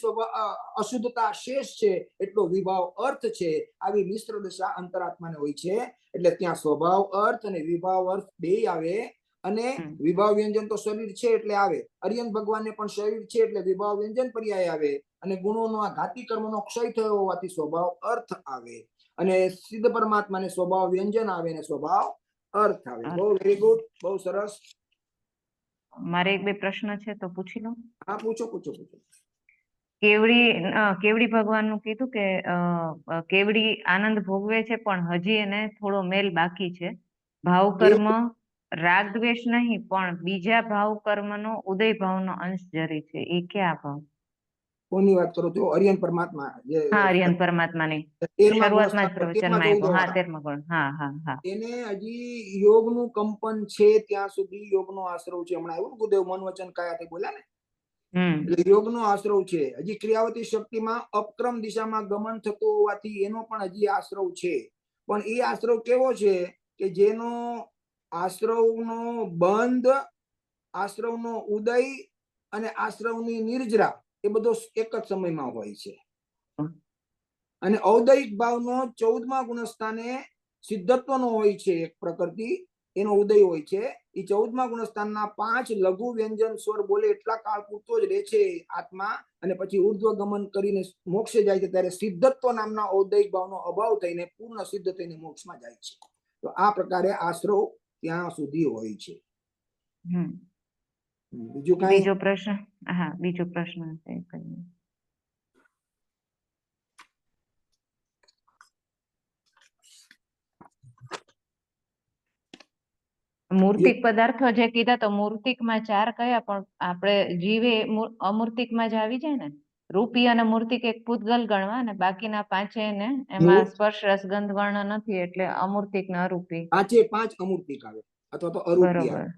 અશુદ્ધતા શેષ છે એટલો વિભાવ અર્થ છે. આવી મિશ્ર દશા અંતરાત્માને હોય છે. એટલે ત્યાં સ્વભાવ અર્થ અને વિભાવ અર્થ 2 આવે. અને વિભાવ વ્યંજન તો શરીર છે એટલે આવે. અરિયંત ભગવાનને પણ શરીર છે એટલે વિભાવ વ્યંજન પર્યાય આવે. અને ગુણોનો આ ઘાતી કર્મનો ક્ષય થયો હોવાથી સ્વભાવ અર્થ આવે. અને સિદ્ધ પરમાત્માને સ્વભાવ વ્યંજન આવે અને સ્વભાવ અર્થ આવે. બહુ વેરી ગુડ. બહુ સરસ. મારે 1-2 પ્રશ્ન છે તો પૂછી લઉં. હા, પૂછો પૂછો પૂછો. કેવડી ભગવાનનું કીધું કે કેવડી આનંદ ભોગવે છે પણ હજી એને થોડો મેલ બાકી છે. ભાવ કર્મ, રાગ દ્વેષ નહીં પણ બીજા ભાવ કર્મનો ઉદય ભાવનો અંશ જરી છે. એ ક્યાં ભાવ? કોની વાત કરો છો? અરિયંત પરમાત્મા. હા, અરિયંત પરમાત્માની શરૂઆતમાં જ પ્રવચનમાં આપ્યો. હા, 13મા ગુણ. હા, હા, હા. એને હજી યોગનું કંપન છે ત્યાં સુધી યોગનો આશ્રવ છે. હમણાં આવ્યું ગુરુદેવ મન વચન કાયાથી બોલ્યા ને, એટલે યોગનો આશ્રવ છે. હજી ક્રિયાવતી શક્તિમાં અપક્રમ દિશામાં ગમન થતું હોવાથી એનો પણ હજી આશ્રવ છે. પણ એ આશ્રવ કેવો છે કે જેનો આશ્રવનો બંધ, આશ્રવનો ઉદય અને આશ્રવની નિર્જરા એ બધો એક જ સમયમાં હોય છે. અને ઔદયિક ભાવનો 14મા ગુણસ્થાને સિદ્ધત્વનો હોય છે. એક પ્રકૃતિ એનો ઉદય હોય છે. એ 14મા ગુણસ્થાનના 5 લઘુ વ્યંજન સ્વર બોલે એટલા કાળ પૂરતો જ રહે છે આત્મા. અને પછી ઉર્ધ્વ ગમન કરીને મોક્ષે જાય છે. ત્યારે સિદ્ધત્વ નામના ઔદયિક ભાવનો અભાવ થઈને પૂર્ણ સિદ્ધ થઈને મોક્ષમાં જાય છે. તો આ પ્રકારે આશ્રવ ત્યાં સુધી હોય છે. બીજો પ્રશ્ન? હા, બીજો પ્રશ્ન છે. મૂર્તિક પદાર્થો જે કીધા તો મૂર્તિકમાં 4 કયા? પણ આપણે જીવે અમૂર્તિકમાં જ આવી જાય ને. રૂપી અને મૂર્તિક એક પૂતગલ ગણવા અને બાકીના 5 ને એમાં સ્પર્શ રસ ગંધ વર્ણ નથી એટલે અમૂર્તિક ને અરૂપી. 5 અમૂર્તિક આવે અથવા તો અરૂપી આવે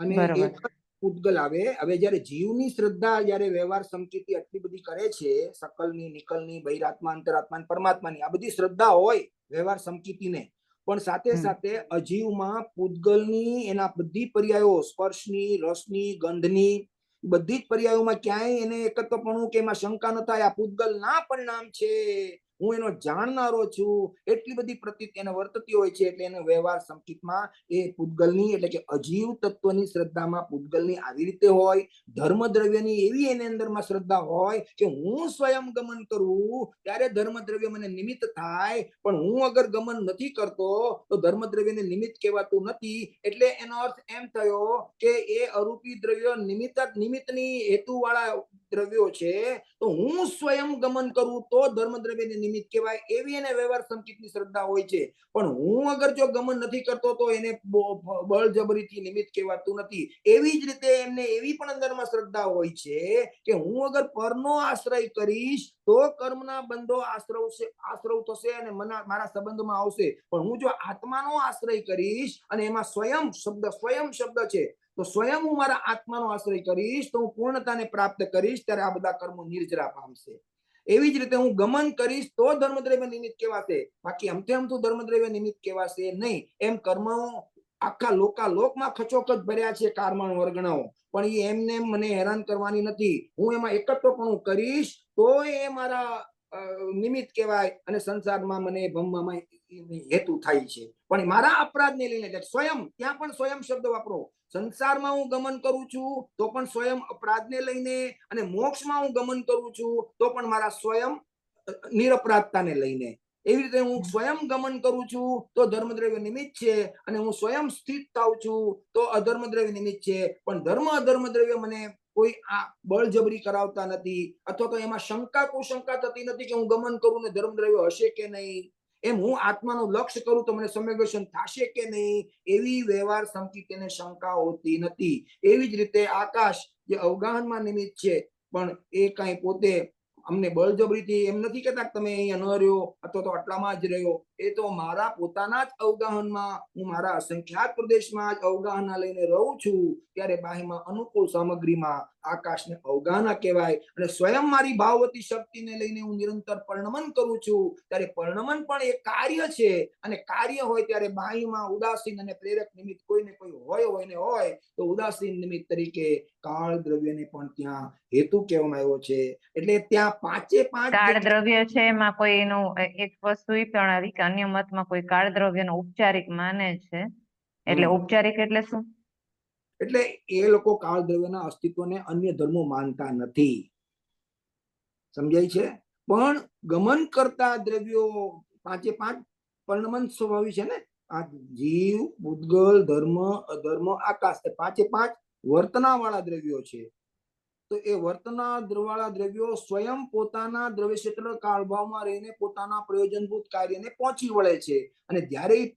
અને બરોબર. એક પૂતગલ આવે. હવે જયારે જીવની શ્રદ્ધા જયારે વ્યવહાર સમજૂતી આટલી બધી કરે છે, સકલની, નિકલની, બહિરાત્મા, અંતરાત્મા, પરમાત્માની આ બધી શ્રદ્ધા હોય વ્યવહાર સમજૂતીને, પણ સાથે સાથે અજીવમાં પૂતગલની એના બધી પર્યાયો સ્પર્શની, રસની, ગંધની બધી જ પર્યાયોમાં ક્યાંય એને એકત્વપણું કે એમાં શંકા ન થાય આ પૂતગલ ના પરિણામ છે, હું એનો જાણનારો છું, એટલી બધી પ્રતીતિ એને વર્તતી હોય છે. એટલે એને વ્યવહાર સંકિતમાં એ પૂતગલની એટલે કે અજીવ તત્વની શ્રદ્ધામાં પૂતગલની આવી રીતે હોય. ધર્મ દ્રવ્યની એવી એની અંદરમાં શ્રદ્ધા હોય કે હું સ્વયં ગમન કરું ત્યારે ધર્મ દ્રવ્ય મને નિમિત્ત થાય, પણ હું અગર ગમન નથી કરતો તો ધર્મ દ્રવ્યને નિમિત્ત કહેવાતું નથી. એટલે એનો અર્થ એમ થયો કે એ અરૂપી દ્રવ્યો નિમિત્તની હેતુ વાળા દ્રવ્યો છે, તો હું સ્વયં ગમન કરું તો ધર્મ દ્રવ્યને નિમિત્ત કહેવાય, એવી એને વ્યવહાર સંકિતની શ્રદ્ધા હોય છે. પણ હું અગર જો ગમન નથી કરતો તો એને બળજબરીથી નિમિત્ત કહેવાતું નથી. એવી જ રીતે એમને એવી પણ અંદરમાં શ્રદ્ધા હોય છે કે હું અગર પરનો આશ્રય કરીશ તો કર્મના બંધો આશ્રવ થશે અને મારા સંબંધમાં આવશે. પણ હું જો આત્માનો આશ્રય કરીશ અને એમાં સ્વયં શબ્દ છે, તો સ્વયં હું મારા આત્માનો આશ્રય કરીશ તો હું પૂર્ણતાને પ્રાપ્ત કરીશ, ત્યારે આ બધા કર્મો નિર્જરા પામશે. એવી જ રીતે હું ગમન કરીશ તો ધર્મદ્રવ્ય નિમિત્ત કહેવાશે, બાકી અમથું ધર્મદ્રવ્ય નિમિત્ત કહેવાશે નહીં. એમ કર્મો આખા લોકમાં ખચોખચ ભર્યા છે કારમાણ વર્ગણાઓ, પણ એ એમને મને હેરાન કરવાની નથી. હું એમાં એકત્વપણું કરીશ તો એ મારા નિમિત્ત કહેવાય અને સંસારમાં મને ભમવામાં હેતુ થાય છે. પણ મારા અપરાધને લઈને એટલે સ્વયં, ત્યાં પણ સ્વયં શબ્દ વાપરો. સંસારમાં હું ગમન કરું છું તો પણ સ્વયં અપરાધને લઈને, અને મોક્ષમાં હું ગમન કરું છું તો પણ મારા સ્વયં નિરપરાધતાને લઈને. એવી રીતે હું સ્વયં ગમન કરું છું તો ધર્મદ્રવ્ય નિમિત્ત છે, અને હું સ્વયં સ્થિત થાઉં છું તો અધર્મદ્રવ્ય નિમિત્ત છે. પણ અધર્મદ્રવ્ય મને કોઈ આ બળજબરી કરાવતા નથી, અથવા તો એમાં કુશંકા થતી નથી કે હું ગમન કરું ને ધર્મદ્રવ્ય હશે કે નહીં, એમ હું આત્માનું લક્ષ્ય કરું તો મને સમ્યગ્દર્શન થશે કે નહીં, એવી વ્યવહાર સંકિતને શંકા હોતી નથી. એવી જ રીતે આકાશ જે અવગાહનમાં નિમિત્ત છે, પણ એ કઈ પોતે અમને બળજબરીથી એમ નથી કહેતા કે તમે અહીંયા ન રહ્યો અથવા તો આટલામાં જ રહ્યો. એ તો મારા પોતાના જ અવગાહનમાં, હું મારા અસંખ્યાત પ્રદેશમાં જ અવગાહના લઈને રહું છું, ત્યારે બાહ્યમાં અનુકૂળ સામગ્રીમાં આકાશને અવગાહના કહેવાય. અને સ્વયં મારી ભાવવતી શક્તિને લઈને હું નિરંતર પરિણમન કરું છું, ત્યારે પરિણમન પણ એક કાર્ય છે. અને કાર્ય હોય ત્યારે બાહ્યમાં ઉદાસીન અને પ્રેરક નિમિત્ત કોઈને કોઈ હોય તો ઉદાસીન નિમિત્ત તરીકે કાળ દ્રવ્યને પણ ત્યાં હેતુ કહેવામાં આવ્યો છે. એટલે ત્યાં 5 કાળ દ્રવ્ય છે એમાં કોઈ એનું એક વસ્તુ એ પણ આવી કે અન્ય મતમાં કોઈ કાળ દ્રવ્યનો ઉપચારિક માને છે, એટલે ઉપચારિક એટલે શું? એટલે એ લોકો કાળ દ્રવ્યના અસ્તિત્વને અન્ય ધર્મો માનતા નથી, સમજાય છે. પણ ગમન કરતા દ્રવ્યો 5 પરિણમન સ્વભાવી છે ને, આ જીવ, પૂતગલ, ધર્મ, અધર્મ, આકાશ, એ 5 વર્તના વાળા દ્રવ્યો છે. તો એ વર્તના વાળા દ્રવ્યો સ્વયં પોતાના દ્રવ્ય ક્ષેત્ર કાળભાવમાં રહીને પોતાના પ્રયોજનભૂત કાર્યને પહોંચી વળે છે. અને જ્યારે એ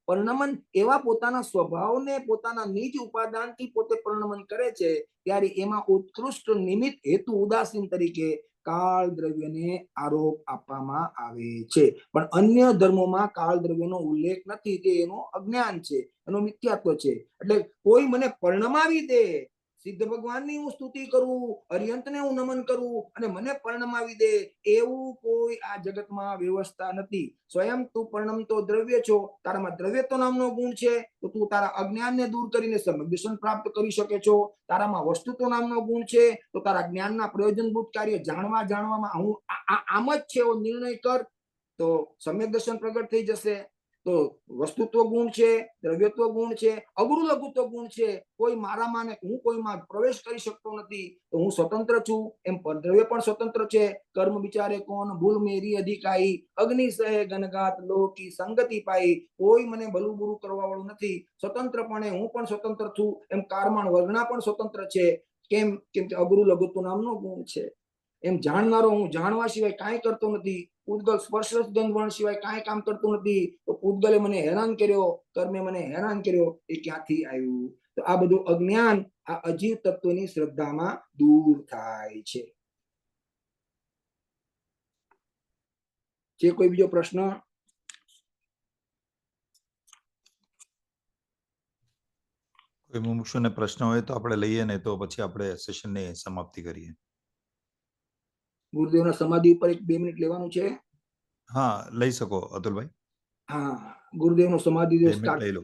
પરિણમન એવા પોતાના સ્વભાવને પોતાના નિજ ઉપાદાનથી પોતે પરિણમન કરે છે, ત્યારે એમાં ઉત્કૃષ્ટ નિમિત્ત હેતુ ઉદાસીન તરીકે કાળ દ્રવ્યને આરોપ આપવામાં આવે છે. પણ અન્ય ધર્મોમાં કાળ દ્રવ્યનો ઉલ્લેખ નથી, તે એનો અજ્ઞાન છે, એનો મિથ્યાત્વ છે. એટલે કોઈ મને પરિણમાવી દે, સિદ્ધ ભગવાનની હું સ્તુતિ કરું, અરિહંતને હું નમન કરું અને મને પરિણમાવી દે, એવું કોઈ આ જગતમાં વ્યવસ્થા નથી. સ્વયં તું પરિણમતો દ્રવ્ય છો, તારામાં દ્રવ્યત્વ નામનો ગુણ છે, તો તું તારા અજ્ઞાનને દૂર કરીને સમ્યગ્દર્શન પ્રાપ્ત કરી શકે છો. તારામાં વસ્તુત્વ નામનો ગુણ છે, તો તારા જ્ઞાનના પ્રયોજનભૂત કાર્ય જાણવામાં હું આમ જ છે એવો નિર્ણય કર, તો સમ્યગ્દર્શન પ્રગટ થઈ જશે. તો વસ્તુત્વ ગુણ છે, દ્રવ્યત્વ ગુણ છે, અગુરુ લઘુત્વ ગુણ છે, કોઈ મારામાં ને હું કોઈમાં પ્રવેશ કરી શકતો નથી, તો હું સ્વતંત્ર છું. એમ દ્રવ્ય પણ સ્વતંત્ર છે. કર્મ વિચારે કોણ, ભૂલ મેરી અધિકાઈ, અગ્નિ સહે ઘનઘાત લોકી સંગતિ પાઈ, કોઈ મને ભલું બુરું કરવા વાળું નથી. સ્વતંત્રપણે હું પણ સ્વતંત્ર છું. એમ કારમાણ વર્ગના પણ સ્વતંત્ર છે. કેમ કે અગુરુ લઘુત્વ નામનો ગુણ છે. એમ જાણનારો હું જાણવા સિવાય કાંઈ કરતો નથી. પૂતગલ સ્પર્શરસ ગંધ વર્ણ સિવાય કાંઈ કામ કરતું નથી, તો પૂતગલે મને હેરાન કર્યો, કર્મે મને હેરાન કર્યો, એ ક્યાંથી આવ્યું? તો આ બધું અજ્ઞાન આ અજીવ તત્વની શ્રદ્ધામાં દૂર થાય છે. જે કોઈ બીજો પ્રશ્ન? કોઈ મુમુક્ષુને પ્રશ્ન હોય તો આપણે લઈએ, ને તો પછી આપણે સેશનની સમાપ્તિ કરીએ. ગુરુદેવના સમાધિ ઉપર 1-2 મિનિટ લેવાનું છે. હા, લઈ શકો અતુલભાઈ. હા, ગુરુદેવનો સમાધિ 2 દિવસ મિનિટ લઈ લો.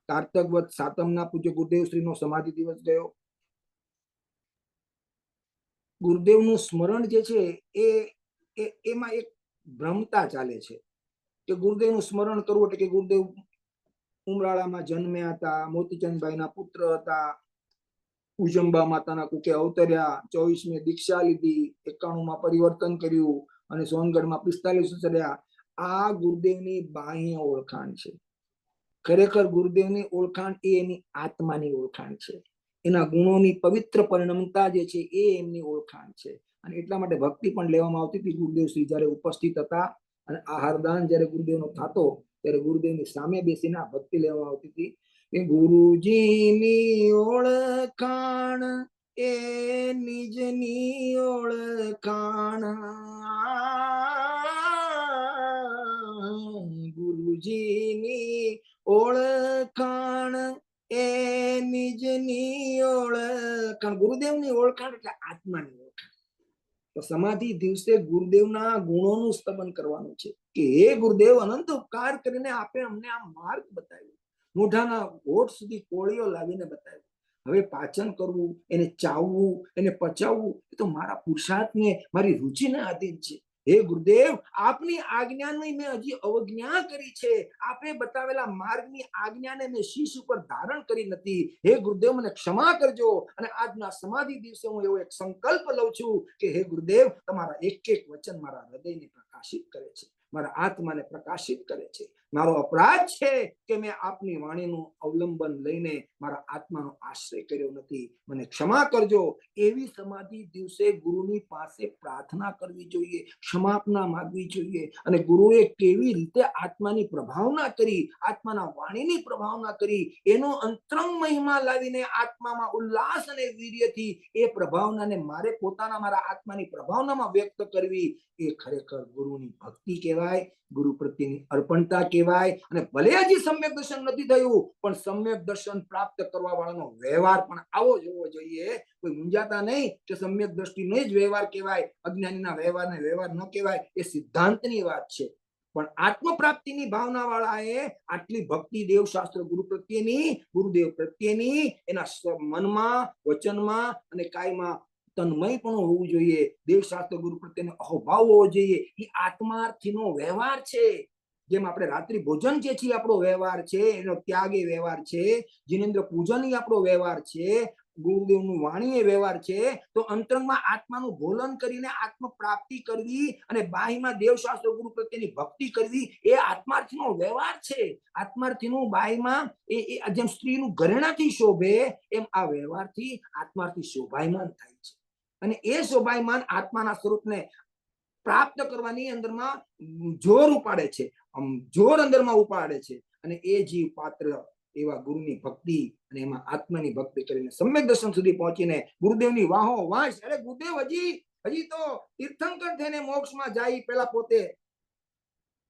કારતક વદ સાતમના પૂજ્ય ગુરુદેવ શ્રીનો સમાધિ દિવસ ગયો. ગુરુદેવનું સ્મરણ જે છે એમાં એક ભ્રમતા ચાલે છે કે ગુરુદેવનું સ્મરણ કરવું એટલે કે ગુરુદેવ ઉમરાળામાં જન્મ્યા હતા, મોતીચંદભાઈના પુત્ર હતા, ઉજંબા માતાના કુકે અવતર્યા, 24મી દીક્ષા લીધી, 91માં પરિવર્તન કર્યું અને સોનગઢમાં 45 ચડ્યા. આ ગુરુદેવની બાહ્ય ઓળખાણ છે. ખરેખર ગુરુદેવની ઓળખાણ એ એની આત્માની ઓળખાણ છે. એના ગુણોની પવિત્ર પરિણમતા જે છે એ એમની ઓળખાણ છે. અને એટલા માટે ભક્તિ પણ લેવામાં આવતી હતી. ગુરુદેવ શ્રી જયારે ઉપસ્થિત હતા અને આહારદાન જયારે ગુરુદેવનો થતો ત્યારે ગુરુદેવની સામે બેસીને આ ભક્તિ લેવામાં આવતી હતી કે ગુરુજીની ઓળખાણ એ નિજની ઓળખાણ, ગુરુજીની ઓળખાણ એ નિજની ઓળખાણ. ગુરુદેવની ઓળખાણ એટલે આત્માની ઓળખાણ. તો સમાધિ દિવસે ગુરુદેવના ગુણોનું સ્તમન કરવાનું છે કે હે ગુરુદેવ, અનંત ઉપકાર કરીને આપે અમને આ માર્ગ બતાવ્યો, મોઢાના હોઠ સુધી કોળીઓ લાવીને બતાવ્યો. હવે પાચન કરવું, એને ચાવવું, એને પચાવવું એ તો મારા પુરુષાર્થને, મારી રુચિને આધીન છે. હે ગુરુદેવ, આપની આજ્ઞાની મેં હજી અવજ્ઞા કરી છે. આપે બતાવેલા માર્ગની આજ્ઞાને મેં શીશ ઉપર ધારણ કરી નથી. હે ગુરુદેવ, મને ક્ષમા કરજો. અને આજના સમાધિ દિવસે હું એવો એક સંકલ્પ લઉં છું કે હે ગુરુદેવ, તમારા એક એક વચન મારા હૃદયને પ્રકાશિત કરે છે, મારા આત્માને પ્રકાશિત કરે છે. મારો અપરાધ છે કે મેં આપની વાણીનું અવલંબન લઈને મારા આત્માનો આશ્રય કર્યો નથી. મને ક્ષમા કરજો. એવી સમાધિ દિવસે ગુરુની પાસે પ્રાર્થના કરવી જોઈએ, ક્ષમાપના માંગવી જોઈએ. અને ગુરુએ કેવી રીતે આત્માની પ્રભાવના કરી, આત્માના વાણીની પ્રભાવના કરી, એનો અંતરંગ મહિમા લાવીને આત્મામાં ઉલ્લાસ અને વીર્યથી એ પ્રભાવનાને મારે પોતાના મારા આત્માની પ્રભાવનામાં વ્યક્ત કરવી, એ ખરેખર ગુરુની ભક્તિ કહેવાય, ગુરુ પ્રત્યેની અર્પણતા કહેવાય. અને ભલે હજી સમ્યક દર્શન નથી થયું, પણ સમ્યક દર્શન પ્રાપ્ત કરવા વાળાનો વ્યવહાર પણ આવો જ હોવો જોઈએ. કોઈ મૂંઝાતા નહીં કે સમ્યક દ્રષ્ટિનો જ વ્યવહાર કહેવાય, અજ્ઞાનીના વ્યવહારને વ્યવહાર ન કહેવાય. એ સિદ્ધાંતની વાત છે. પણ આત્મ પ્રાપ્તિની ભાવના વાળાએ આટલી ભક્તિ દેવશાસ્ત્ર ગુરુ પ્રત્યેની, ગુરુદેવ પ્રત્યેની એના મનમાં, વચનમાં અને કાયમાં તન્મય પણ હોવું જોઈએ. દેવશાસ્ત્ર ગુરુ પ્રત્યેનો અહોભાવ હોવો જોઈએ. એ આત્માર્થીનો વ્યવહાર છે. જેમ આપણે રાત્રિ ભોજન જે છે આપણો વ્યવહાર છે, એનો ત્યાગ એ વ્યવહાર છે, જીનેન્દ્ર પૂજન એ આપણો વ્યવહાર છે, ગુરુદેવનું વાણી એ વ્યવહાર છે. તો અંતરંગમાં આત્માનું ભોલન કરીને આત્મ પ્રાપ્તિ કરવી અને બાહ્યમાં દેવશાસ્ત્ર ગુરુ પ્રત્યેની ભક્તિ કરવી એ આત્માર્થીનો વ્યવહાર છે. આત્માર્થીનું બાહ્યમાં એ જેમ સ્ત્રીનું ઘરેણાથી શોભે એમ આ વ્યવહારથી આત્માર્થી શોભાયમાન થાય છે. અને એ શોભાયમાન આત્માના સ્વરૂપને પ્રાપ્ત કરવાની અંદરમાં જોર ઉપાડે છે, જોર અંદરમાં ઉપાડે છે. અને એ જીવ પાત્ર એવા ગુરુની ભક્તિ અને એમાં આત્માની ભક્તિ કરીને સમ્યક દર્શન સુધી પહોંચીને ગુરુદેવની વાહો વાંસ. અરે ગુરુદેવ હજી તો તીર્થંકર થઈને મોક્ષમાં જાય, પેલા પોતે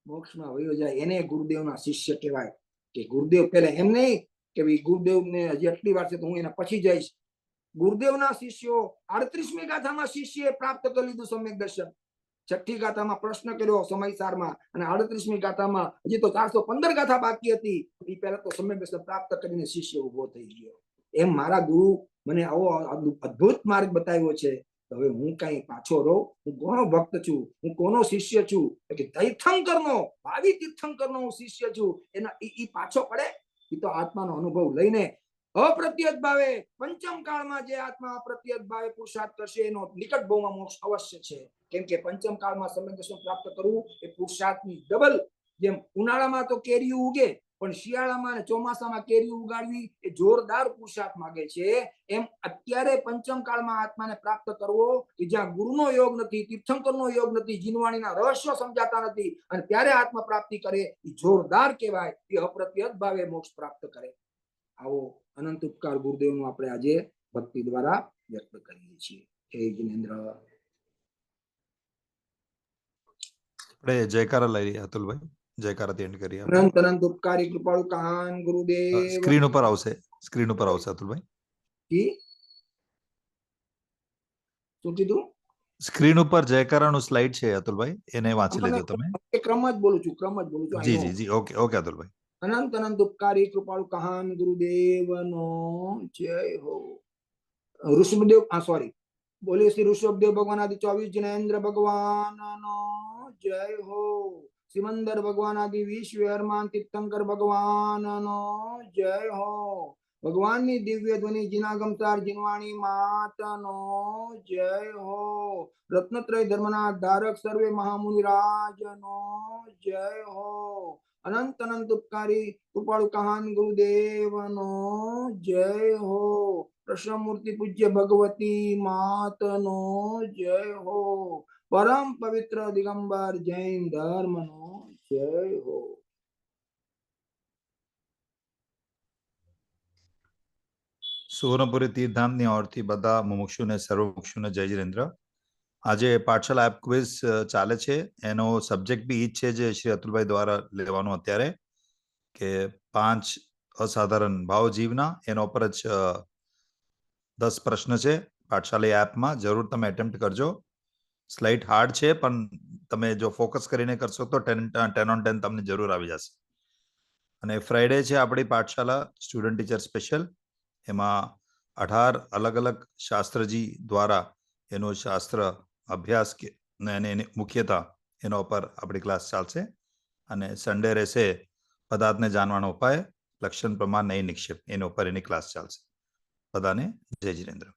મોક્ષમાં વયો જાય, એને ગુરુદેવના શિષ્ય કહેવાય. કે ગુરુદેવ પેલા એમ નહીં કે ભાઈ ગુરુદેવને હજી આટલી વાર છે તો હું એના પછી જઈશ. ગુરુદેવના શિષ્યો 38મી ગાથામાં શિષ્યએ પ્રાપ્ત કરી લીધું સમ્યક દર્શન. 6ઠ્ઠી ગાથામાં પ્રશ્ન કર્યો સમયસારમાં, અને 38મી ગાથામાં હજી તો 415 ગાથા બાકી હતી. એ પહેલા તો સમ્યક દર્શન પ્રાપ્ત કરીને શિષ્ય ઉભો થઈ ગયો. એમ મારા ગુરુ મને આવો અદ્ભુત માર્ગ બતાવ્યો છે. હવે હું કઈ પાછો રહું? હું કોનો ભક્ત છું? હું કોનો શિષ્ય છું? કે તીર્થંકરનો, ભાવિ તીર્થંકરનો હું શિષ્ય છું. એના ઈ પાછો પડે? એ તો આત્માનો અનુભવ લઈને અપ્રત્યત ભાવે પંચમ કાળમાં જે આત્મા અપ્રત્યત ભાવે પુરુષાર્થ કરશે એનો નિકટ ભાવમાં મોક્ષ અવશ્ય છે. કેમ કે પંચમ કાળમાં સમ્યક દર્શન પ્રાપ્ત કરવું એ પુરુષાર્થની ડબલ. જેમ ઉનાળામાં તો કેરીઓ ઉગે, પણ શિયાળામાં અને ચોમાસામાં કેરી ઉગાડવી એ જોરદાર પુરુષાર્થ માંગે છે. એમ અત્યારે પંચમ કાળમાં આત્માને પ્રાપ્ત કરવો કે જ્યાં ગુરુનો યોગ નથી, તીર્થંકરનો યોગ નથી, જીનવાણીના રહસ્યો સમજાતા નથી અને ત્યારે આત્મા પ્રાપ્તિ કરે એ જોરદાર કહેવાય. એ અપ્રત્યત ભાવે મોક્ષ પ્રાપ્ત કરે. આવો અનંત ઉપકાર ગુરુદેવનો આપણે આજે ભક્તિ દ્વારા વ્યક્ત કરીએ છીએ. જય જિનેન્દ્ર. આપણે જયકારા લઈ રહ્યા અતુલભાઈ, જયકારાથી એન્ડ કરીએ. અનંત અનંત ઉપકારી કૃપાળુ કાન ગુરુદેવ. સ્ક્રીન ઉપર આવશે, સ્ક્રીન ઉપર આવશે અતુલભાઈ. શું કીધું? સ્ક્રીન ઉપર જયકારાનું સ્લાઇડ છે અતુલભાઈ, એને વાંચી લેજો તમે. ક્રમ જ બોલું છું, ક્રમ જ બોલું છું. જી જી જી, ઓકે ઓકે અતુલભાઈ. અનંત અનંત ઉપકારી કૃપાળુ કહાન ગુરુદેવનો જય હો. ઋષભદેવ સોરી બોલીએ શ્રી ઋષભદેવ ભગવાન આદિ 24 જિનેન્દ્ર ભગવાનનો જય હો. સિમંદર ભગવાન આદિ 20 વેરમાન તીર્થંકર ભગવાનનો જય હો. ભગવાનની દિવ્ય ધ્વનિ જીનાગમતાર જીનવાણી માતનો જય હો. રત્નત્રય ધર્મના ધારક સર્વે મહામુનિ રાજનો જય હો. અનંત અનંત ઉપકારી કૃપાળુ કહાન ગુરુદેવનો જય હો. પ્રસન્ન મૂર્તિ પૂજ્ય ભગવતી માતનો જય હો. પરમ પવિત્ર દિગંબર જૈન ધર્મનો જય હો. સુવર્ણપુરી તીર્થધામની ઓરથી બધા મુમુક્ષુને સર્વમુક્ષુને જય જિનેન્દ્ર. આજે પાઠશાલા એપ ક્વિઝ ચાલે છે. એનો સબ્જેક્ટ બી ઈ જ છે જે શ્રી અતુલભાઈ દ્વારા લેવાનું અત્યારે, કે 5 અસાધારણ ભાવ જીવના. એના ઉપર જ 10 પ્રશ્ન છે પાઠશાલા એપમાં. જરૂર તમે એટેમ્પ્ટ કરજો. સ્લાઇટ હાર્ડ છે પણ તમે જો ફોકસ કરીને કરશો તો 10 on 10 તમને જરૂર આવી જશે. અને ફ્રાઈડે છે આપણી પાઠશાલા સ્ટુડન્ટ ટીચર સ્પેશિયલ. એમાં 18 અલગ અલગ શાસ્ત્રજી દ્વારા એનો શાસ્ત્ર અભ્યાસ અને એની મુખ્યતા એના ઉપર આપણી ક્લાસ ચાલશે. અને સન્ડે રહેશે પદાર્થને જાણવાનો ઉપાય, લક્ષણ પ્રમાણ નહીં નિક્ષેપ, એના ઉપર એની ક્લાસ ચાલશે. બધાને જય જિનેન્દ્ર.